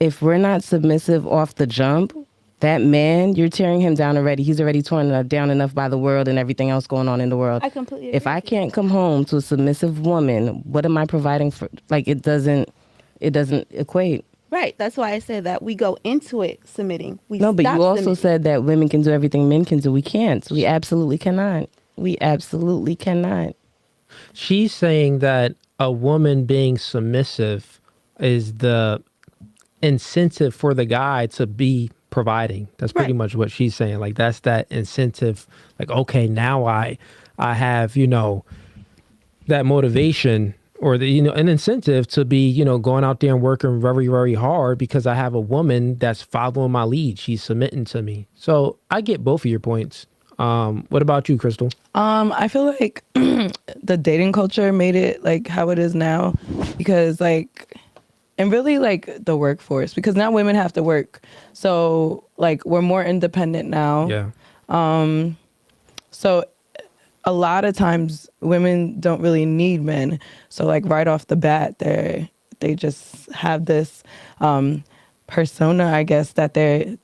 if we're not submissive off the jump, that man, you're tearing him down already. He's already torn down enough by the world and everything else going on in the world. I completely agree. If I can't come home to a submissive woman, what am I providing for? Like, it doesn't equate. Right. That's why I said that we go into it submitting. No, but stop you also submitting. said that women can do everything men can do. We can't. We absolutely cannot. We absolutely cannot. She's saying that a woman being submissive is the incentive for the guy to be providing. That's pretty Right. much what she's saying. Like, that's that incentive. Like, okay, now I have, you know, that motivation or the, you know, an incentive to be, you know, going out there and working very, very hard because I have a woman that's following my lead. She's submitting to me. So I get both of your points. What about you, Crystal? I feel like the dating culture made it like how it is now because like, and really like the workforce because now women have to work. So like we're more independent now. Yeah. So a lot of times women don't really need men. So like right off the bat, they just have this persona, I guess, that they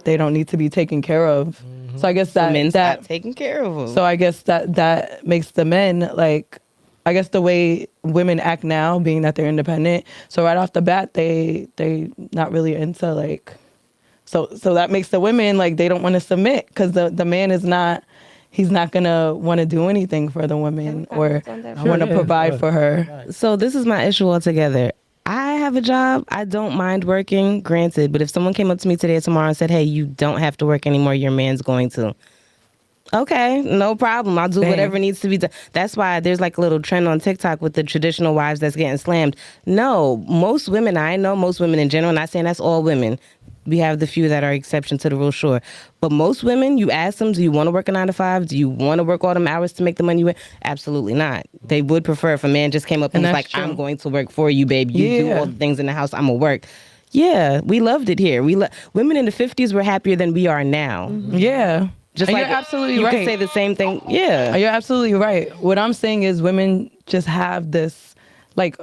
don't need to be taken care of. So I guess that Men stop taking care of them. so I guess that makes the men like, I guess the way women act now, being that they're independent. So right off the bat, they not really into like, so that makes the women like they don't want to submit because the man is not. He's not gonna want to do anything for the woman or want to provide for her. So this is my issue altogether. I have a job. I don't mind working, granted. But if someone came up to me today or tomorrow and said, hey, you don't have to work anymore, your man's going to. Okay, no problem. I'll do whatever needs to be done. That's why there's like a little trend on TikTok with the traditional wives that's getting slammed. No, most women, I know most women in general, not saying that's all women. We have the few that are exception to the rule, sure. But most women, you ask them, do you want to work a 9 to 5? Do you want to work all them hours to make the money you win? Absolutely not. They would prefer if a man just came up and was like, true. I'm going to work for you, babe. You do all the things in the house. I'm going to work. Yeah, we loved it here. Women in the 50s were happier than we are now. Yeah. Just And like you're absolutely you right. could say the same thing. Yeah. You're absolutely right. What I'm saying is women just have this like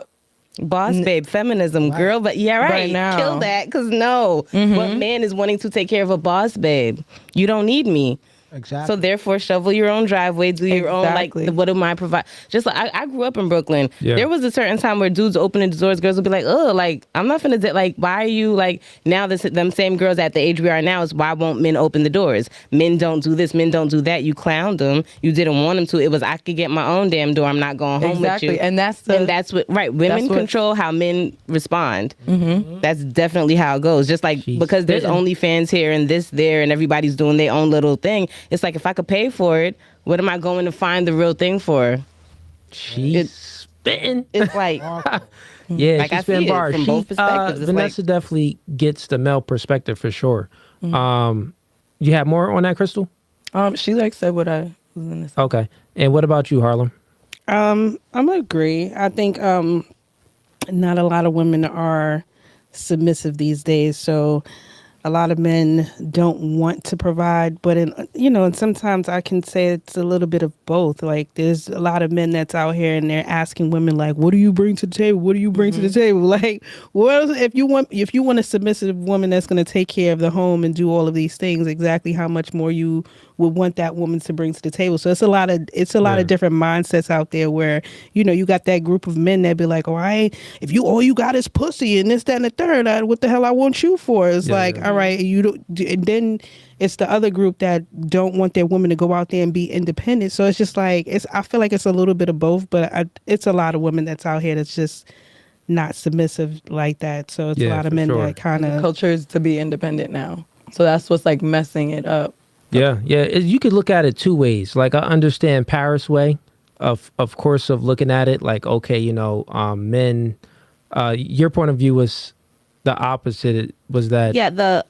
Boss babe, feminism, girl, but yeah, right. now. Kill that, because no. What man is wanting to take care of a boss babe? You don't need me. Exactly. So therefore, shovel your own driveway, do your own, like, Exactly. what am I provide? Just like, I grew up in Brooklyn. Yeah. There was a certain time where dudes opening the doors, girls would be like, oh, like, I'm not finna, like, why are you, like, now them same girls at the age we are now is why won't men open the doors? Men don't do this, men don't do that. You clowned them. You didn't want them to. It was, I could get my own damn door. I'm not going home exactly. with you. And that's what, right, women control how men respond. That's definitely how it goes. Just like, She's because there's spitting. OnlyFans here and this there and everybody's doing their own little thing. It's like, if I could pay for it, what am I going to find the real thing for? She's spitting. It's like, Yeah, Like, I she's spitting see it bars. from both perspectives. It's Vanessa definitely gets the male perspective for sure. You have more on that, Crystal? she like said what I was gonna say. Okay. And what about you, Harlem? I'm agree. I think not a lot of women are submissive these days, so a lot of men don't want to provide, but and sometimes I can say it's a little bit of both. Like, there's a lot of men that's out here and they're asking women like, what do you bring to the table? What do you bring to the table? Like, well, if you want a submissive woman that's going to take care of the home and do all of these things, exactly how much more you would want that woman to bring to the table. So it's a lot of different mindsets out there where, you got that group of men that be like, if all you got is pussy and this, that, and the third, what the hell I want you for? It's all right, you don't, and then it's the other group that don't want their women to go out there and be independent. So it's just like, I feel like it's a little bit of both, but it's a lot of women that's out here that's just not submissive like that. So it's a lot of men that kind The of culture is to be independent now. So that's what's like messing it up. Yeah. You could look at it two ways. Like, I understand Paris' way of course, of looking at it. Like, okay, men, your point of view was the opposite. Was that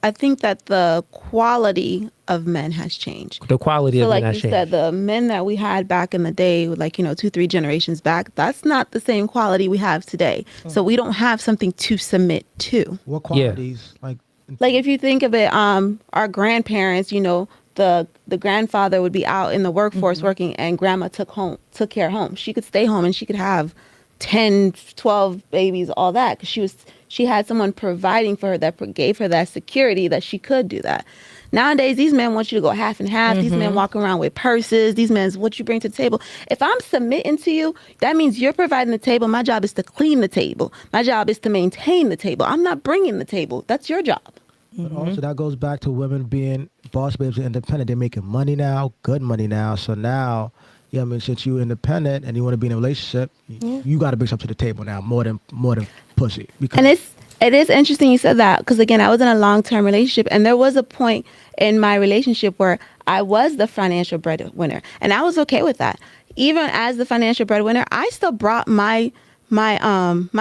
I think that the quality of men has changed. the quality So of like men has you changed? said, the men that we had back in the day, like, 2-3 generations back, that's not the same quality we have today. So we don't have something to submit to. What qualities? Like Like, if you think of it, our grandparents, the grandfather would be out in the workforce working, and grandma took care of home. She could stay home and she could have 10, 12 babies, all that, because she had someone providing for her that gave her that security that she could do that. Nowadays, these men want you to go half and half. These men walk around with purses. These men, what you bring to the table. If I'm submitting to you, that means you're providing the table. My job is to clean the table. My job is to maintain the table. I'm not bringing the table. That's your job. But also that goes back to women being boss babes and independent. They're making money now, good money now. So now, yeah, I mean, since you're independent and you want to be in a relationship, you got to bring something to the table now, more than pussy. Because And it is interesting you said that, because again, I was in a long-term relationship, and there was a point in my relationship where I was the financial breadwinner, and I was okay with that. Even as the financial breadwinner, I still brought my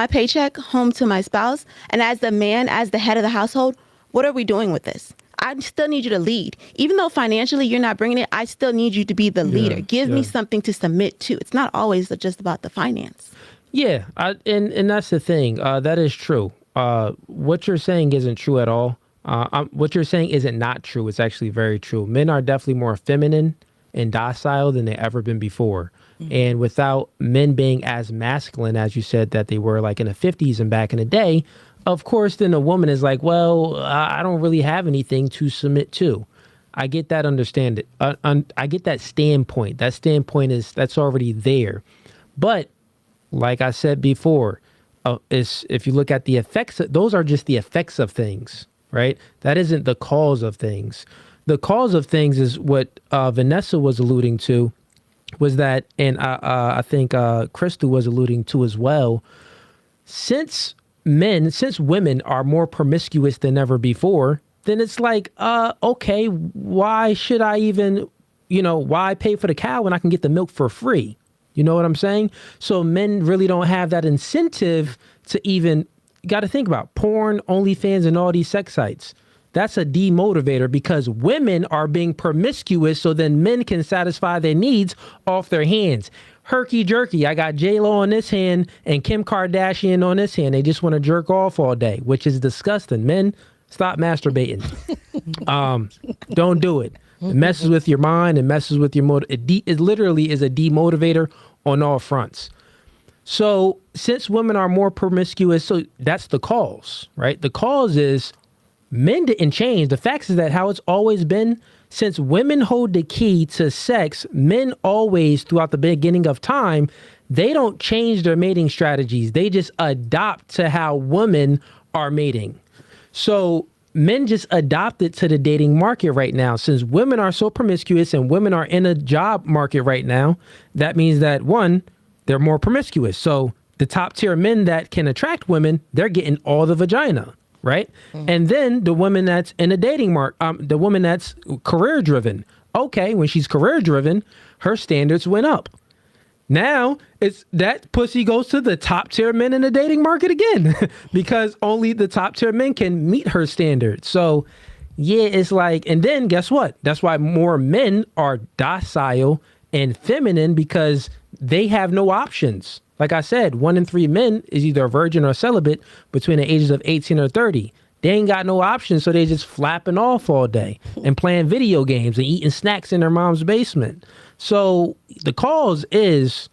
paycheck home to my spouse, and as the man, as the head of the household, what are we doing with this? I still need you to lead. Even though financially you're not bringing it, I still need you to be the leader. Give me something to submit to. It's not always just about the finance. Yeah, and that's the thing. That is true. What you're saying isn't true at all. What you're saying isn't not true. It's actually very true. Men are definitely more feminine and docile than they've ever been before. And without men being as masculine as you said that they were like in the 50s and back in the day, of course, then a woman is like, well, I don't really have anything to submit to. I get that I get that standpoint. That standpoint that's already there. But like I said before, if you look at the effects, those are just the effects of things, right? That isn't the cause of things. The cause of things is what Vanessa was alluding to, was that, and I think Crystal was alluding to as well. Since women are more promiscuous than ever before, then it's like, okay, why should I even, why pay for the cow when I can get the milk for free? You know what I'm saying? So men really don't have that incentive to even, got to think about porn, OnlyFans, and all these sex sites. That's a demotivator because women are being promiscuous, so then men can satisfy their needs off their hands. Herky jerky. I got J-Lo on this hand and Kim Kardashian on this hand. They just want to jerk off all day, which is disgusting. Men, stop masturbating. Don't do it. It messes with your mind. It messes with your motive. It literally is a demotivator on all fronts. So since women are more promiscuous, so that's the cause, right? The cause is men didn't change. The fact is that how it's always been, since women hold the key to sex, men always, throughout the beginning of time, they don't change their mating strategies. They just adopt to how women are mating. So men just adopted to the dating market right now. Since women are so promiscuous and women are in a job market right now, that means that, one, they're more promiscuous. So the top tier men that can attract women, they're getting all the vagina, right? And then the woman that's in a dating market, the woman that's career driven. Okay, when she's career driven, her standards went up. Now it's that pussy goes to the top tier men in the dating market again, because only the top tier men can meet her standards. So yeah, it's like, and then guess what? That's why more men are docile and feminine, because they have no options. Like I said, 1 in 3 men is either a virgin or celibate between the ages of 18 or 30. They ain't got no options, so they just flapping off all day and playing video games and eating snacks in their mom's basement. So the cause is,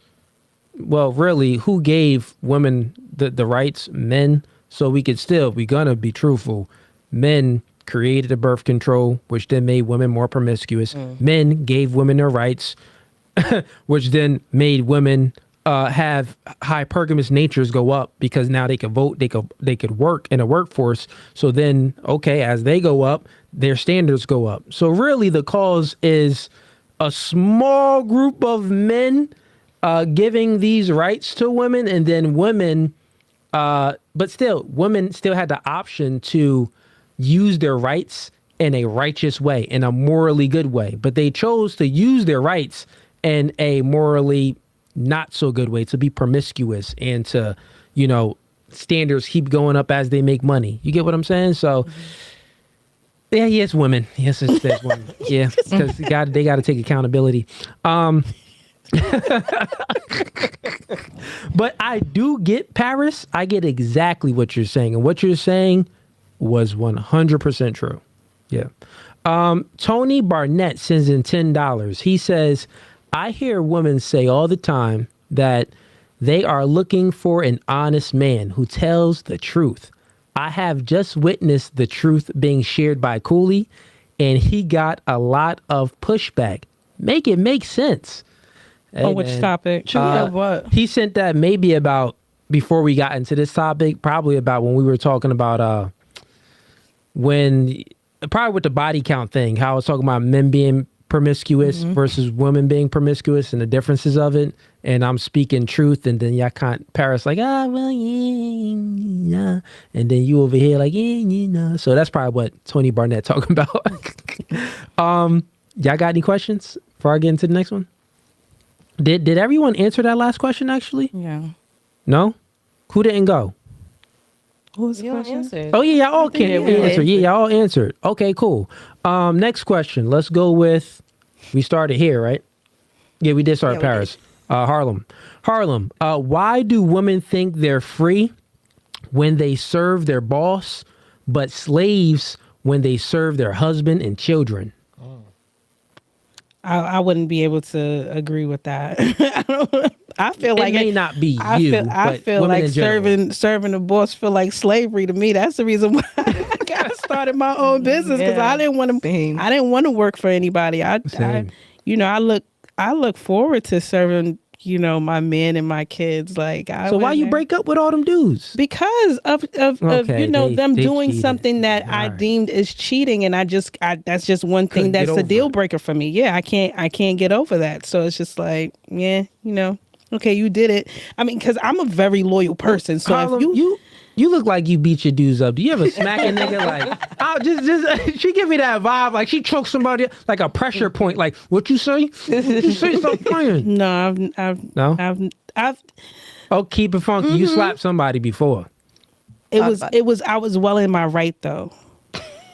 well, really, who gave women the rights? Men. So we're gonna be truthful. Men created the birth control, which then made women more promiscuous. Men gave women their rights, which then made women have hypergamous natures go up, because now they could vote, they could work in a workforce. So then, okay, as they go up, their standards go up. So really the cause is a small group of men giving these rights to women, and then women, but still, women still had the option to use their rights in a righteous way, in a morally good way. But they chose to use their rights in a morally not so good way, to be promiscuous and to, standards keep going up as they make money. You get what I'm saying? So yeah, yes, women. Yes, it's women. Yeah, because they got to take accountability. But I do get, Paris, I get exactly what you're saying. And what you're saying was 100% true. Yeah. Tony Barnett sends in $10. He says, I hear women say all the time that They are looking for an honest man who tells the truth. I have just witnessed the truth being shared by Cooley, and he got a lot of pushback. Make it make sense. Hey, On which man. topic? What? He sent that maybe about before we got into this topic, probably about when we were talking about probably with the body count thing, how I was talking about men being promiscuous versus women being promiscuous and the differences of it. And I'm speaking truth, and then y'all can't Paris like, well, yeah. And then you over here like, yeah. So that's probably what Tony Barnett talking about. Y'all got any questions before I get into the next one? Did everyone answer that last question actually? Yeah. No? Who didn't go? What was the You don't question? answer. Oh yeah, y'all all think can we answer. did. Yeah, y'all all answered. Okay, cool. Next question. Let's go with, we started here, right? Yeah, we did start Yeah, at we Paris. Harlem. Why do women think they're free when they serve their boss, but slaves when they serve their husband and children? I wouldn't be able to agree with that. I feel like It may not be I you, I but feel women like in general. serving the boss feel like slavery to me. That's the reason why I started my own business, because Yeah, I didn't want to. same. I didn't want to work for anybody. Same. I look forward to serving, my men and my kids. Like, So why you break up with all them dudes? because of Okay, them they doing cheated. something that I Alright. deemed as cheating, and that's just one Couldn't thing get that's over a deal it. breaker for me. Yeah, I can't get over that. So it's just like, yeah, okay, you did it. I mean, because I'm a very loyal person. So Harlem, if you look like you beat your dudes up. Do you ever smack a nigga like, oh, just she give me that vibe like she choked somebody like a pressure point. Like, what you say? What you say? Stop playing. no, No? I've Oh, keep it funky. You slapped somebody before. I was well in my right though.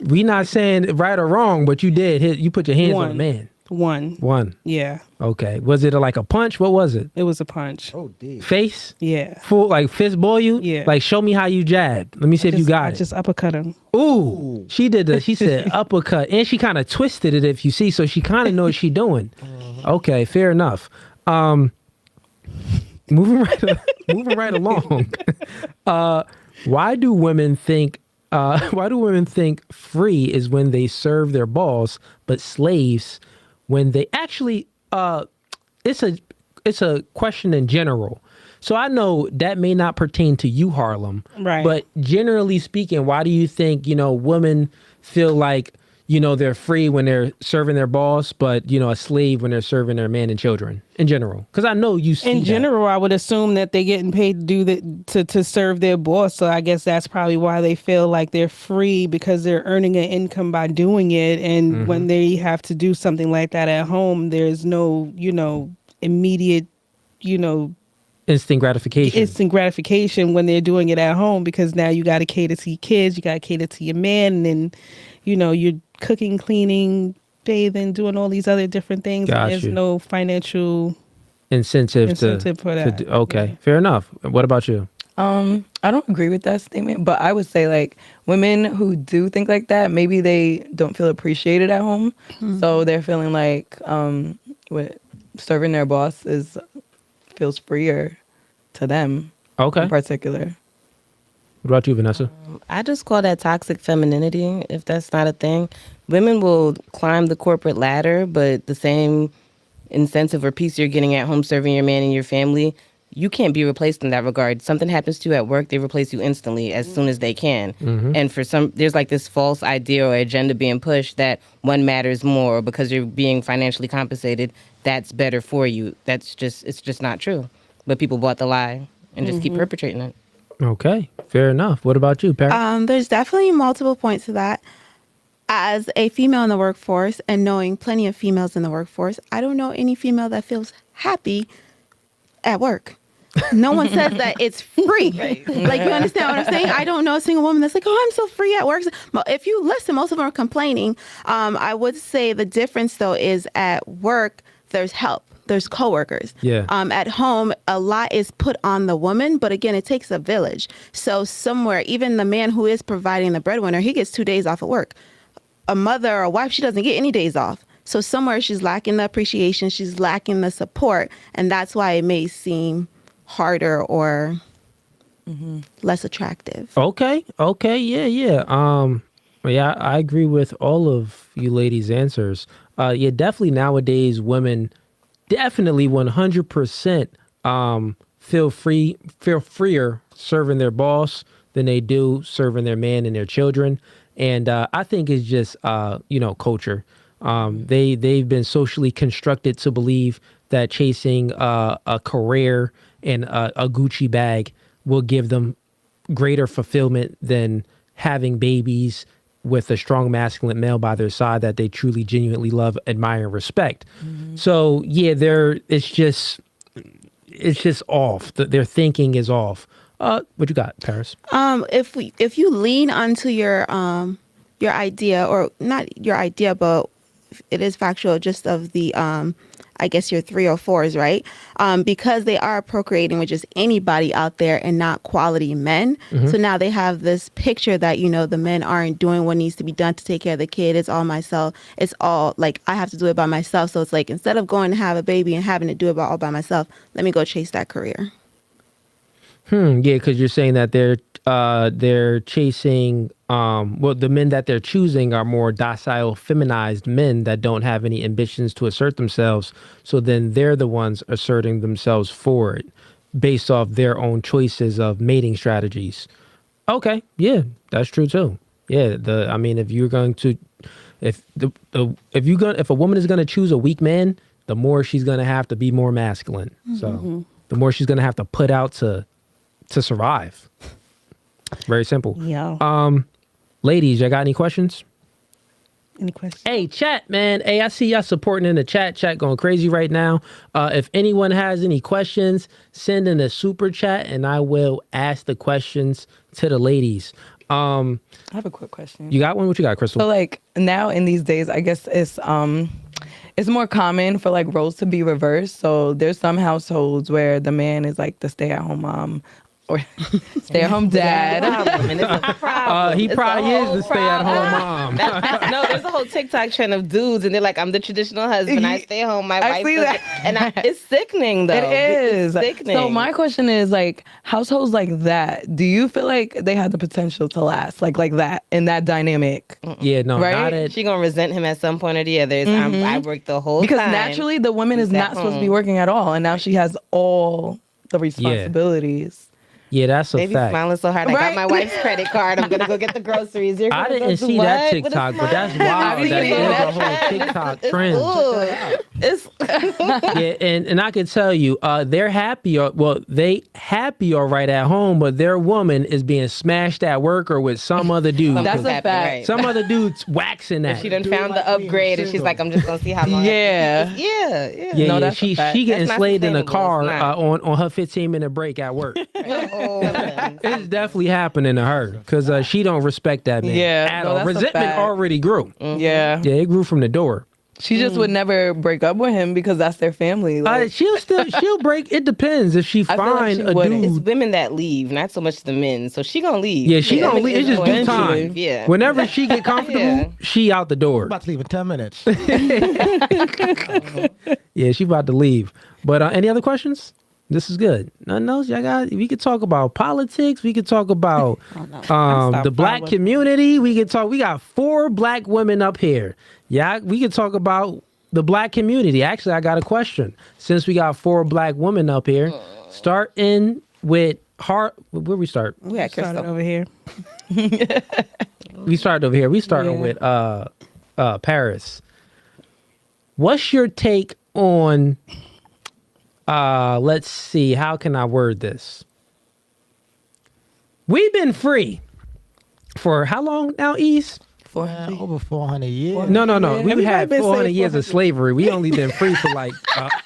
We not saying right or wrong, but you did hit. You put your hands on a man. One. Yeah, Okay. Was it like a punch? What was it? it was a punch. Oh, dear. Face? Yeah. Full like fist ball you? Yeah. Like show me how you jab. Let me see if you got I it. just uppercut him. Ooh, she did she said uppercut, and she kind of twisted it if you see, so she kind of knows what she doing. Okay, fair enough. Moving right along. Why do women think free is when they serve their boss, but slaves when they actually it's a question in general. So I know that may not pertain to you, Harlem. Right. But generally speaking, why do you think, women feel like, they're free when they're serving their boss, but, a slave when they're serving their man and children in general? Because I know you see In that. general, I would assume that they're getting paid to do to serve their boss. So I guess that's probably why they feel like they're free, because they're earning an income by doing it. And when they have to do something like that at home, there's no, immediate, Instant gratification. when they're doing it at home, because now you got to cater to your kids, you got to cater to your man, and then, you're cooking, cleaning, bathing, doing all these other different things. Got And there's you. no financial Incentive for that. Okay, fair enough. What about you? I don't agree with that statement, but I would say like women who do think like that, maybe they don't feel appreciated at home, so they're feeling like with serving their boss feels freer to them. Okay. In particular. What about you, Vanessa? I just call that toxic femininity, if that's not a thing. Women will climb the corporate ladder, but the same incentive or piece you're getting at home serving your man and your family, you can't be replaced in that regard. Something happens to you at work, they replace you instantly as soon as they can. And for some, there's like this false idea or agenda being pushed that one matters more because you're being financially compensated. That's better for you. It's just not true. But people bought the lie and just keep perpetrating it. Okay, fair enough. What about you, Paris? There's definitely multiple points to that. As a female in the workforce and knowing plenty of females in the workforce, I don't know any female that feels happy at work. No one says that it's free. Like, you understand what I'm saying? I don't know a single woman that's like, oh, I'm so free at work. But if you listen, most of them are complaining. I would say the difference, though, is at work, there's help. There's coworkers. Yeah. At home, a lot is put on the woman, but again, it takes a village. So somewhere, even the man who is providing the breadwinner, he gets 2 days off of work. A mother or a wife, she doesn't get any days off. So somewhere she's lacking the appreciation, she's lacking the support, and that's why it may seem harder or less attractive. Okay. Yeah. Yeah, I agree with all of you ladies' answers. Yeah, definitely nowadays women definitely 100% feel freer serving their boss than they do serving their man and their children. And I think it's just culture. They've been socially constructed to believe that chasing a career and a Gucci bag will give them greater fulfillment than having babies with a strong masculine male by their side that they truly genuinely love, admire, and respect. So yeah, it's just off. Their thinking is off. What you got, Paris? If you lean onto your idea, or not your idea, but it is factual, just of the I guess your 304s, right? Because they are procreating with just anybody out there and not quality men. So now they have this picture that, the men aren't doing what needs to be done to take care of the kid. It's all myself. It's all like I have to do it by myself. So it's like, instead of going to have a baby and having to do it all by myself, let me go chase that career. Yeah, because you're saying that they're chasing. The men that they're choosing are more docile, feminized men that don't have any ambitions to assert themselves. So then they're the ones asserting themselves forward based off their own choices of mating strategies. Okay, yeah, that's true too. Yeah, if you're going to, if a woman is going to choose a weak man, the more she's going to have to be more masculine. So the more she's going to have to put out to survive. Very simple. Yeah. Ladies, y'all got any questions? Any questions? Hey, chat, man. Hey, I see y'all supporting in the chat. Chat going crazy right now. If anyone has any questions, send in a super chat and I will ask the questions to the ladies. I have a quick question. You got one? What you got, Crystal? So like now in these days, I guess it's more common for like roles to be reversed. So there's some households where the man is like the stay-at-home mom or stay-at-home dad. He probably is the stay-at-home mom. No, there's a whole TikTok trend of dudes, and they're like, "I'm the traditional husband. I stay home. My wife." see does that. it." And it's sickening, though. It is. It's sickening. So my question is like households like that, do you feel like they have the potential to last like that in that dynamic? Yeah, no, Right? not at. She gonna resent him at some point or the other. I worked the whole Because time. naturally the woman is He's at not supposed to be home. working at all, and now she has all the responsibilities. Yeah, that's a Baby fact. smiling so hard. I got Right? my wife's credit card. I'm gonna go get the groceries. You're I gonna didn't go see do that what? With a TikTok, but that's smile? wild. I've That seen there's that a whole TikTok trend. It's Yeah, and I can tell you, they're happy. They happy all right at home, but their woman is being smashed at work or with some other dude. That's 'Cause a happening, fact. right. some other dude's waxing that. She done found the upgrade, and she's like, I'm just gonna see how long. Yeah. Yeah. Yeah, No, yeah. that's a She fact. getting That's not slayed in the sustainable. car It's not. on her 15-minute break at work. Oh, It's definitely happening to her because she don't respect that man. Yeah, at no, all. that's a Resentment fact. already grew. Yeah. Yeah, it grew from the door. She just would never break up with him because that's their family. Like, She'll break. It depends if she I feel like find she a wouldn't. It's dude. women that leave, not so much the men. So she gonna leave. Yeah, she gonna leave. It's just due Eventually. time. Yeah. Whenever she get comfortable, Yeah. she out the door. About to leave in 10 minutes. Yeah, she about to leave. But any other questions? This is good. Nothing else? Y'all got? We could talk about politics. We could talk about the black community. We could talk. We got 4 black women up here. Yeah, we could talk about the black community. Actually, I got a question. Since we got 4 black women up here, starting with Where we start? We started over here. We started over here. We started with Paris. What's your take on let's see, how can I word this? We've been free for how long now, East? Over 400 years. No. We've had Everybody been 400 saying years of 400. slavery. We only been free for like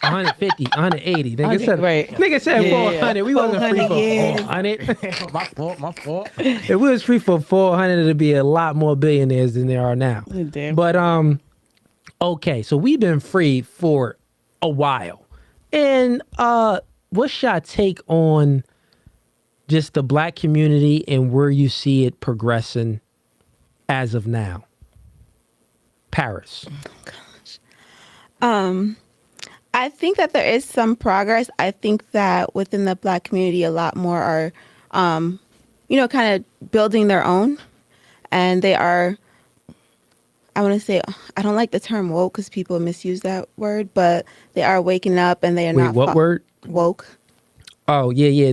150, 180. Right. Nigga said 400. We wasn't free 400 for years. 400. My fault. If we was free for 400, it'd be a lot more billionaires than there are now. Damn. But okay, so we've been free for a while. And what's your take on just the black community and where you see it progressing as of now? Paris. I think that there is some progress. I think that within the Black community, a lot more are, kind of building their own. And they are, I want to say, I don't like the term woke because people misuse that word, but they are waking up and they are Wait, not what word? woke. Oh, yeah.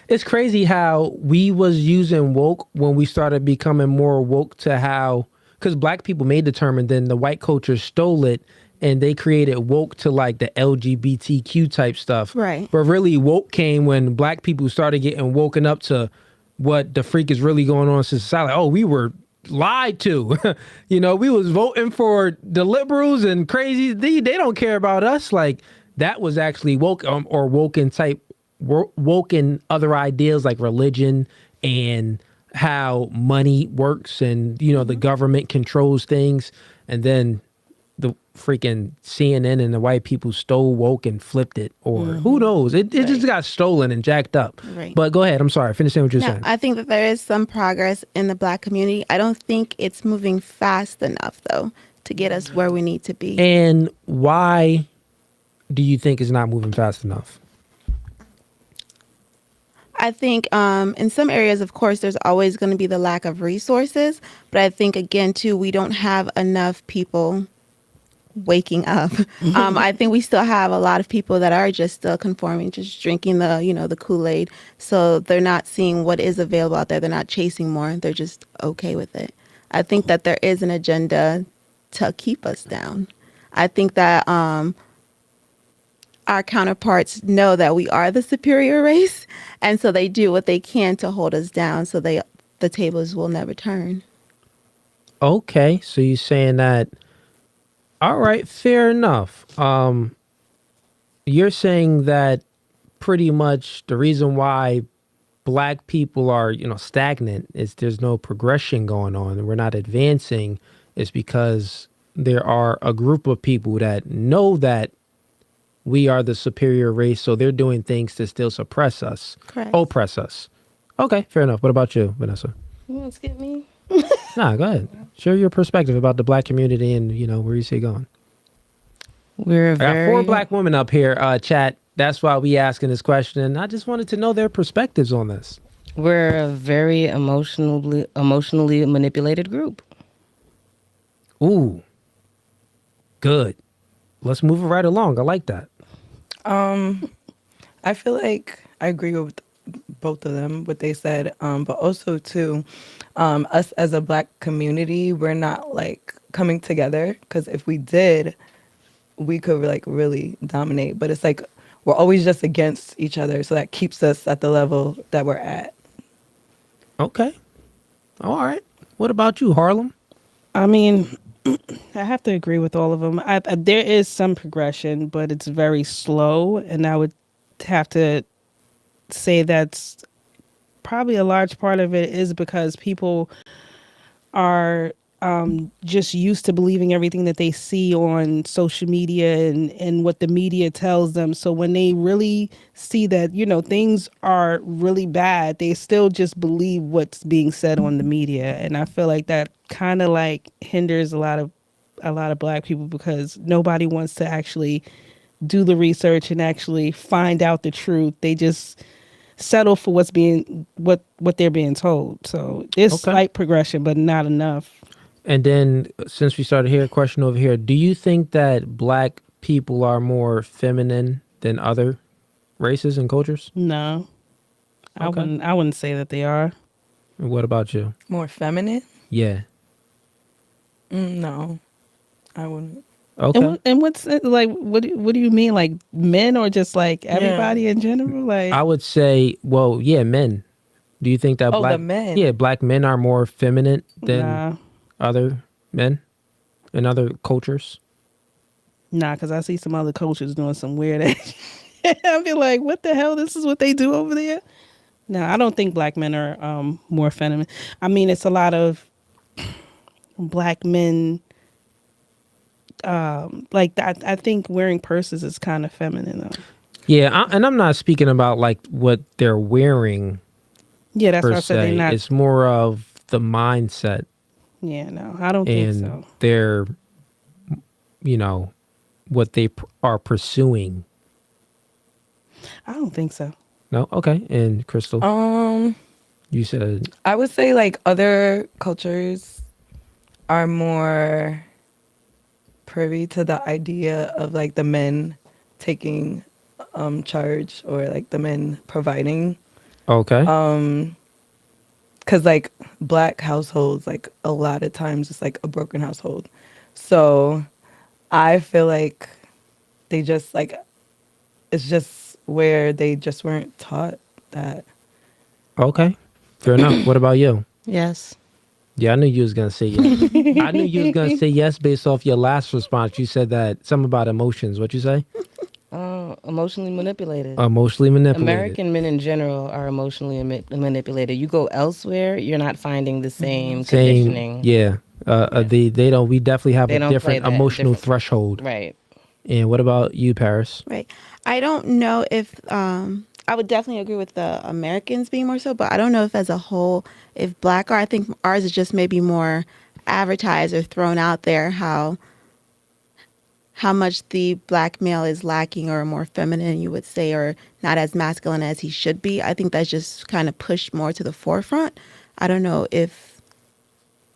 It's crazy how we was using woke when we started becoming more woke to how, because Black people made the term and then the white culture stole it and they created woke to like the LGBTQ type stuff. Right. But really woke came when Black people started getting woken up to what the freak is really going on in society. Like, oh, we were lied to. We was voting for the liberals and crazy. They don't care about us. Like that was actually woke or woken type woken other ideas like religion and how money works and the government controls things, and then the freaking CNN and the white people stole woke and flipped it, or who knows, it just got stolen and jacked up. Right. But go ahead, I'm sorry, finish saying what you're saying. I think that there is some progress in the Black community. I don't think it's moving fast enough though to get us where we need to be. And why do you think it's not moving fast enough? I think in some areas, of course, there's always going to be the lack of resources. But I think, again, too, we don't have enough people waking up. I think we still have a lot of people that are just still conforming, just drinking the Kool-Aid. So they're not seeing what is available out there. They're not chasing more. They're just okay with it. I think that there is an agenda to keep us down. I think that our counterparts know that we are the superior race, and so they do what they can to hold us down so the tables will never turn. Okay, so you're saying that, all right, fair enough. You're saying that pretty much the reason why Black people are, stagnant is there's no progression going on and we're not advancing is because there are a group of people that know that we are the superior race, so they're doing things to still suppress us, Correct. oppress us. Okay, fair enough. What about you, Vanessa? You want to skip me? Nah, go ahead. Share your perspective about the Black community and, where you see it going. We're I got 4 Black women up here, chat. That's why we asking this question. And I just wanted to know their perspectives on this. We're a very emotionally manipulated group. Ooh, good. Let's move it right along. I like that. I feel like I agree with both of them, what they said. But also too, us as a Black community, we're not like coming together, because if we did, we could like really dominate. But it's like we're always just against each other, so that keeps us at the level that we're at. Okay. All right. What about you, Harlem? I mean, I have to agree with all of them. There is some progression, but it's very slow. And I would have to say that's probably a large part of it is because people are just used to believing everything that they see on social media and what the media tells them. So when they really see that, things are really bad, they still just believe what's being said on the media. And I feel like that kind of like hinders a lot of Black people because nobody wants to actually do the research and actually find out the truth. They just settle for what they're being told. So there's slight progression, but not enough. And then since we started here, a question over here. Do you think that Black people are more feminine than other races and cultures? No. Okay. I wouldn't say that they are. And what about you? More feminine? Yeah. No, I wouldn't. Okay. And what's it, like? What do you mean? Like men or just like everybody in general? Like I would say, well, yeah, men. Do you think that the men? Yeah, Black men are more feminine than other men in other cultures? Nah, because I see some other cultures doing some weird ass. I'll be like, what the hell? This is what they do over there? No, I don't think Black men are more feminine. I mean, it's a lot of Black men. Like that. I think wearing purses is kind of feminine though. Yeah, and I'm not speaking about like what they're wearing. Yeah, that's per what I said. They're se. not. It's more of the mindset. Yeah, no, I don't think so. Their, what they are pursuing? I don't think so. No? Okay. And Crystal, you said, I would say like other cultures are more privy to the idea of like the men taking charge, or like the men providing. okay. Because like black households, like a lot of times it's like a broken household. So I feel like they just like, it's just where they just weren't taught that. Okay. Fair enough. What about you? Yes. Yeah, I knew you was going to say yes. I knew you was going to say yes based off your last response. You said that something about emotions. What'd you say? Emotionally manipulated. Emotionally manipulated. American men in general are emotionally manipulated. You go elsewhere, you're not finding the same conditioning. Yeah. They don't. We definitely have They a don't different play that emotional different- threshold. Right. And what about you, Paris? Right. I don't know if I would definitely agree with the Americans being more so, but I don't know if as a whole, if black are, I think ours is just maybe more advertised or thrown out there how much the black male is lacking or more feminine, you would say, or not as masculine as he should be. I think that's just kind of pushed more to the forefront. I don't know if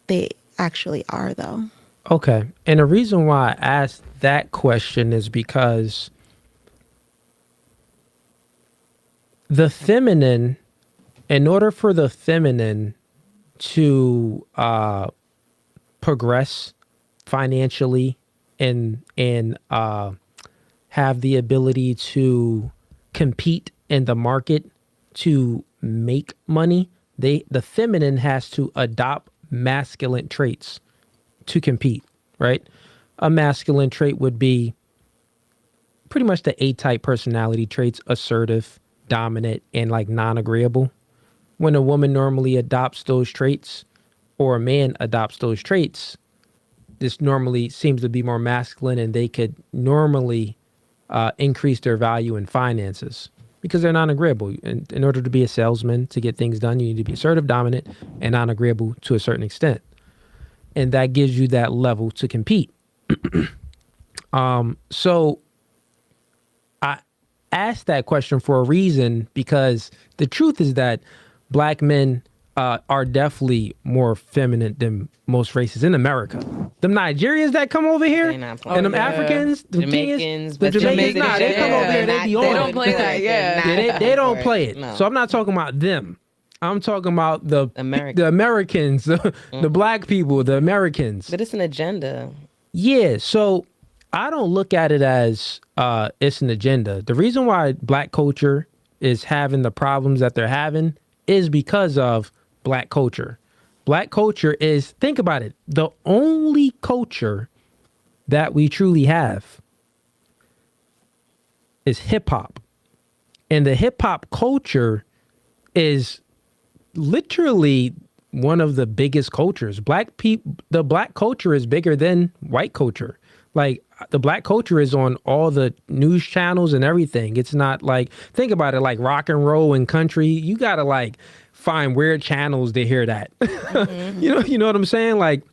they actually are, though. Okay. And the reason why I asked that question is because the feminine, in order for the feminine to progress financially and have the ability to compete in the market to make money, the feminine has to adopt masculine traits to compete, right? A masculine trait would be pretty much the A-type personality traits: assertive, dominant, and like non-agreeable. When a woman normally adopts those traits, or a man adopts those traits, this normally seems to be more masculine, and they could normally increase their value in finances because they're non-agreeable. In order to be a salesman, to get things done, you need to be assertive, dominant, and non-agreeable to a certain extent. And that gives you that level to compete. So I asked that question for a reason, because the truth is that black men are definitely more feminine than most races in America. Them Nigerians that come over here, They not and them playing. Africans, them Jamaicans, Kenyans, the West Jamaicans, Indians, nah, they come over here, they be on They it. don't play that, yeah. Yeah, they don't play it. No. So I'm not talking about them. I'm talking about the American. Americans, the black people, the Americans. But it's an agenda. Yeah, so I don't look at it as it's an agenda. The reason why black culture is having the problems that they're having is because of black culture. Black culture is, think about it, the only culture that we truly have is hip hop. And the hip hop culture is literally one of the biggest cultures. The black culture is bigger than white culture. Like, the black culture is on all the news channels and everything. It's not like, think about it, like rock and roll and country. You gotta like find weird channels to hear that. Mm-hmm. You know what I'm saying? Like,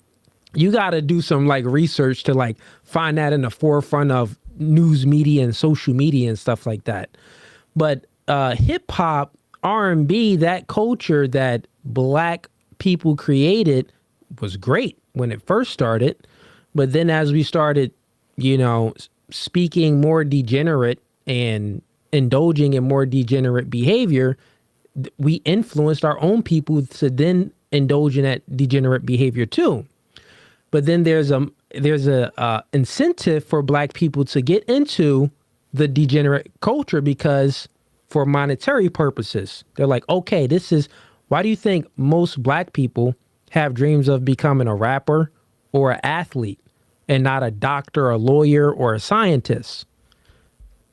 you gotta do some like research to like find that in the forefront of news media and social media and stuff like that. But hip hop, R&B, that culture that black people created was great when it first started. But then as we started, speaking more degenerate and indulging in more degenerate behavior, we influenced our own people to then indulge in that degenerate behavior too. But then there's a incentive for black people to get into the degenerate culture because for monetary purposes, they're like, okay, why do you think most black people have dreams of becoming a rapper or an athlete and not a doctor, a lawyer, or a scientist?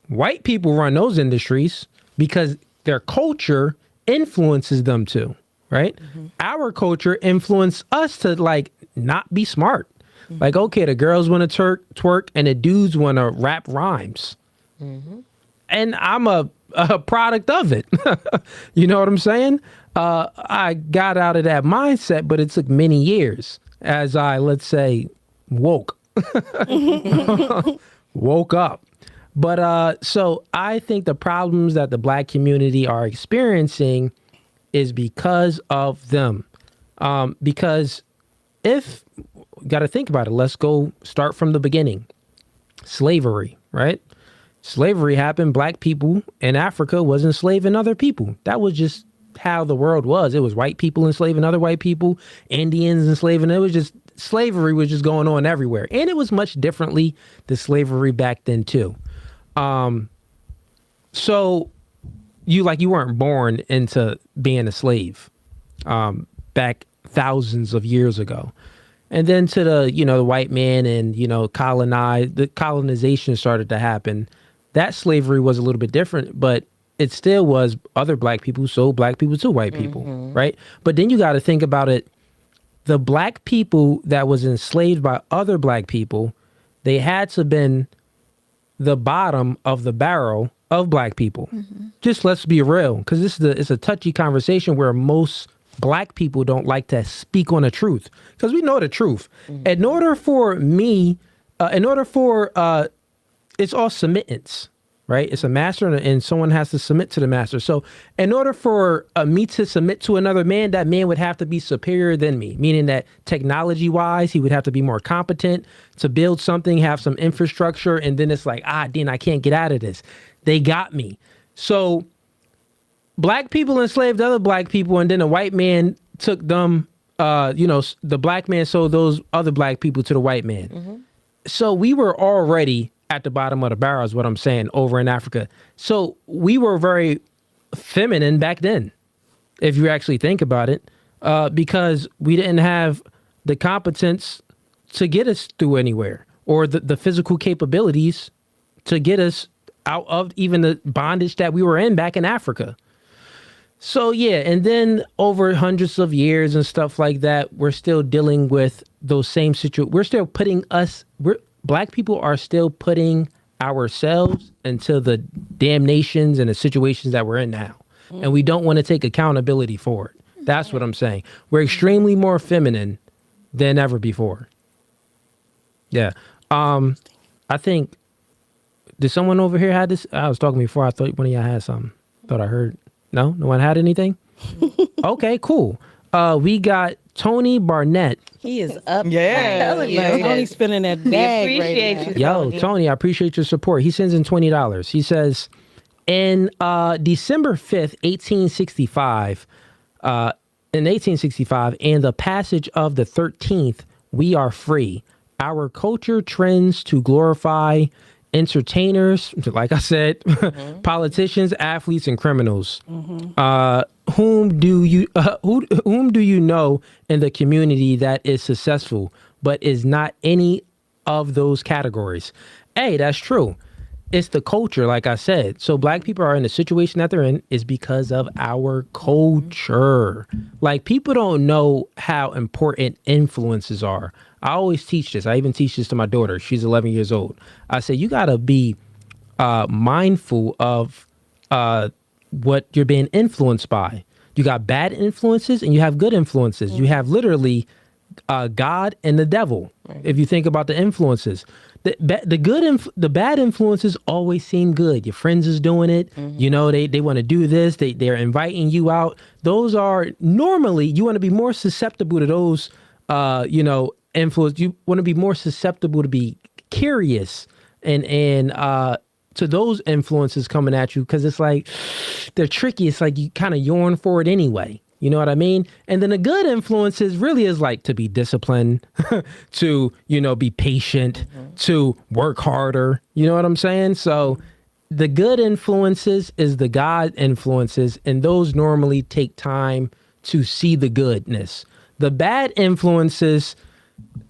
White people run those industries because their culture influences them to, right? Mm-hmm. Our culture influenced us to like not be smart. Mm-hmm. Like, okay, the girls want to twerk and the dudes want to rap rhymes. Mm-hmm. And I'm a product of it. You know what I'm saying? I got out of that mindset, but it took many years as I, let's say, woke woke up. But so I think the problems that the black community are experiencing is because of them. Because if, got to think about it, let's go start from the beginning. Slavery, right? Slavery happened. Black people in Africa was enslaving other people. That was just how the world was. It was white people enslaving other white people, Indians enslaving. It was just, slavery was just going on everywhere. And it was much differently the slavery back then too. So you weren't born into being a slave back thousands of years ago. And then to the white man and, the colonization started to happen. That slavery was a little bit different, but it still was other black people sold black people to white people, right? But then you got to think about it. The black people that was enslaved by other black people, they had to been the bottom of the barrel of black people. Just let's be real, because it's a touchy conversation where most black people don't like to speak on the truth, because we know the truth. In order for it's all submittance, right? It's a master and someone has to submit to the master. So in order for me to submit to another man, that man would have to be superior than me, meaning that technology wise, he would have to be more competent to build something, have some infrastructure. And then it's like, Dean, I can't get out of this. They got me. So black people enslaved other black people, and then a white man took them, the black man sold those other black people to the white man. So we were already at the bottom of the barrel is what I'm saying over in Africa. So we were very feminine back then, if you actually think about it, because we didn't have the competence to get us through anywhere, or the physical capabilities to get us out of even the bondage that we were in back in Africa. So yeah, and then over hundreds of years and stuff like that, we're still dealing with those same situations. We're still black people are still putting ourselves into the damnations and the situations that we're in now. And we don't want to take accountability for it. That's what I'm saying. We're extremely more feminine than ever before. Yeah. I think, did someone over here had this? I was talking before. I thought one of y'all had something. Thought I heard. No one had anything? Okay, cool. We got Tony Barnett. He is up. Yeah. Tony's spinning that bag appreciate right you. now. Yo, Tony, I appreciate your support. He sends in $20. He says, in December 5th, 1865, and the passage of the 13th, we are free. Our culture trends to glorify entertainers, like I said, politicians, athletes, and criminals. Whom do you know in the community that is successful but is not any of those categories? Hey, that's true. It's the culture, like I said. So black people are in the situation that they're in is because of our culture. Like, people don't know how important influences are. I always teach this. I even teach this to my daughter. She's 11 years old. I say, you got to be mindful of what you're being influenced by. You got bad influences and you have good influences. You have literally God and the devil. If you think about the influences, the bad influences always seem good. Your friends is doing it. They want to do this. They're inviting you out. Those are normally, you want to be more susceptible to those, influence. You want to be more susceptible to be curious and to those influences coming at you, because it's like they're tricky. It's like you kind of yearn for it anyway. You know what I mean? And then the good influences really is like to be disciplined, to, be patient, to work harder. You know what I'm saying? So the good influences is the God influences, and those normally take time to see the goodness. The bad influences,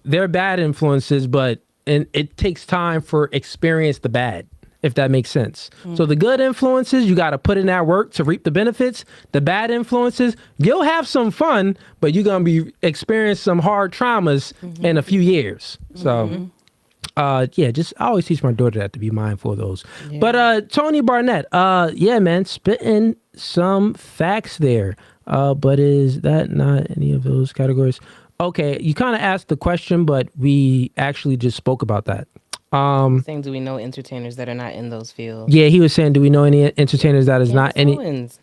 they're bad influences, but it takes time for experience the bad, if that makes sense. So the good influences, you got to put in that work to reap the benefits. The bad influences, you'll have some fun, but you're going to be experiencing some hard traumas in a few years. So, just I always teach my daughter that, to be mindful of those. Yeah. But Tony Barnett, man, spitting some facts there. But is that not any of those categories? Okay, you kind of asked the question, but we actually just spoke about that. Saying, do we know entertainers that are not in those fields? Yeah, he was saying, do we know any entertainers that is not any? Owens.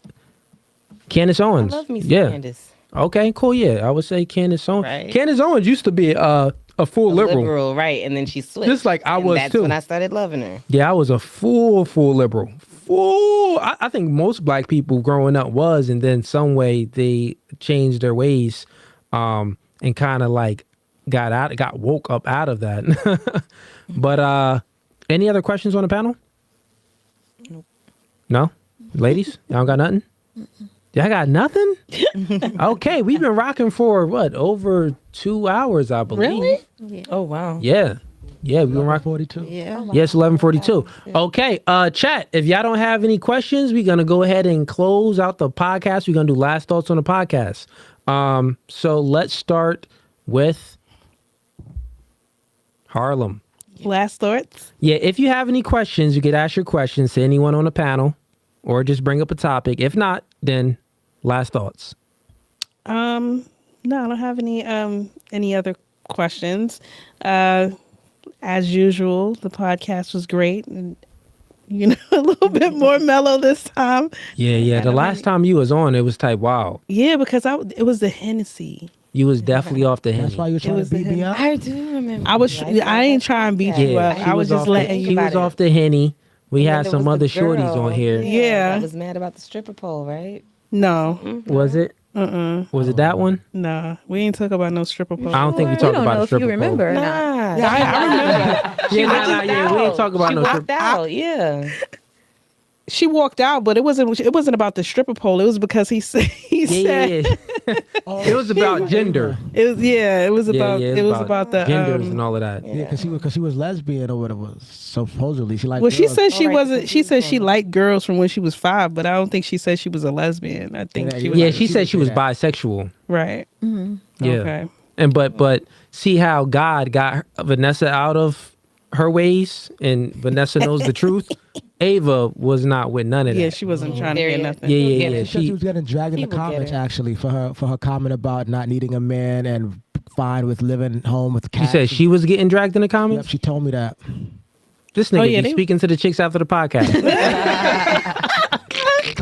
Candace Owens. I love me some Yeah. Candace. Okay, cool. Yeah, I would say Candace Owens. Right. Candace Owens used to be a full liberal. Right, and then she switched. Just like I and was that's too. when I started loving her. Yeah, I was a full liberal. Full. I think most black people growing up was, and then some way they changed their ways, and kind of like got woke up out of that. But any other questions on the panel? Nope. No, ladies, y'all got nothing. Y'all got nothing? Okay, we've been rocking for what, over 2 hours, I believe. Really? Yeah. Oh wow. Yeah, we've been rocking. 42. Yeah. Yes, 11:42. Okay, chat. If y'all don't have any questions, we're gonna go ahead and close out the podcast. We're gonna do last thoughts on the podcast. So let's start with Harlem. Last thoughts? Yeah, if you have any questions, you could ask your questions to anyone on the panel, or just bring up a topic. If not, then last thoughts. No, I don't have any other questions. As usual, the podcast was great, and a little bit more mellow this time. Yeah. The last time you was on, it was type wow. Yeah, because it was the Hennessy. You was definitely off the That's Henny. why you were trying was to beat the me up. I do remember. I ain't trying to beat you up. she I was just off letting the, you. She was off the Henny. We And had then there some was other the shorties girl. on here. Yeah. I was mad about the stripper pole, right? No, Was it? Was it that one? no, we ain't talk about no stripper pole. I don't think we We talked don't about know a if you stripper remember or not. Nah. Yeah, I remember. Yeah, we ain't talk about She no walked stripper. out, yeah. She walked out, but it wasn't about the stripper pole. It was because he said Yeah. It was about gender. it was about it's it was about the genders and all of that. Yeah, because she was lesbian or whatever. Supposedly, she liked. well, she girls. said she Alright, wasn't. She said she liked girls from when she was 5, but I don't think she said she was a lesbian. I think Yeah, she was. Yeah, Right. she said she was She did bisexual. Right. Yeah. Okay. And but see how God got Vanessa out of her ways, and Vanessa knows the truth. Ava was not with none of that. Yeah, she wasn't trying to get Period. nothing. Yeah. She said she was getting dragged in the People get comments it. actually for her comment about not needing a man and fine with living home with She cats. said she was getting dragged in the Yep, comments. she told me that. This nigga yeah, be they- speaking to the chicks after the podcast.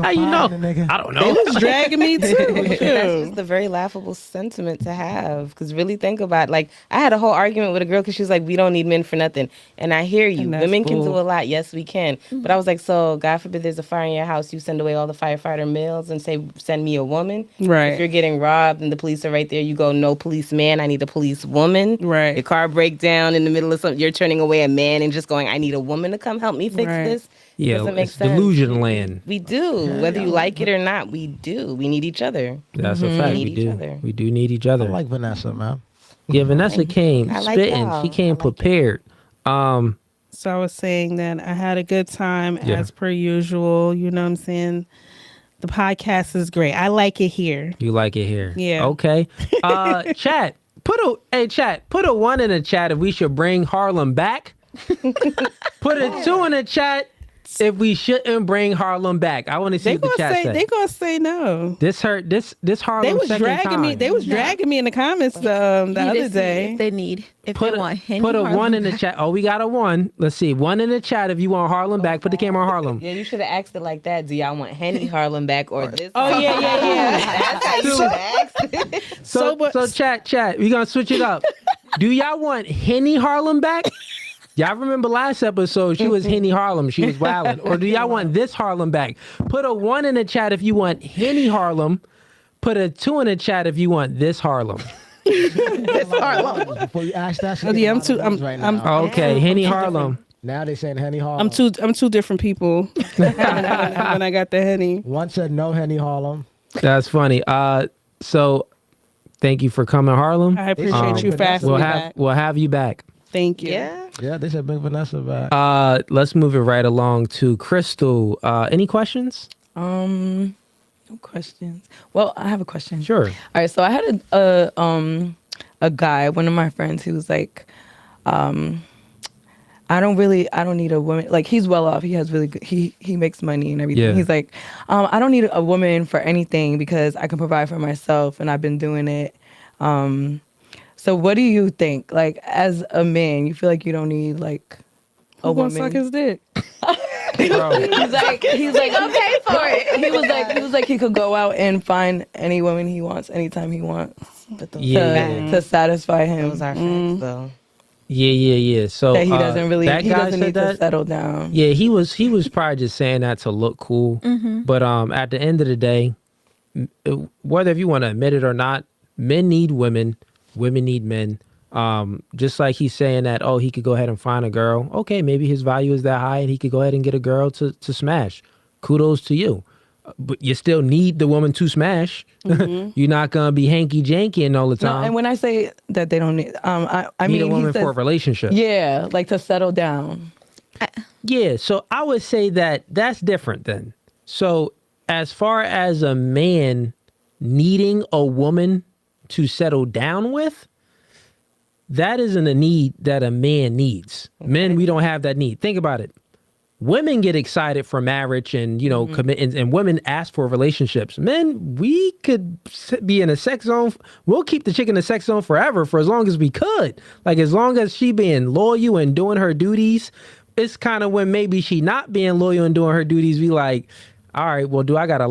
How you know? I don't They know. was dragging me too. That's Shoot. just a very laughable sentiment to have. Because really think about it. Like, I had a whole argument with a girl because she was like, we don't need men for nothing. And I hear you. And that's Women can bull. do a lot. Yes, we can. But I was like, so God forbid there's a fire in your house. You send away all the firefighter males and say, send me a woman. Right. If you're getting robbed and the police are right there, you go, no policeman. I need a police woman. Right. Your car break down in the middle of something. You're turning away a man and just going, I need a woman to come help me fix Right. this. Yeah, Doesn't make it's sense. delusion land. We do. Whether you like it or not, we do. We need each other. That's a fact. Need We each do. other. We do need each I other. like Vanessa, man. Yeah, Vanessa came I like spitting. y'all. She came I like prepared. So I was saying that I had a good time Yeah. as per usual. You know what I'm saying? The podcast is great. I like it here. You like it here. Yeah. Okay. Chat. Put a 1 in the chat if we should bring Harlem back. Put a 2 in the chat if we shouldn't bring Harlem back. I want to see They what the gonna chat say says. they gonna say no. This Harlem They was second dragging time. me. They was dragging me in the comments the other day. If they need, if Put they want Henny a Harlem 1 in the back. chat. Oh, we got a 1. Let's see. 1 in the chat if you want Harlem back. Put the camera on Harlem. Yeah, you should have asked it like that. Do y'all want Henny Harlem back or this? Oh yeah. That's how you should have asked it. So chat, we gonna switch it up. Do y'all want Henny Harlem back? Y'all remember last episode, she was Henny Harlem. She was wilding. Or do y'all want this Harlem back? Put a 1 in the chat if you want Henny Harlem. Put a 2 in the chat if you want this Harlem. Before you ask that, she Oh, yeah, getting I'm a lot of too- views right I'm- now. Okay, Henny Harlem. Now they saying Henny Harlem. I'm two different people when I got the Henny. One said no Henny Harlem. That's funny. So thank you for coming, Harlem. I appreciate you for asking We'll me have back. we'll have you back. Thank you. Yeah. Yeah, they said bring Vanessa back. Let's move it right along to Crystal. Any questions? No questions. Well, I have a question. Sure. All right, so I had a guy, one of my friends, who was like, I don't need a woman. Like, he's well off. He has really good, he makes money and everything. Yeah. He's like, I don't need a woman for anything because I can provide for myself and I've been doing it. So what do you think? Like, as a man, you feel like you don't need like a Who gonna woman. suck his dick? Bro, He's like, pay for it. he was like he could go out and find any woman he wants anytime he wants But those Yeah. to satisfy him. those are facts, though. yeah. So That he doesn't really that he guy doesn't said need that. to settle down. Yeah, he was probably just saying that to look cool. But at the end of the day, whether if you want to admit it or not, men need women, women need men. Just like he's saying that, oh, he could go ahead and find a girl. Okay, maybe his value is that high and he could go ahead and get a girl to smash. Kudos to you. But you still need the woman to smash. You're not gonna be hanky janky all the No, time. and when I say that they don't need, I need mean a woman he says, for a relationship. yeah, like to settle down. Yeah, so I would say that that's different then. So as far as a man needing a woman to settle down with, that isn't a need that a man needs. Men, we don't have that need. Think about it. Women get excited for marriage and, commit, and women ask for relationships. Men, we could be in a sex zone. We'll keep the chick in the sex zone forever for as long as we could. Like, as long as she being loyal and doing her duties. It's kind of when maybe she not being loyal and doing her duties, we like, all right, well, do I got to,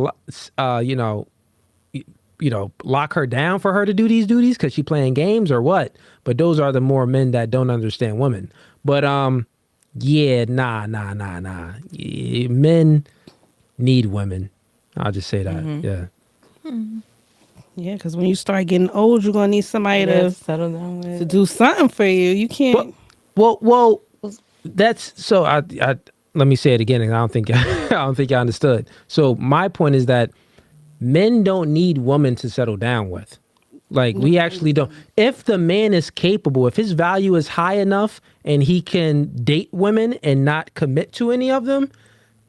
lock her down for her to do these duties because she playing games or what? But those are the more men that don't understand women. But, yeah, nah. Yeah, men need women. I'll just say that. Yeah. Yeah, because when you start getting old, you're gonna need somebody Yeah, to settle down with. to do something for you. You can't. Well, that's so. I let me say it again, and I don't think I understood. So my point is that men don't need women to settle down with. Like, we actually don't. If the man is capable, if his value is high enough and he can date women and not commit to any of them,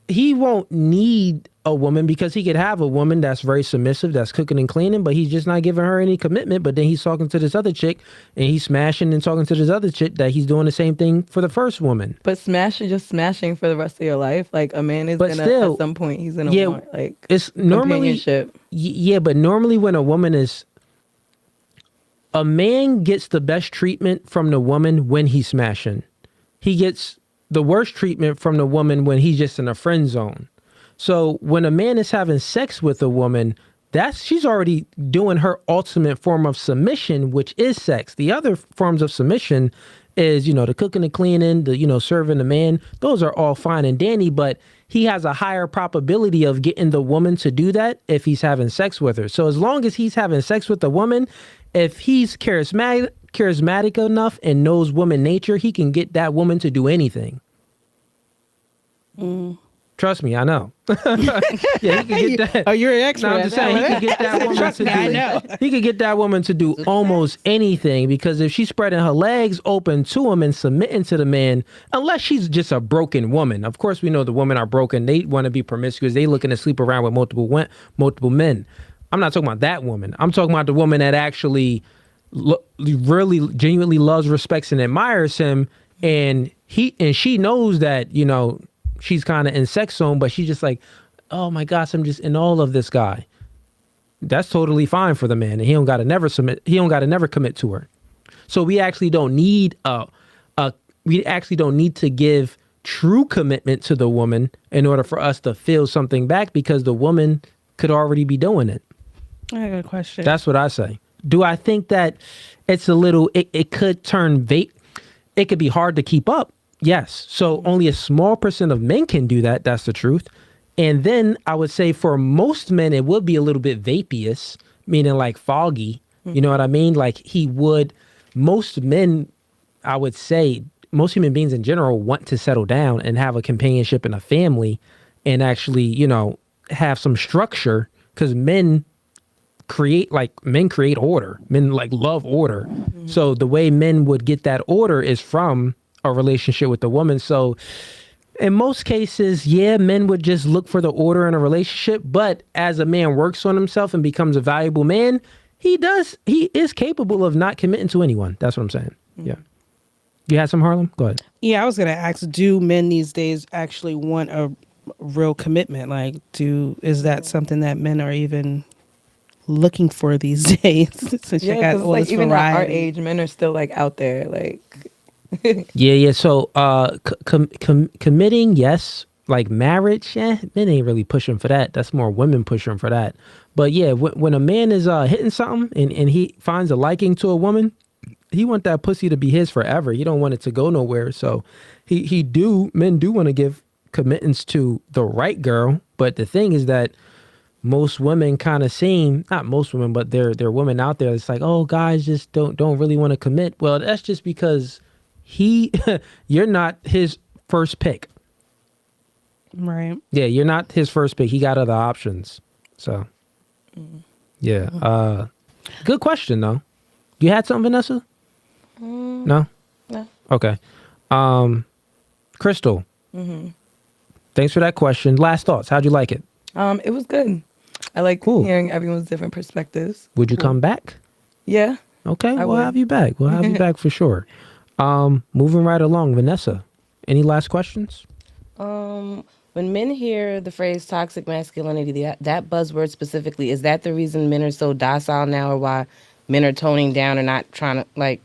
he won't need a woman because he could have a woman that's very submissive, that's cooking and cleaning, but he's just not giving her any commitment. But then he's talking to this other chick and he's smashing and talking to this other chick that he's doing the same thing for the first woman. But smashing for the rest of your life. Like, a man is But gonna still, at some point he's gonna want like it's normally companionship. Yeah, but normally when a man gets the best treatment from the woman when he's smashing. He gets the worst treatment from the woman when he's just in a friend zone. So when a man is having sex with a woman, she's already doing her ultimate form of submission, which is sex. The other forms of submission is, the cooking and cleaning, the, serving the man. Those are all fine and dandy, but he has a higher probability of getting the woman to do that if he's having sex with her. So as long as he's having sex with the woman, if he's charismatic enough and knows woman nature, he can get that woman to do anything. Trust me, I know. Yeah, he can get that. Oh, you're an expert. No, I'm just saying, he could get that woman to do. I know. He could get that woman to do almost anything, because if she's spreading her legs open to him and submitting to the man, unless she's just a broken woman. Of course, we know the women are broken. They want to be promiscuous. They looking to sleep around with multiple men. I'm not talking about that woman. I'm talking about the woman that actually really genuinely loves, respects, and admires him, and she knows that she's kind of in sex zone, but she's just like, oh my gosh, I'm just in all of this guy. That's totally fine for the man, and he don't got to never submit. He don't got to never commit to her. So we actually don't need to give true commitment to the woman in order for us to feel something back, because the woman could already be doing it. I got a question. That's what I say. Do I think that it's it could turn it could be hard to keep up? Yes. So only a small percent of men can do that. That's the truth. And then I would say for most men, it would be a little bit vaporous, meaning like foggy. You know what I mean? Like most men, I would say, most human beings in general want to settle down and have a companionship and a family and actually, have some structure, because men create order. Men love order. So the way men would get that order is from a relationship with the woman. So in most cases, yeah, men would just look for the order in a relationship. But as a man works on himself and becomes a valuable man, he is capable of not committing to anyone. That's what I'm saying. Yeah. You had some, Harlem? Go ahead. Yeah, I was gonna ask, do men these days actually want a real commitment? Like, is that something that men are even looking for these days? Since you got all this even at our variety. age, men are still out there Yeah. So, committing, yes. Like marriage, men ain't really pushing for that. That's more women pushing for that. But yeah, when a man is hitting something and he finds a liking to a woman, he want that pussy to be his forever. He don't want it to go nowhere. So men do want to give commitments to the right girl. But the thing is that most women kind of seem, not most women, but there are women out there that's like, oh, guys just don't really want to commit. Well, that's just because you're not his first pick. Right. Yeah, you're not his first pick. He got other options. So, yeah. Good question, though. You had something, Vanessa? No? No. Okay. Crystal. Thanks for that question. Last thoughts. How'd you like it? It was good. I like hearing everyone's different perspectives. Would you come back? Yeah. Okay, I we'll would. have you back. We'll have you back for sure. Moving right along, Vanessa. Any last questions? When men hear the phrase toxic masculinity, that buzzword specifically, is that the reason men are so docile now, or why men are toning down or not trying to, like,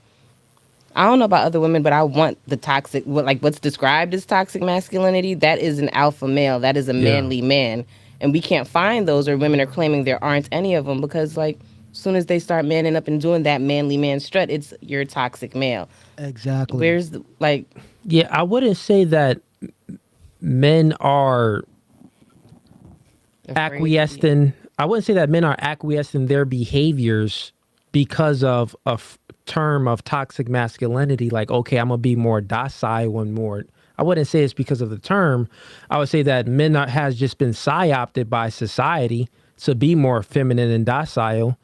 I don't know about other women, but I want the toxic, what's described as toxic masculinity, that is an alpha male. That is a manly man. And we can't find those, or women are claiming there aren't any of them, because, like, as soon as they start manning up and doing that manly man strut, it's your toxic male. Exactly. Where's the, like... Yeah, I wouldn't say that men are acquiescing. I wouldn't say that men are acquiescing their behaviors because of a term of toxic masculinity. Like, okay, I'm gonna be more docile one more. I wouldn't say it's because of the term. I would say that men has just been psyopted by society to be more feminine and docile.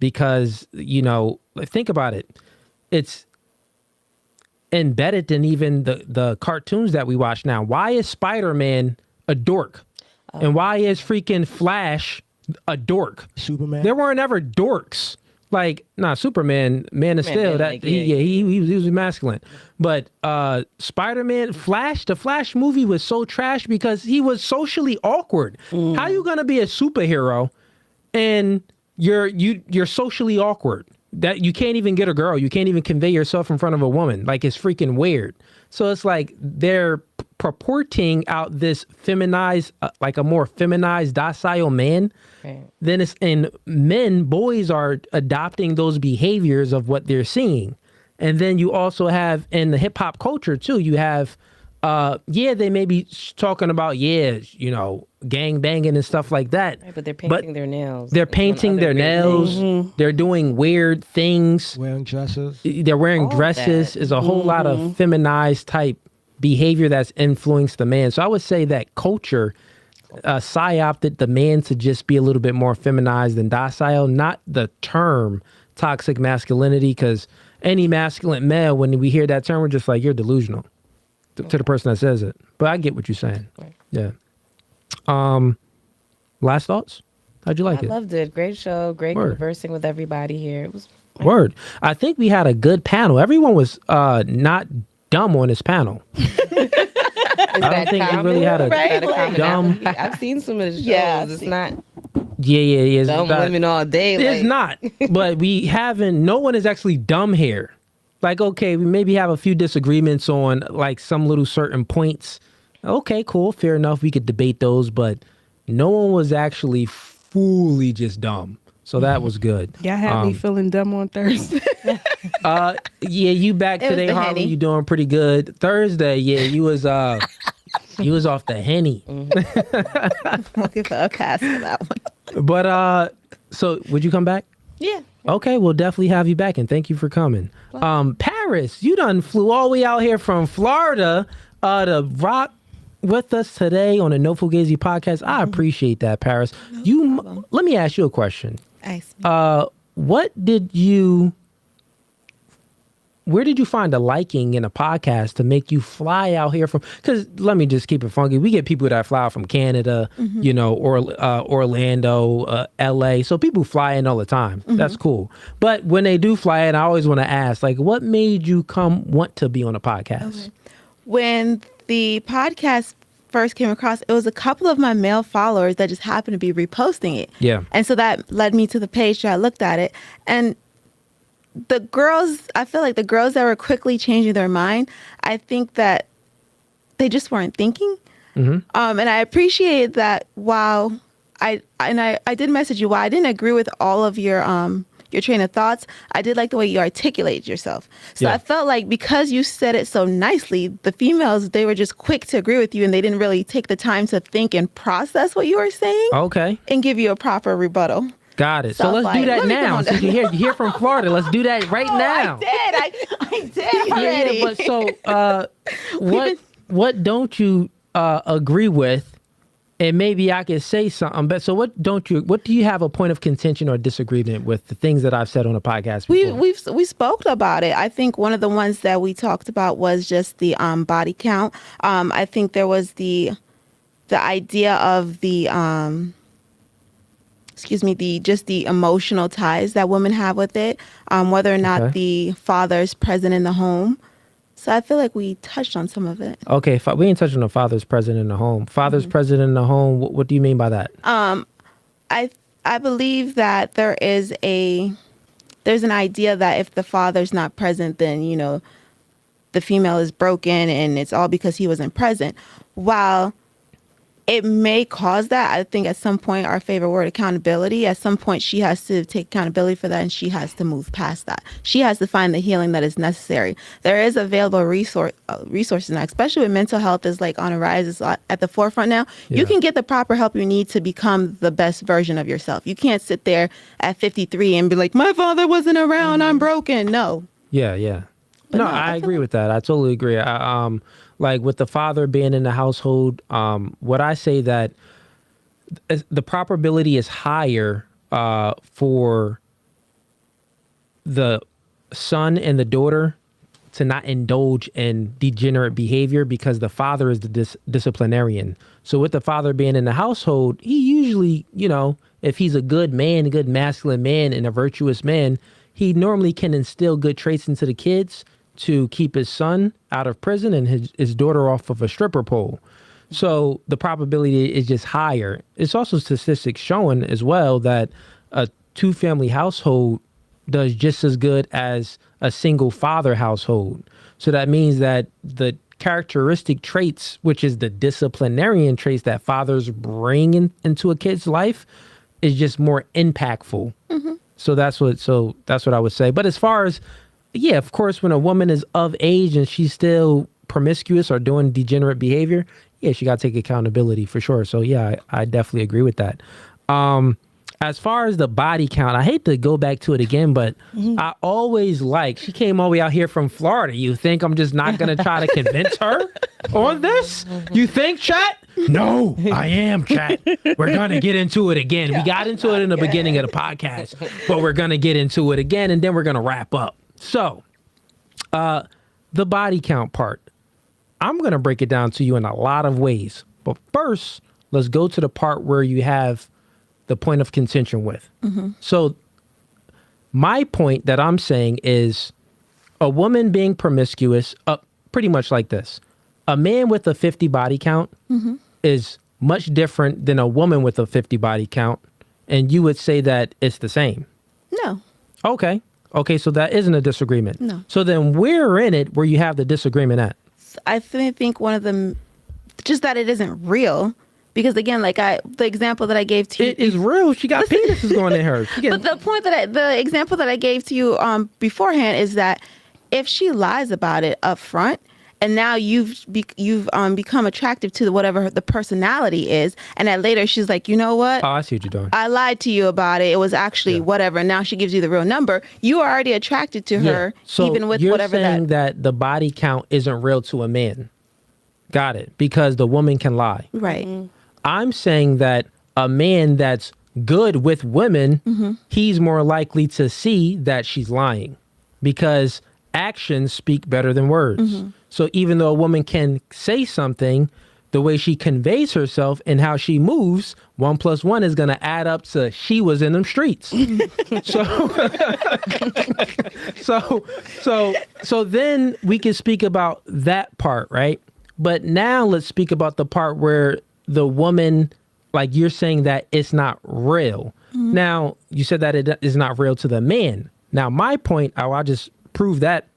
Because, think about it. It's embedded in even the cartoons that we watch now. Why is Spider-Man a dork? And why is freaking Flash a dork? Superman? There weren't ever dorks. Like, Superman, Man of Steel, he was masculine. But Spider-Man, the Flash movie was so trash because he was socially awkward. How you gonna be a superhero and you're socially awkward? That you can't even get a girl. You can't even convey yourself in front of a woman. Like, it's freaking weird. So it's like they're purporting out this feminized, like a more feminized, docile man. Right. Then boys are adopting those behaviors of what they're seeing. And then you also have in the hip hop culture too, you have, they may be talking about, gang banging and stuff like that. Right, but they're painting their nails. They're painting their nails. They're doing weird things. Wearing dresses. They're wearing dresses. Is a whole lot of feminized type behavior that's influenced the man. So I would say that culture psyopted the man to just be a little bit more feminized and docile, not the term toxic masculinity, because any masculine male, when we hear that term, we're just like, you're delusional to the person that says it. But I get what you're saying. Right. Yeah. Last thoughts? How'd you like it? I loved it. Great show. Great conversing with everybody here. It was Word. I think we had a good panel. Everyone was not dumb on this panel. I don't think we really had a dumb. I've seen some of the shows. Yeah, it's not. Yeah. Dumb women all day. It's not. But we haven't. No one is actually dumb here. Like, okay, we maybe have a few disagreements on like some little certain points. Okay, cool, fair enough. We could debate those, but no one was actually fully just dumb. So that was good. Y'all had me feeling dumb on Thursday. You back today, Harley. You doing pretty good. Thursday, you was you was off the Henny. I'll give a pass for that one. But so would you come back? Yeah. Okay, we'll definitely have you back, and thank you for coming. Paris, you done flew all the way out here from Florida to rock with us today on the No Fugazee podcast. I appreciate that, Paris. Let me ask you a question. Where did you find a liking in a podcast to make you fly out here from? Because let me just keep it funky. We get people that fly out from Canada, or Orlando, LA. So people fly in all the time. That's cool. But when they do fly in, I always want to ask, like, what made you want to be on a podcast? Okay. When the podcast first came across, it was a couple of my male followers that just happened to be reposting it. Yeah. And so that led me to the page. So I looked at it, and the girls, I feel like the girls that were quickly changing their mind, I think that they just weren't thinking. And I appreciated that while I did message you, while I didn't agree with all of your train of thoughts, I did like the way you articulated yourself. So I felt like because you said it so nicely, the females, they were just quick to agree with you and they didn't really take the time to think and process what you were saying. Okay. And give you a proper rebuttal. Got it. So So let's like, do that let me now. come on Since you're here from Florida, let's do that right now. I did already. But so what don't you agree with? And maybe I could say something. But so what do you have a point of contention or disagreement with the things that I've said on the podcast before? We spoke about it. I think one of the ones that we talked about was just the body count. I think there was the idea of the the emotional ties that women have with it, whether or not the father's present in the home. So I feel like we touched on some of it. Okay, we ain't touching on the father's present in the home. Father's present in the home. What do you mean by that? I believe that there's an idea that if the father's not present, then the female is broken, and it's all because he wasn't present. While it may cause that, I think at some point, our favorite word, accountability, at some point she has to take accountability for that, and she has to move past that. She has to find the healing that is necessary. There is available resources now, especially when mental health is like on a rise, it's at the forefront now. Yeah. You can get the proper help you need to become the best version of yourself. You can't sit there at 53 and be like, my father wasn't around, I'm broken. No. Yeah. No, I agree with that. I totally agree. Like with the father being in the household, what I say that the probability is higher for the son and the daughter to not indulge in degenerate behavior because the father is the disciplinarian. So with the father being in the household, he usually, if he's a good man, a good masculine man and a virtuous man, he normally can instill good traits into the kids to keep his son out of prison and his daughter off of a stripper pole. So the probability is just higher. It's also statistics showing as well that a two-family household does just as good as a single father household. So that means that the characteristic traits, which is the disciplinarian traits that fathers bring into a kid's life, is just more impactful. So that's what I would say. But as far as of course, when a woman is of age and she's still promiscuous or doing degenerate behavior, she got to take accountability for sure. So, I definitely agree with that. As far as the body count, I hate to go back to it again, but I always she came all the way out here from Florida. You think I'm just not going to try to convince her on this? You think, chat? No, I am, chat. We're going to get into it again. We got into it in the beginning of the podcast, but we're going to get into it again, and then we're going to wrap up. So, the body count part, I'm going to break it down to you in a lot of ways. But first, let's go to the part where you have the point of contention with. So, my point that I'm saying is a woman being promiscuous, pretty much like this. A man with a 50 body count is much different than a woman with a 50 body count. And you would say that it's the same. No. Okay, so that isn't a disagreement. No. So then we're in it where you have the disagreement at. I think one of them, just that it isn't real. Because again, the example that I gave to you. It is real. She got penises going in her. But the example that I gave to you beforehand is that if she lies about it up front, and now you've become attractive to whatever the personality is, and then later she's like, you know what? Oh, I see what you're doing. I lied to you about it. It was actually whatever. And now she gives you the real number. You are already attracted to her, so even with you're whatever saying that the body count isn't real to a man. Got it. Because the woman can lie. Right. I'm saying that a man that's good with women, he's more likely to see that she's lying because actions speak better than words. So even though a woman can say something, the way she conveys herself and how she moves, 1 + 1 is going to add up to she was in them streets. So then we can speak about that part, right? But now let's speak about the part where the woman, you're saying that it's not real. Now, you said that it is not real to the man. Now, my point, I'll just prove that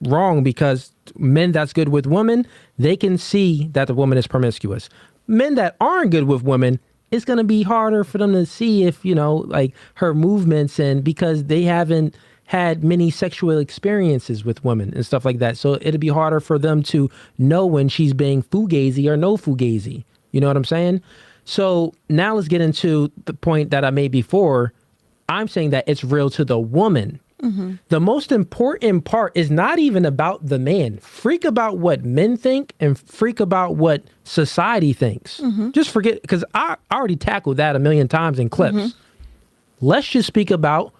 wrong, because men that's good with women, they can see that the woman is promiscuous. Men that aren't good with women, it's going to be harder for them to see if, like her movements, and because they haven't had many sexual experiences with women and stuff like that. So it'll be harder for them to know when she's being fugazi or no fugazi. You know what I'm saying? So now let's get into the point that I made before. I'm saying that it's real to the woman. The most important part is not even about the man. Freak about what men think and freak about what society thinks. Just forget, because I already tackled that a million times in clips. Let's just speak about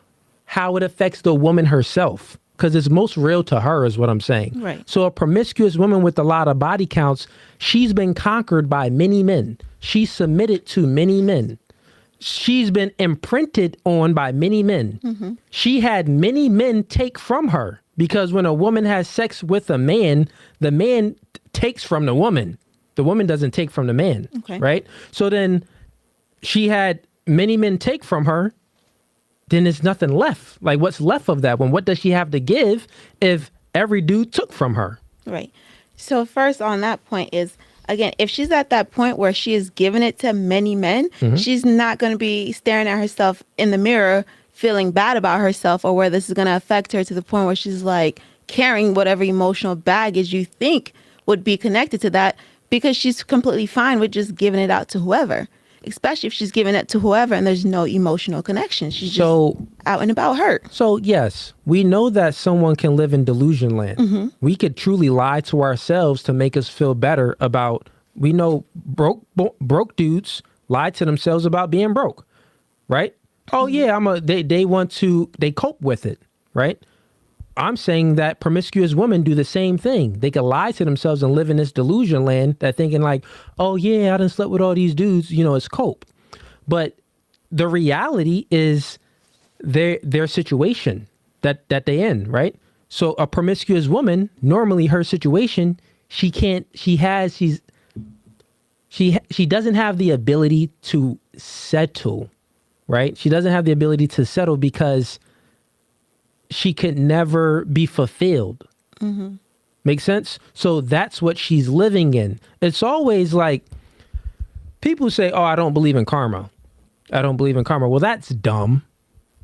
how it affects the woman herself, because it's most real to her is what I'm saying. Right. So a promiscuous woman with a lot of body counts, she's been conquered by many men. She's submitted to many men. She's been imprinted on by many men. She had many men take from her, because when a woman has sex with a man, the man takes from the woman. The woman doesn't take from the man, right? So then she had many men take from her. Then there's nothing left. Like, what's left of that one? What does she have to give if every dude took from her? Right. So first on that point is, again, if she's at that point where she is giving it to many men, she's not going to be staring at herself in the mirror, feeling bad about herself, or where this is going to affect her to the point where she's like carrying whatever emotional baggage you think would be connected to that, because she's completely fine with just giving it out to whoever, especially if she's giving it to whoever and there's no emotional connection. She's just out and about hurt. So yes, we know that someone can live in delusion land. We could truly lie to ourselves to make us feel better about, we know broke dudes lie to themselves about being broke, right? Oh yeah, they cope with it, right? I'm saying that promiscuous women do the same thing. They can lie to themselves and live in this delusion land, that thinking like, oh yeah, I done slept with all these dudes, it's cope. But the reality is their situation that they in, right? So a promiscuous woman, normally her situation, she doesn't have the ability to settle, right? She doesn't have the ability to settle because she could never be fulfilled. Make sense? So that's what she's living in. It's always like, people say, oh, I don't believe in karma. I don't believe in karma. Well, that's dumb.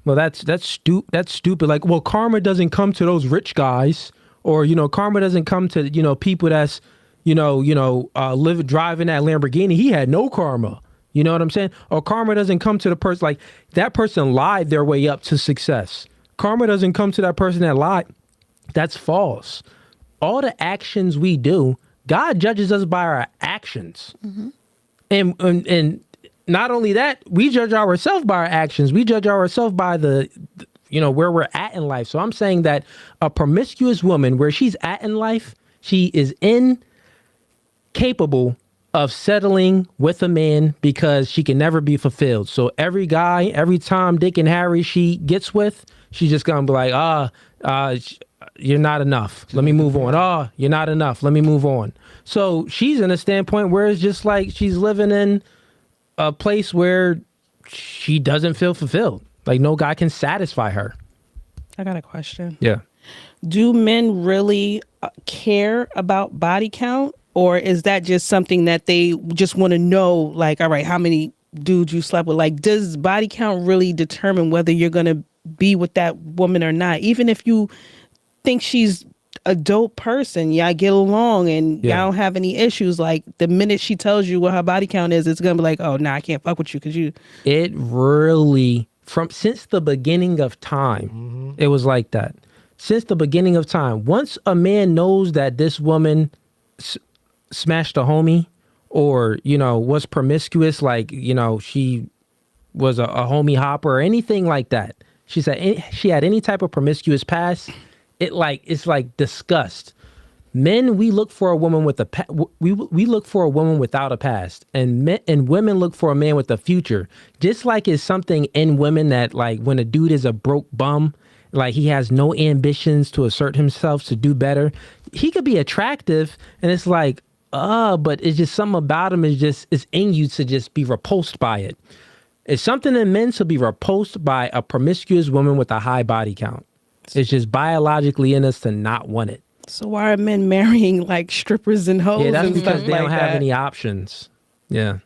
Well, that's stupid. Like, well, karma doesn't come to those rich guys, or, karma doesn't come to, people that's, driving that Lamborghini. He had no karma. You know what I'm saying? Or karma doesn't come to the person, like that person lied their way up to success. Karma doesn't come to that person that lied. That's false. All the actions we do, God judges us by our actions. And not only that, we judge ourselves by our actions. We judge ourselves by the where we're at in life. So I'm saying that a promiscuous woman, where she's at in life, she is incapable of settling with a man because she can never be fulfilled. So every guy, every Tom, Dick, and Harry she gets with, she's just gonna be like, you're not enough. Let me move on. Oh, you're not enough. Let me move on. So she's in a standpoint where it's just like she's living in a place where she doesn't feel fulfilled. Like no guy can satisfy her. I got a question. Yeah. Do men really care about body count? Or is that just something that they just want to know, like, all right, how many dudes you slept with? Like, does body count really determine whether you're going to be with that woman or not? Even if you think she's a dope person, y'all get along and y'all don't have any issues, like, the minute she tells you what her body count is, it's going to be like, oh, nah, I can't fuck with you because you... It really, since the beginning of time, it was like that. Since the beginning of time. Once a man knows that this woman... smashed a homie, or was promiscuous, like she was a homie hopper or anything like that, she said she had any type of promiscuous past, it's like disgust. Men, we look for a woman with we look for a woman without a past, and women look for a man with a future. Just like it's something in women that, like, when a dude is a broke bum, like he has no ambitions to assert himself to do better, he could be attractive, and it's like, but it's just something about him is in you to just be repulsed by it. It's something in men to be repulsed by a promiscuous woman with a high body count. It's just biologically in us to not want it. So why are men marrying like strippers and hoes? Yeah, that's and because stuff they like don't have that? any options. Yeah.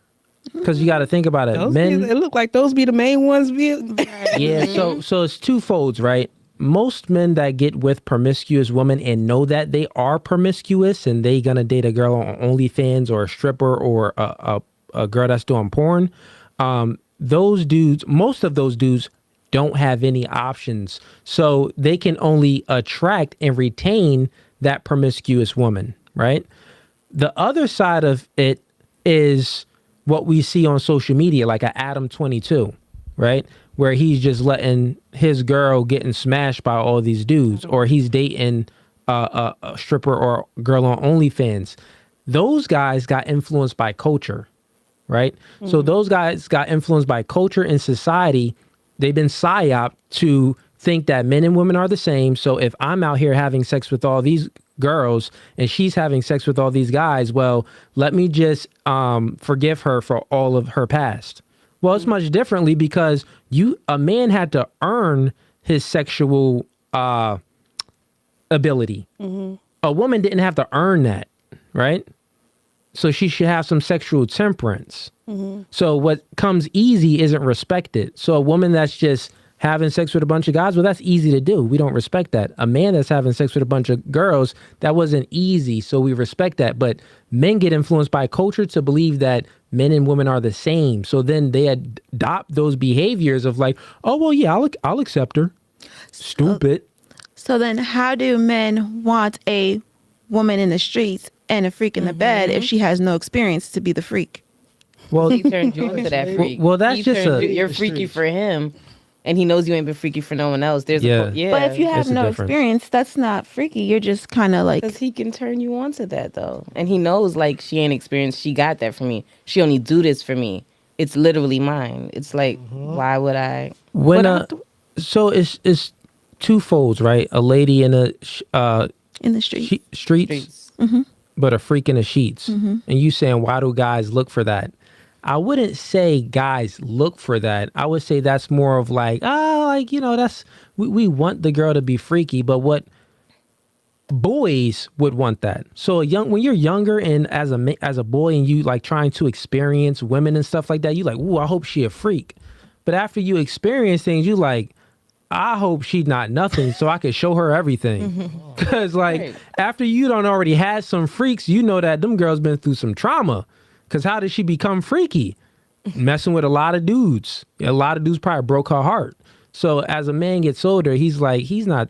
Because you got to think about it. It look like those be the main ones. Yeah, so it's twofolds, right? Most men that get with promiscuous women and know that they are promiscuous and they gonna date a girl on OnlyFans or a stripper or a girl that's doing porn, those dudes, most of those dudes don't have any options. So they can only attract and retain that promiscuous woman, right? The other side of it is what we see on social media, like a Adam 22, right? Where he's just letting his girl getting smashed by all these dudes, or he's dating a stripper or girl on OnlyFans. Those guys got influenced by culture, right? So those guys got influenced by culture and society. They've been psyoped to think that men and women are the same. So if I'm out here having sex with all these girls and she's having sex with all these guys, well, let me just forgive her for all of her past. Well, it's much differently because a man had to earn his sexual ability. A woman didn't have to earn that, right? So she should have some sexual temperance. So what comes easy isn't respected. So a woman that's just having sex with a bunch of guys, well, that's easy to do. We don't respect that. A man that's having sex with a bunch of girls, that wasn't easy. So we respect that. But men get influenced by culture to believe that men and women are the same. So then they adopt those behaviors of like, oh, well, yeah, I'll accept her. Stupid. So then how do men want a woman in the streets and a freak in the bed if she has no experience to be the freak? Well, He turned you into that freak. Well, that's You're freaky for him, and he knows you ain't been freaky for no one else. There's Yeah. But if you have That's the no difference. experience, that's not freaky. You're just kind of like, because he can turn you on to that though, and he knows like she ain't experienced. She got that for me. She only do this for me. It's literally mine. It's like, why would I? So it's twofolds, right? A lady in a in the street. streets, but a freak in the sheets. And you saying, why do guys look for that? I wouldn't say guys look for that. I would say that's more of like, that's we want the girl to be freaky, but what boys would want that. So when you're younger and as a boy and you like trying to experience women and stuff like that, you like, ooh, I hope she a freak. But after you experience things, you like, I hope she's not nothing so I could show her everything. Because after you done already had some freaks, you know that them girls been through some trauma. Because how did she become freaky? Messing with a lot of dudes. A lot of dudes probably broke her heart. So as a man gets older, he's not,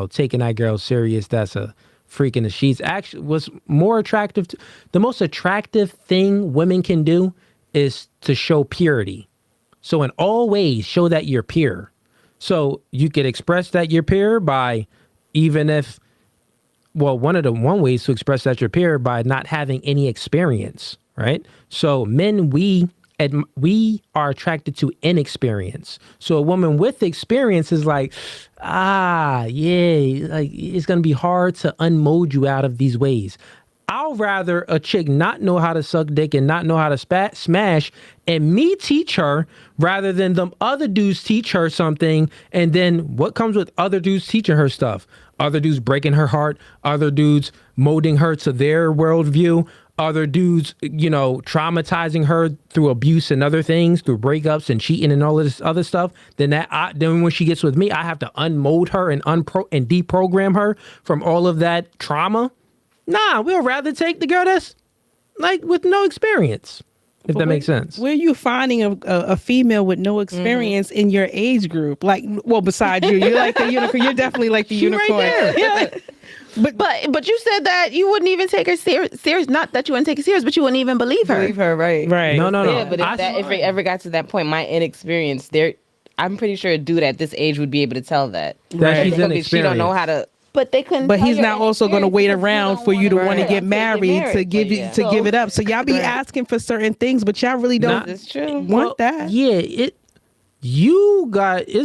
taking that girl serious. That's a freak in the sheets. Actually, what's more attractive, the most attractive thing women can do is to show purity. So in all ways, show that you're pure. So you could express that you're pure by one ways to express that you're pure by not having any experience, right? So men, we are attracted to inexperience. So a woman with experience is like, it's going to be hard to unmold you out of these ways. I'll rather a chick not know how to suck dick and not know how to smash and me teach her rather than them other dudes teach her something. And then what comes with other dudes teaching her stuff? Other dudes breaking her heart, other dudes molding her to their worldview, other dudes, traumatizing her through abuse and other things, through breakups and cheating and all of this other stuff. Then when she gets with me, I have to unmold her and deprogram her from all of that trauma. Nah, we'll rather take the girl that's like with no experience, if that makes sense. Where are you finding a female with no experience in your age group? Like, well, besides you, you're like the unicorn. You're definitely like the unicorn. Right there. Yeah. But you said that you wouldn't even take her serious. Not that you wouldn't take her serious, but you wouldn't even believe her. Believe her, right? Right. No. Yeah, but if it ever got to that point, my inexperience, I'm pretty sure a dude at this age would be able to tell that. That she's Because inexperienced. she don't know how to. But they couldn't. But tell he's your not also going to inexperience wait because around don't for you to wanna want to get married to give give it up. So y'all be asking for certain things, but y'all really don't That's true. want that. Yeah, it's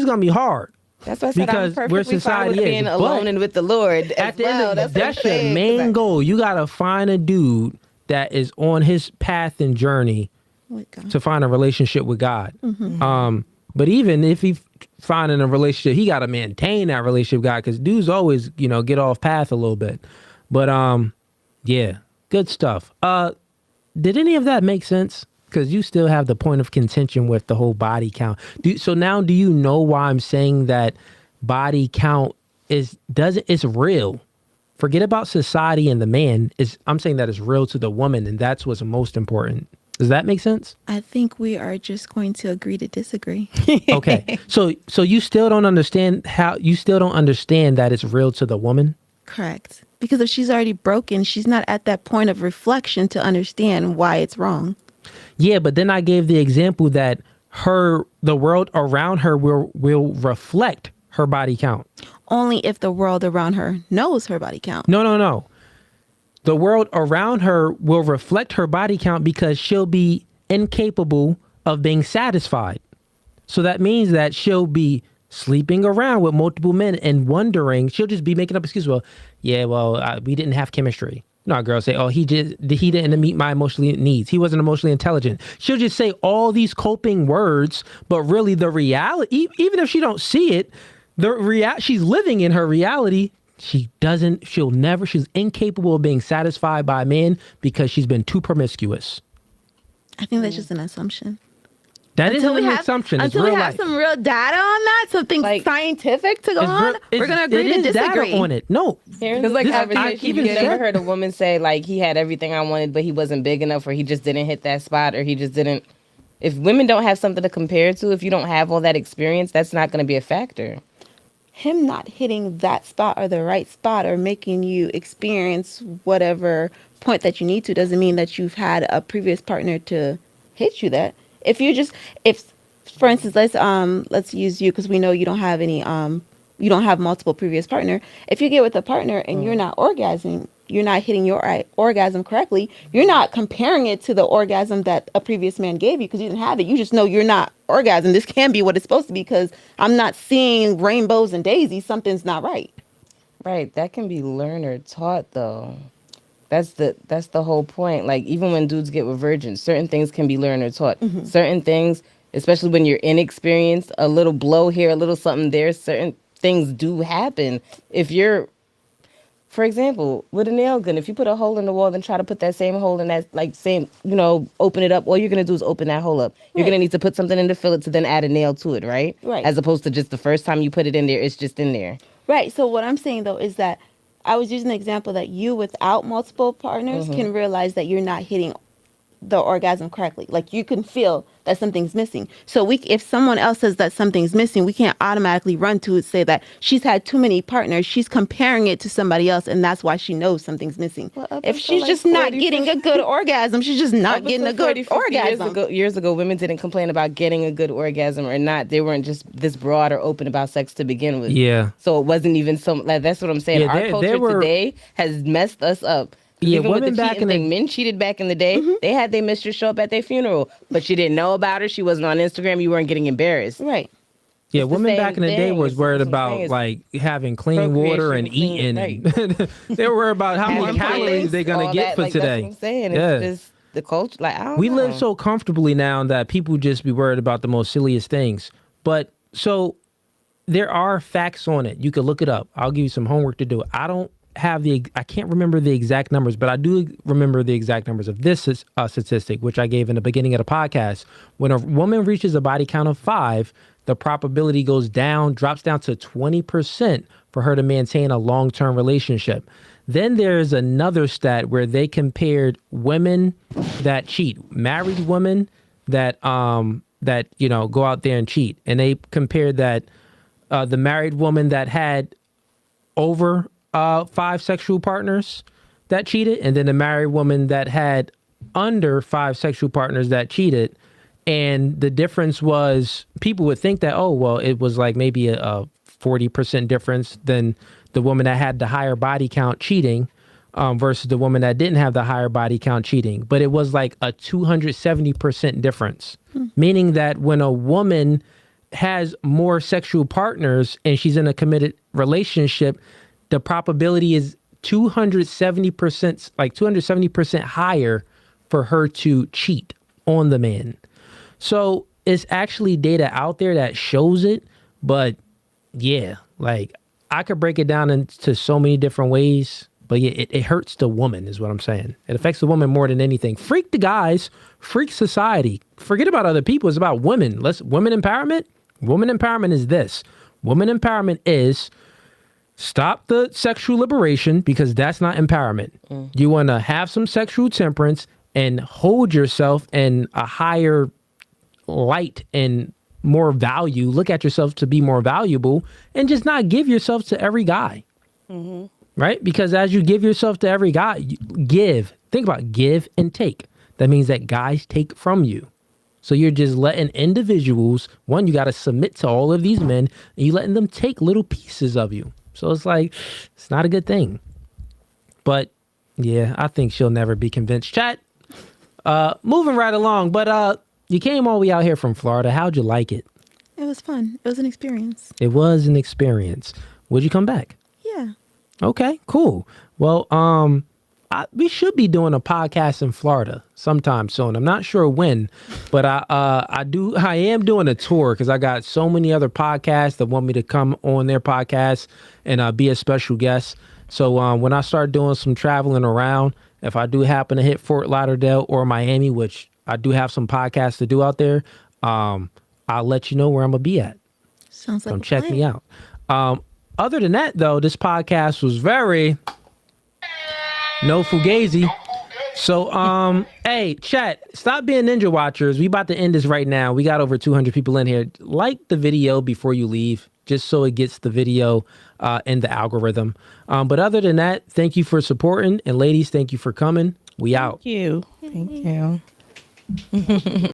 gonna be hard. That's why I said Because I'm where perfectly fine society with is. being alone But and with the Lord. At the end of the day, that's your main goal. You gotta find a dude that is on his path and journey With God. to find a relationship with God. But even if he finding a relationship, he got to maintain that relationship guy, because dudes always, get off path a little bit. But yeah, good stuff. Did any of that make sense? Because you still have the point of contention with the whole body count. So now do you know why I'm saying that body count it's real? Forget about society and the man. I'm saying that it's real to the woman, and that's what's most important. Does that make sense? I think we are just going to agree to disagree. Okay. So you still don't understand that it's real to the woman? Correct. Because if she's already broken, she's not at that point of reflection to understand why it's wrong. Yeah, but then I gave the example that the world around her will reflect her body count. Only if the world around her knows her body count. No. The world around her will reflect her body count because she'll be incapable of being satisfied. So that means that she'll be sleeping around with multiple men and wondering, she'll just be making up excuses. Well, we didn't have chemistry. No, girls say, oh, he didn't meet my emotional needs. He wasn't emotionally intelligent. She'll just say all these coping words, but really the reality, even if she don't see it, she's living in her reality. She's incapable of being satisfied by a man because she's been too promiscuous. I think that's just an assumption. That isn't an assumption. It's Until we real have life. some real data on that, something scientific to go on, we're going to agree to disagree. Data on it. No. It's like even you never heard a woman say, like, he had everything I wanted, but he wasn't big enough, or he just didn't hit that spot, or he just didn't. If women don't have something to compare to, if you don't have all that experience, that's not going to be a factor. Him not hitting that spot or the right spot or making you experience whatever point that you need to doesn't mean that you've had a previous partner to hit you that. If for instance, let's use you, because we know you don't have you don't have multiple previous partner. If you get with a partner and you're not orgasming, you're not hitting your orgasm correctly, you're not comparing it to the orgasm that a previous man gave you because you didn't have it. You just know you're not orgasming. This can't be what it's supposed to be because I'm not seeing rainbows and daisies. Something's not right. Right. That can be learned or taught, though. That's the whole point. Like, even when dudes get with virgins, certain things can be learned or taught. Mm-hmm. Certain things, especially when you're inexperienced, a little blow here, a little something there, certain things do happen. If you're, for example, with a nail gun, if you put a hole in the wall and try to put that same hole in that, open it up, all you're going to do is open that hole up. You're going to need to put something in to fill it to then add a nail to it, right? Right. As opposed to just the first time you put it in there, it's just in there. Right. So what I'm saying, though, is that I was using the example that you, without multiple partners, can realize that you're not hitting the orgasm correctly. Like, you can feel that something's missing. So if someone else says that something's missing, we can't automatically run to it, say that she's had too many partners. She's comparing it to somebody else, and that's why she knows something's missing. Well, if she's just not getting a good orgasm, she's just not getting a good orgasm. Years ago, women didn't complain about getting a good orgasm or not. They weren't just this broad or open about sex to begin with. Yeah. So it wasn't even so. Like, that's what I'm saying. Yeah, our culture today has messed us up. Yeah, even women with the back in the men cheated back in the day. Mm-hmm. They had their mistress show up at their funeral, but you didn't know about her. She wasn't on Instagram. You weren't getting embarrassed. Right. Yeah, women back in the day was worried about like having clean water and eating. Right. They were worried about how many calories they're gonna get for today. That's what I'm saying. It's just the culture. Like, I don't we know. live so comfortably now that people just be worried about the most silliest things. But so there are facts on it. You could look it up. I'll give you some homework to do. I can't remember the exact numbers, but I do remember the exact numbers of this statistic, which I gave in the beginning of the podcast. When a woman reaches a body count of 5, the probability drops down to 20% for her to maintain a long-term relationship. Then there's another stat where they compared women that cheat, married women that go out there and cheat, and they compared that the married woman that had over 5 sexual partners that cheated, and then the married woman that had under 5 sexual partners that cheated. And the difference was, people would think that, oh, well, it was like maybe a 40% difference than the woman that had the higher body count cheating versus the woman that didn't have the higher body count cheating. But it was like a 270% difference, meaning that when a woman has more sexual partners and she's in a committed relationship, the probability is 270% higher for her to cheat on the man. So it's actually data out there that shows it, but yeah, like I could break it down into so many different ways, but yeah, it hurts the woman is what I'm saying. It affects the woman more than anything. Freak the guys, freak society. Forget about other people. It's about women. Women empowerment. Woman empowerment is this. Woman empowerment is stop the sexual liberation because that's not empowerment. You want to have some sexual temperance and hold yourself in a higher light and more value. Look at yourself to be more valuable and just not give yourself to every guy. Right? Because as you give yourself to every guy, think about give and take. That means that guys take from you. So you're just letting individuals, one, you got to submit to all of these men, and you letting them take little pieces of you. So it's like, it's not a good thing. But yeah, I think she'll never be convinced. Chat, moving right along. But you came all the way out here from Florida. How'd you like it? It was fun. It was an experience. It was an experience. Would you come back? Yeah. Okay, cool. Well, we should be doing a podcast in Florida sometime soon. I'm not sure when, but I am doing a tour because I got so many other podcasts that want me to come on their podcast and be a special guest. So when I start doing some traveling around, if I do happen to hit Fort Lauderdale or Miami, which I do have some podcasts to do out there, I'll let you know where I'm gonna be at. Sounds like Come check me out. Other than that, though, this podcast was very no Fugazee. So, hey, chat, stop being ninja watchers. We about to end this right now. We got over 200 people in here. Like the video before you leave, just so it gets the video in the algorithm. But other than that, thank you for supporting. And ladies, thank you for coming. We out. Thank you. Thank you.